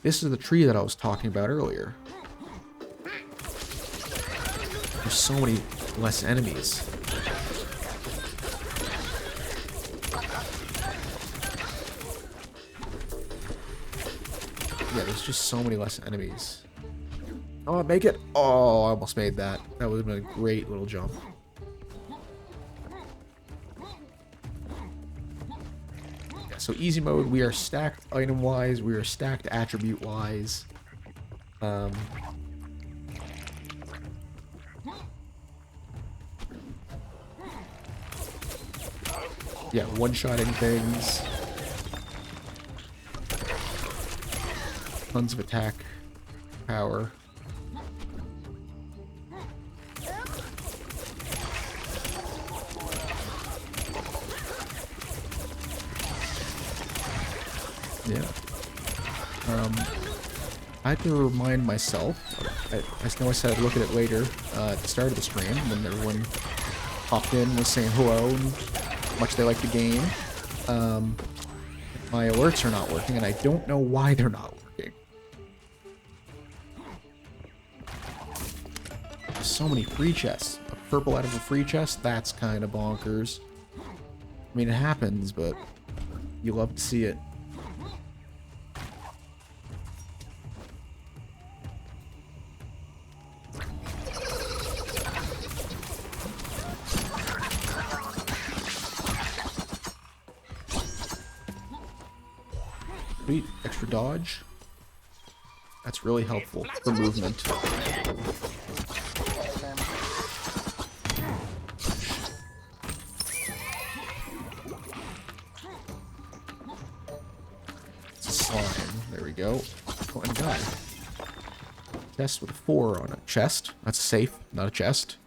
This is the tree that I was talking about earlier. There's so many less enemies. Yeah, there's just so many less enemies. Oh, make it! Oh, I almost made that. That would have been a great little jump. Yeah, so easy mode, we are stacked item-wise, we are stacked attribute-wise. Yeah, one-shotting things. Tons of attack power. Yeah. I had to remind myself. I know I said I'd look at it later at the start of the stream when everyone popped in, was saying hello and how much they like the game. My alerts are not working, and I don't know why they're not working. There's so many free chests. A purple out of a free chest? That's kind of bonkers. I mean, it happens, but you love to see it. Sweet, extra dodge. That's really helpful for movement. It's a slime. There we go. Oh, and die. Chest with a 4 on it. Chest. That's safe, not a chest.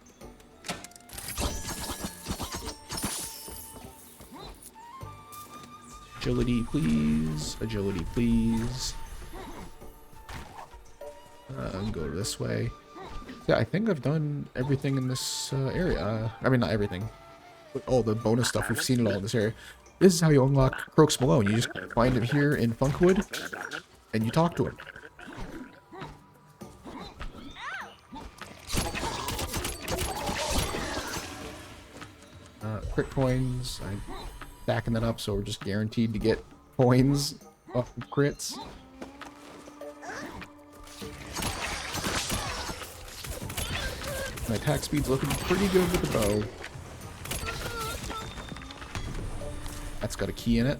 Agility, please. Agility, please. Go this way. Yeah, I think I've done everything in this area. I mean, not everything. But all the bonus stuff, we've seen it all in this area. This is how you unlock Crokes Malone. You just find him here in Funkwood, and you talk to him. Crit coins. I'm stacking that up, so we're just guaranteed to get coins off of crits. My attack speed's looking pretty good with the bow. That's got a key in it.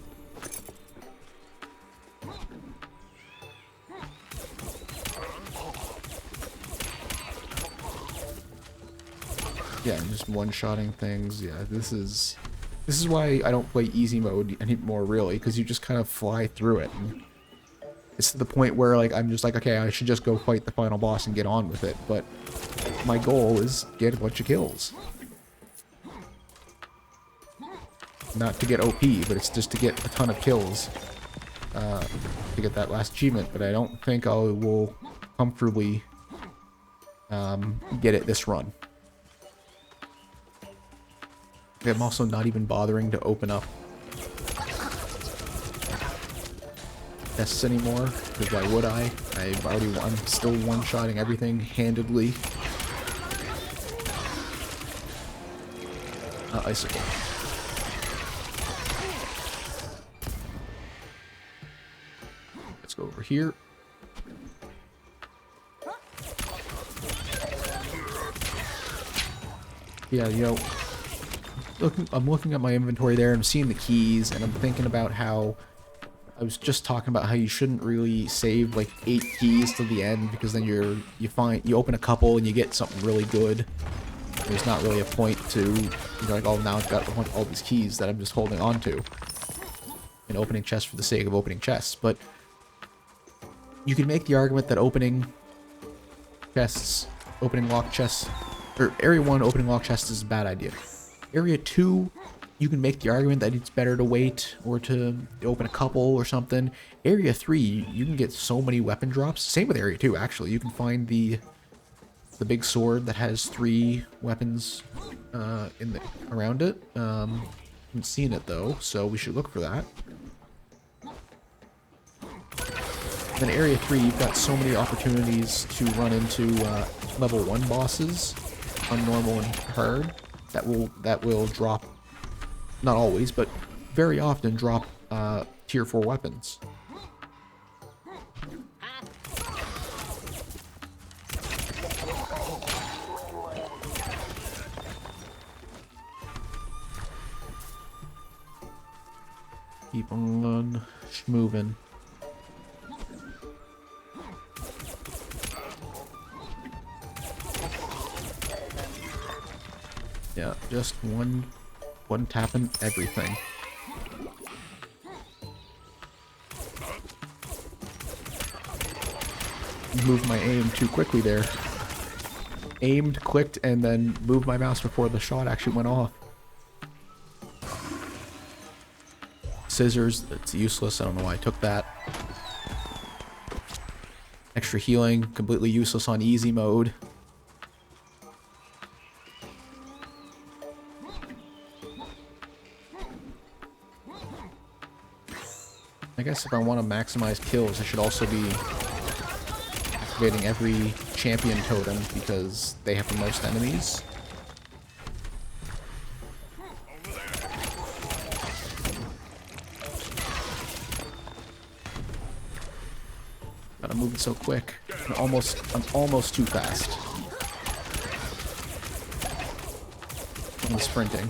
Yeah, I'm just one-shotting things. Yeah, this is why I don't play easy mode anymore, really, because you just kind of fly through it. And it's to the point where, like, I'm just like, okay, I should just go fight the final boss and get on with it. But my goal is get a bunch of kills. Not to get OP, but it's just to get a ton of kills to get that last achievement. But I don't think I will comfortably get it this run. I'm also not even bothering to open up tests anymore, because why would I? I'm still one-shotting everything handedly. Icicle. Let's go over here. Yeah, you know, I'm looking at my inventory there, I'm seeing the keys, and I'm thinking about how I was just talking about how you shouldn't really save like 8 keys till the end, because then you open a couple and you get something really good. There's not really a point to, you know, like, oh, now I've got all these keys that I'm just holding on to and opening chests for the sake of opening chests. But you can make the argument that opening lock chests, or Area 1 opening lock chests is a bad idea. Area 2, you can make the argument that it's better to wait or to open a couple or something. Area 3, you can get so many weapon drops. Same with Area 2, actually. You can find the big sword that has 3 weapons around it. Haven't seen it, though, so we should look for that. Then Area 3, you've got so many opportunities to run into level 1 bosses on normal and hard. That will drop, not always, but very often drop tier 4 weapons. Keep on moving. Yeah, just one tapping everything. Moved my aim too quickly there. Aimed, clicked, and then moved my mouse before the shot actually went off. Scissors, it's useless. I don't know why I took that. Extra healing, completely useless on easy mode. I guess if I want to maximize kills, I should also be activating every champion totem because they have the most enemies. But I'm moving so quick. I'm almost too fast. I'm sprinting.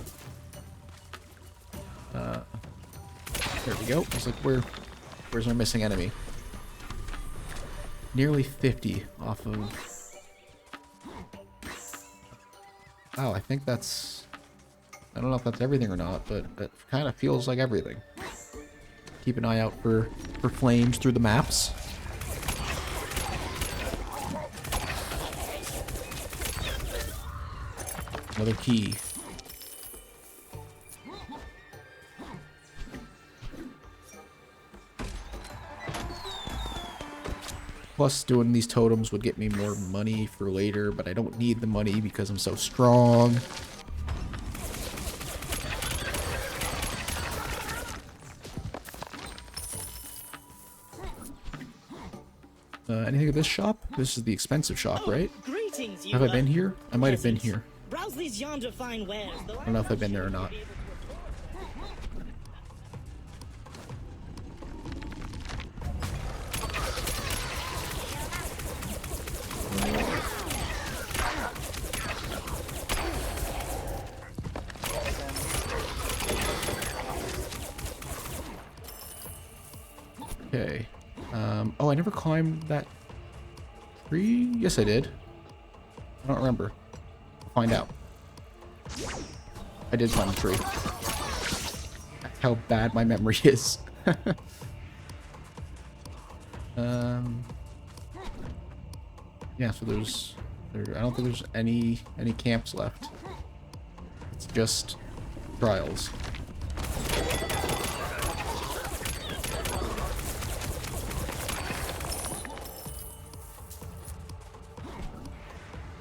There we go. I was like, where's our missing enemy? Nearly 50 off of... Wow, I think that's... I don't know if that's everything or not, but it kind of feels like everything. Keep an eye out for flames through the maps. Another key. Plus, doing these totems would get me more money for later, but I don't need the money because I'm so strong. Anything at this shop? This is the expensive shop, right? Greetings, you Have I been here? I might have been peasants. here. Browse these yonder fine wares, though I don't know if I've been there or not. Okay. Oh, I never climbed that tree? Yes, I did. I don't remember. I'll find out. I did climb the tree. How bad my memory is. Yeah, so I don't think there's any camps left. It's just trials.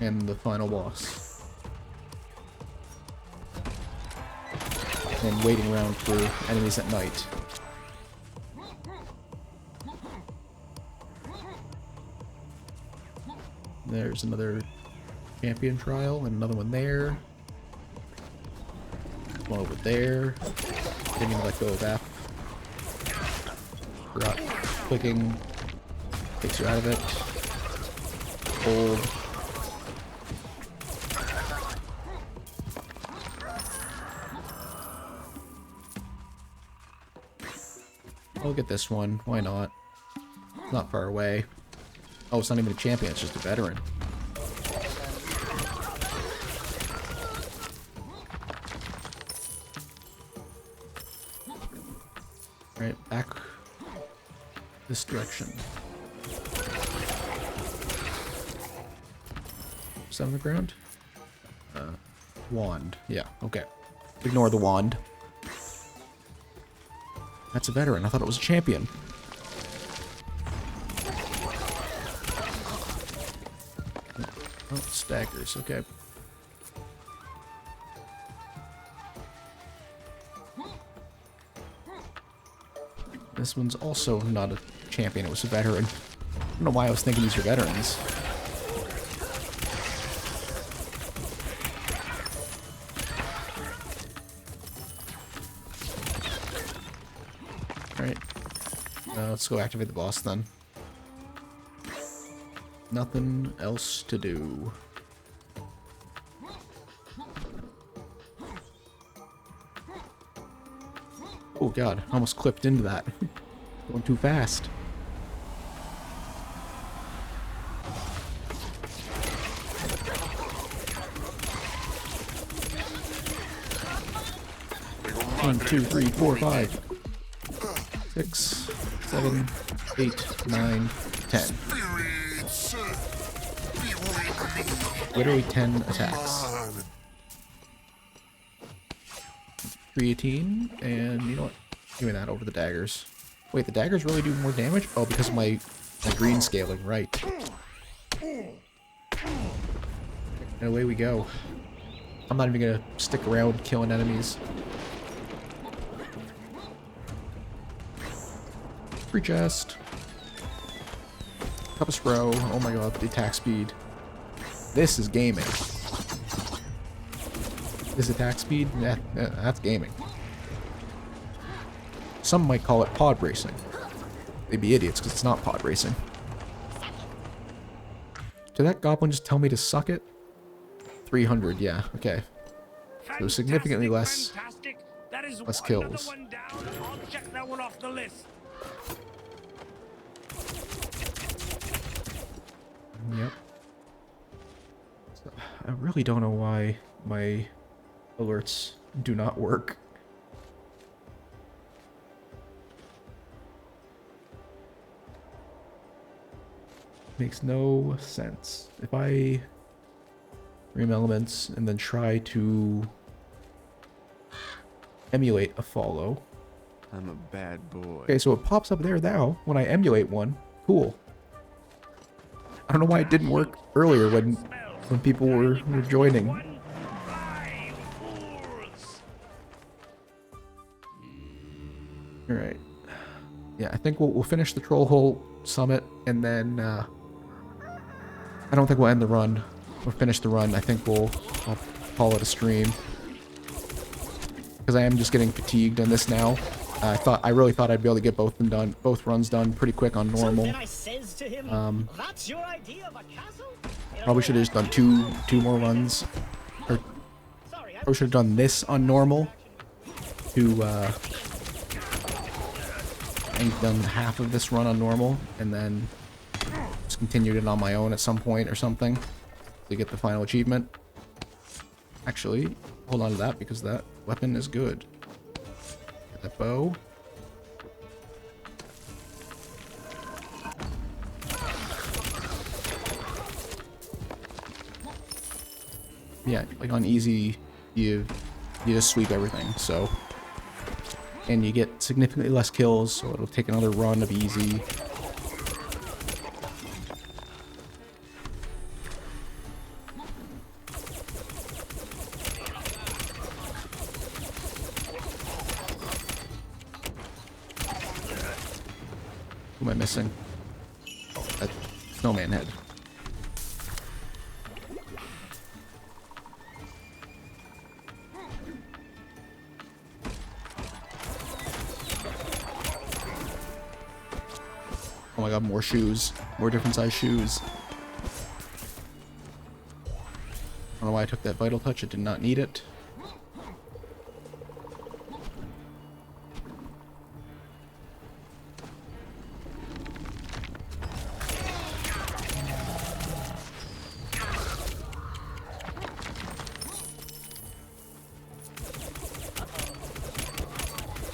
And the final boss. And waiting around for enemies at night. There's another champion trial and another one there. One over there. Didn't even let go of F. Forgot clicking takes you out of it. Hold. I'll get this one. Why not? It's not far away. Oh, it's not even a champion. It's just a veteran. Alright, back this direction. Is that on the ground? Wand. Yeah, okay. Ignore the wand. That's a veteran. I thought it was a champion. Oh, staggers. Okay. This one's also not a champion. It was a veteran. I don't know why I was thinking these were veterans. Alright. Let's go activate the boss then. Nothing else to do. Oh god, I almost clipped into that. Going too fast. One, 2, 3, 4, 5, 6, 7, 8, 9, 10. Literally 10 attacks. 318, and you know what? Give me that over the daggers. Wait, the daggers really do more damage? Oh, because of my green scaling, right. And away we go. I'm not even gonna stick around killing enemies. Free chest. Cup of Spro. Oh my god, the attack speed. This is gaming. This attack speed? Yeah, that's gaming. Some might call it pod racing. They'd be idiots because it's not pod racing. Did that goblin just tell me to suck it? 300, yeah, okay. So significantly less That is less another kills. one down. I'll check that one off the list. Yep. So, I really don't know why my alerts do not work. Makes no sense. If I ream elements and then try to emulate a follow. I'm a bad boy. Okay, so it pops up there now when I emulate one. Cool. I don't know why it didn't work earlier when people were joining. All right. Yeah, I think we'll finish the Troll Hole Summit, and then I don't think we'll end the run or finish the run. I think I'll call it a stream because I am just getting fatigued on this now. I really thought I'd be able to get both runs done pretty quick on normal. So then I says to him, that's your idea of a castle? Probably should have just done two more runs, or Sorry, probably should have done this on normal to and done half of this run on normal, and then just continued it on my own at some point or something to get the final achievement. Actually, hold on to that because that weapon is good. Get that bow. Yeah, like on easy, you just sweep everything, so. And you get significantly less kills, so it'll take another run of easy. Who am I missing? Oh, that snowman head. Oh my god, more shoes. More different size shoes. I don't know why I took that vital touch. I did not need it.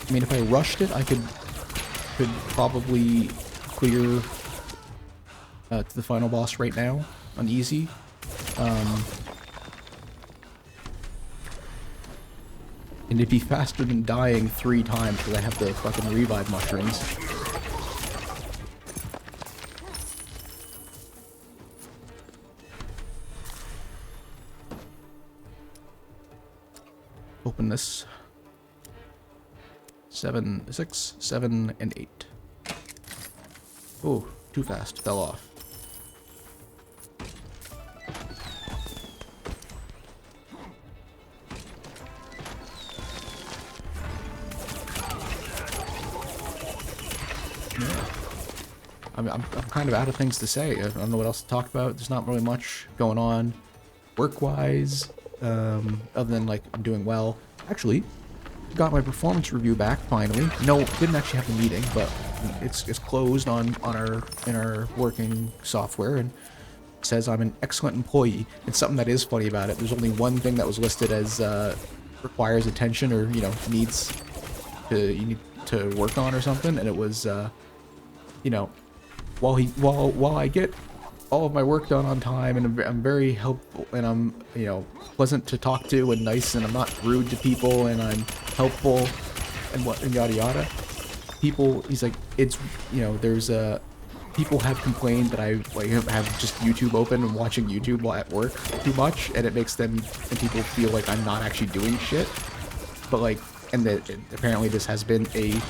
I mean, if I rushed it, I could probably clear to the final boss right now on easy. And it'd be faster than dying 3 times because I have the fucking revive mushrooms. Open this. 7, 6, 7, and 8. Oh, too fast. Fell off. Yeah. I'm kind of out of things to say. I don't know what else to talk about. There's not really much going on work-wise, other than like I'm doing well. Actually, got my performance review back finally. No, didn't actually have the meeting, but it's closed in our working software, and it says I'm an excellent employee. It's something that is funny about it. There's only one thing that was listed as requires attention, or you need to work on or something, and it was while I get all of my work done on time, and I'm very helpful, and I'm pleasant to talk to and nice, and I'm not rude to people, and I'm helpful, and yada yada. People, he's like, it's there's people have complained that I have just YouTube open and watching YouTube while at work too much, and it makes them and people feel like I'm not actually doing shit. But and that apparently this has been a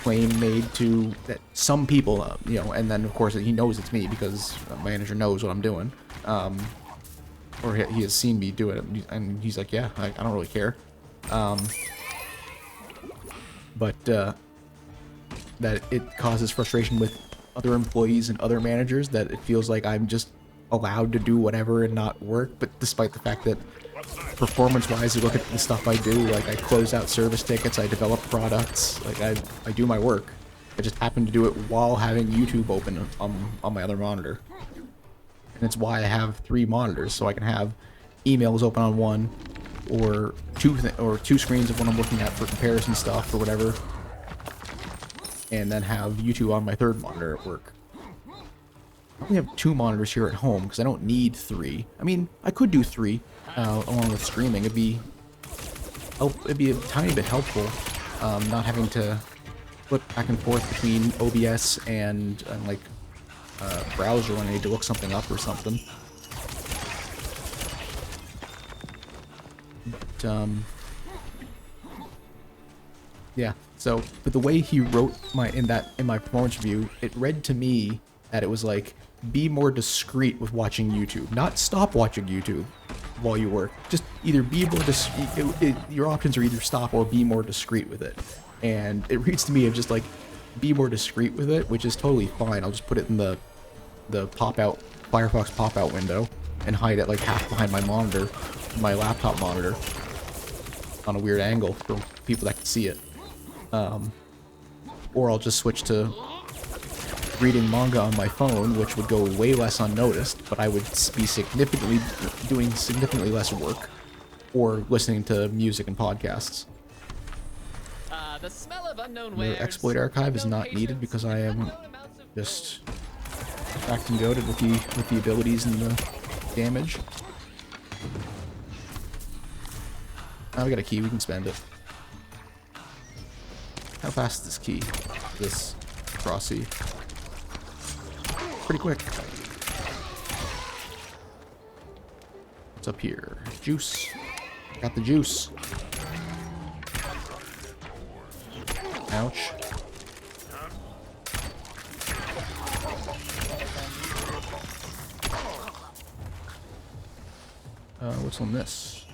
claim made to that some people, and then of course he knows it's me because my manager knows what I'm doing, or he has seen me do it, and he's like, yeah, I don't really care, but that it causes frustration with other employees and other managers, that it feels like I'm just allowed to do whatever and not work, but despite the fact that performance-wise, you look at the stuff I do, like I close out service tickets, I develop products, like I do my work. I just happen to do it while having YouTube open on my other monitor. And it's why I have 3 monitors, so I can have emails open on one, or two screens of what I'm looking at for comparison stuff or whatever, and then have YouTube on my 3rd monitor at work. I only have 2 monitors here at home because I don't need 3. I mean, I could do 3 along with streaming. It'd be a tiny bit helpful, not having to flip back and forth between OBS and like browser when I need to look something up or something. But, yeah, so, but the way he wrote in my performance review, it read to me that it was like, be more discreet with watching YouTube. Not stop watching YouTube while you work. Just either be more discreet. Your options are either stop or be more discreet with it. And it reads to me of just like, be more discreet with it, which is totally fine. I'll just put it in the Firefox pop-out window and hide it like half behind my monitor, my laptop monitor, on a weird angle for people that can see it. Or I'll just switch to reading manga on my phone, which would go way less unnoticed, but I would be doing significantly less work, or listening to music and podcasts. The smell of unknown The wares. exploit archive is not needed because I am just cracked and goated with the abilities and the damage. Now we got a key, we can spend it. How fast is this key? This Crossy. Pretty quick. What's up here? Juice. Got the juice. Ouch. What's on this?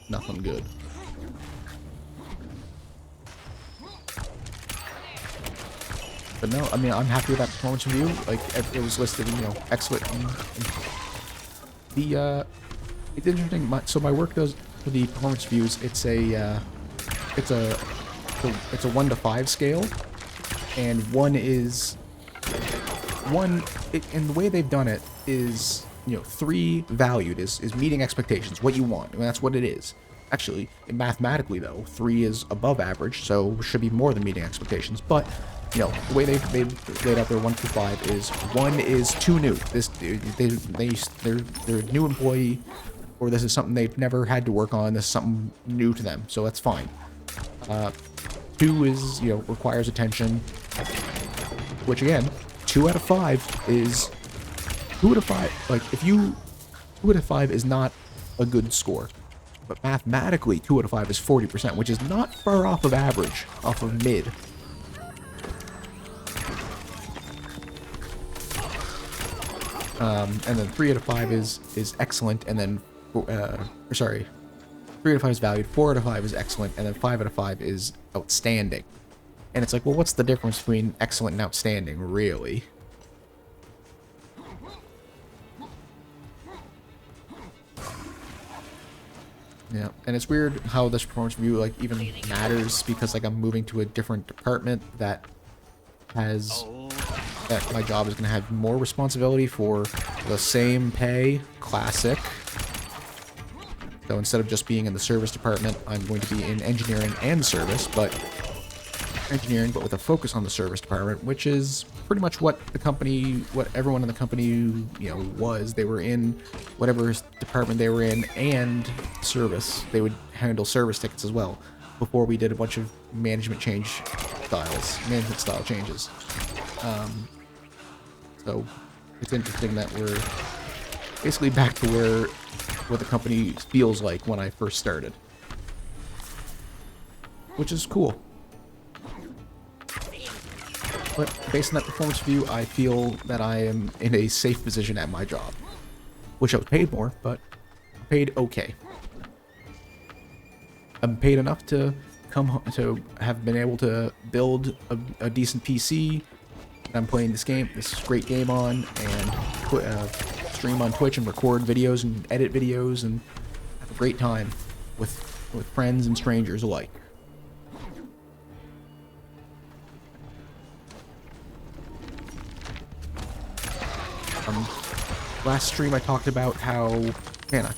Nothing good. But no, I mean, I'm happy with that performance review. Like, it was listed, you know, excellent. It's interesting. So my work does for the performance reviews. It's a 1 to 5 scale, and and the way they've done it is, you know, 3 valued is meeting expectations, what you want, and that's what it is. Actually, mathematically though, 3 is above average, so should be more than meeting expectations. But you know, the way they've laid out their 1 through 5 is 1 is too new. They're a new employee, or this is something they've never had to work on. This is something new to them, so that's fine. 2 is, you know, requires attention, which again, 2 out of 5 is 2 out of 5. Like, if 2 out of 5 is not a good score, but mathematically 2 out of 5 is 40%, which is not far off of average, off of mid. And then 3 out of 5 is excellent, and then 3 out of 5 is valued, 4 out of 5 is excellent, and then 5 out of 5 is outstanding. And it's like, well, what's the difference between excellent and outstanding, really? Yeah, and it's weird how this performance review, like, even matters, because, like, I'm moving to a different department that my job is going to have more responsibility for the same pay. Classic. So instead of just being in the service department, I'm going to be in engineering and service, but with a focus on the service department, which is pretty much what everyone in the company, you know, was. They were in whatever department they were in, and service. They would handle service tickets as well, before we did a bunch of management style changes. So it's interesting that we're basically back to what the company feels like when I first started, which is cool. But based on that performance review, I feel that I am in a safe position at my job. Wish I was paid more, but I'm paid okay. I'm paid enough to have been able to build a decent PC. I'm playing this great game on, and stream on Twitch and record videos and edit videos and have a great time with friends and strangers alike. Last stream I talked about how, man, a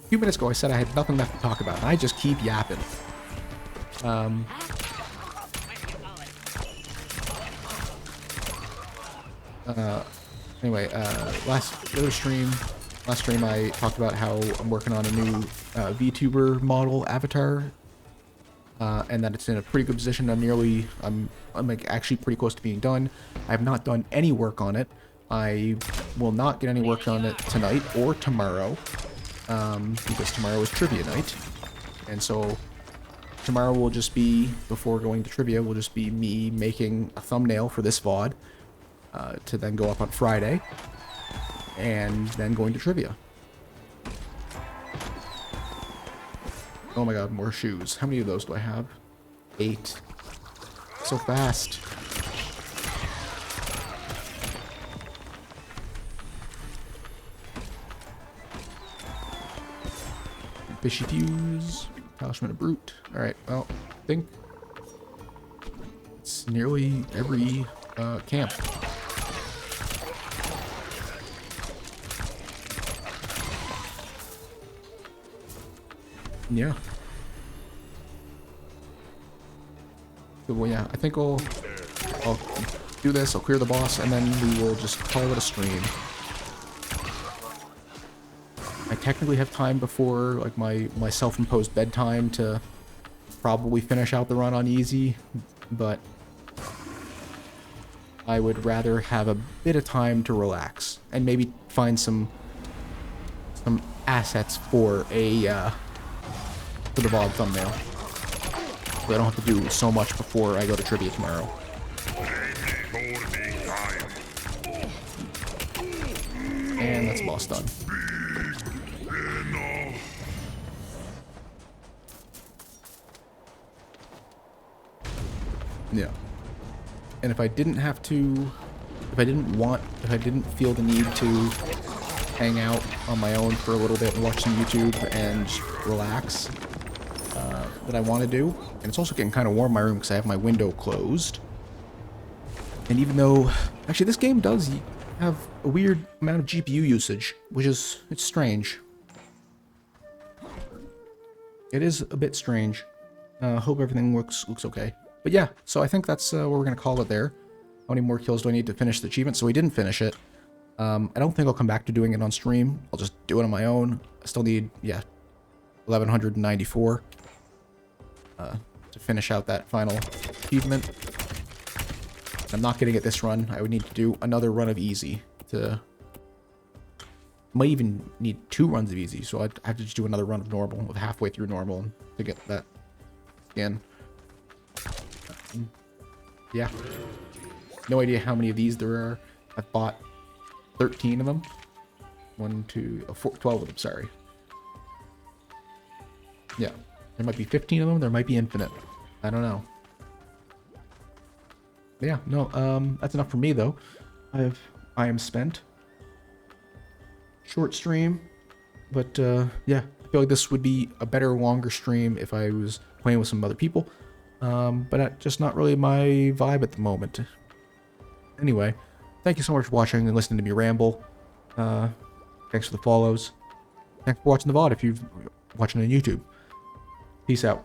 few minutes ago I said I had nothing left to talk about, and I just keep yapping. Anyway, last stream I talked about how I'm working on a new VTuber model avatar, and that it's in a pretty good position. I'm like actually pretty close to being done. I have not done any work on it, I will not get any work on it tonight or tomorrow, because tomorrow is trivia night. And so tomorrow will just be, before going to trivia, will just be me making a thumbnail for this VOD, to then go up on Friday, and then going to trivia. Oh my god, more shoes. How many of those do I have? 8. So fast. Fishy fuse. Polishment of brute. Alright, well, I think it's nearly every camp. Yeah. So, well, yeah, I think I'll do this, I'll clear the boss, and then we will just call it a stream. I technically have time before, like, my self-imposed bedtime to probably finish out the run on easy, but I would rather have a bit of time to relax, and maybe find some assets for a, for the VOD thumbnail. So I don't have to do so much before I go to trivia tomorrow. And that's boss done. Yeah. And if I didn't have to, if I didn't feel the need to hang out on my own for a little bit and watch some YouTube and just relax, that I want to do. And it's also getting kind of warm in my room because I have my window closed. And even though, actually this game does have a weird amount of GPU usage, which is, it's strange. It is a bit strange. Hope everything looks okay. But yeah, so I think that's what we're going to call it there. How many more kills do I need to finish the achievement? So we didn't finish it. I don't think I'll come back to doing it on stream. I'll just do it on my own. I still need, yeah, 1194 to finish out that final achievement. I'm not getting it this run. I would need to do another run of easy to... Might even need 2 runs of easy, so I'd have to just do another run of normal, with halfway through normal to get that again. Yeah. No idea how many of these there are. I've bought 13 of them. 12 of them, sorry. Yeah. There might be 15 of them, there might be infinite. I don't know. Yeah, no, that's enough for me though. I am spent. Short stream, but yeah, I feel like this would be a better, longer stream if I was playing with some other people. But just not really my vibe at the moment. Anyway, thank you so much for watching and listening to me ramble. Thanks for the follows. Thanks for watching the VOD if you're watching on YouTube. Peace out.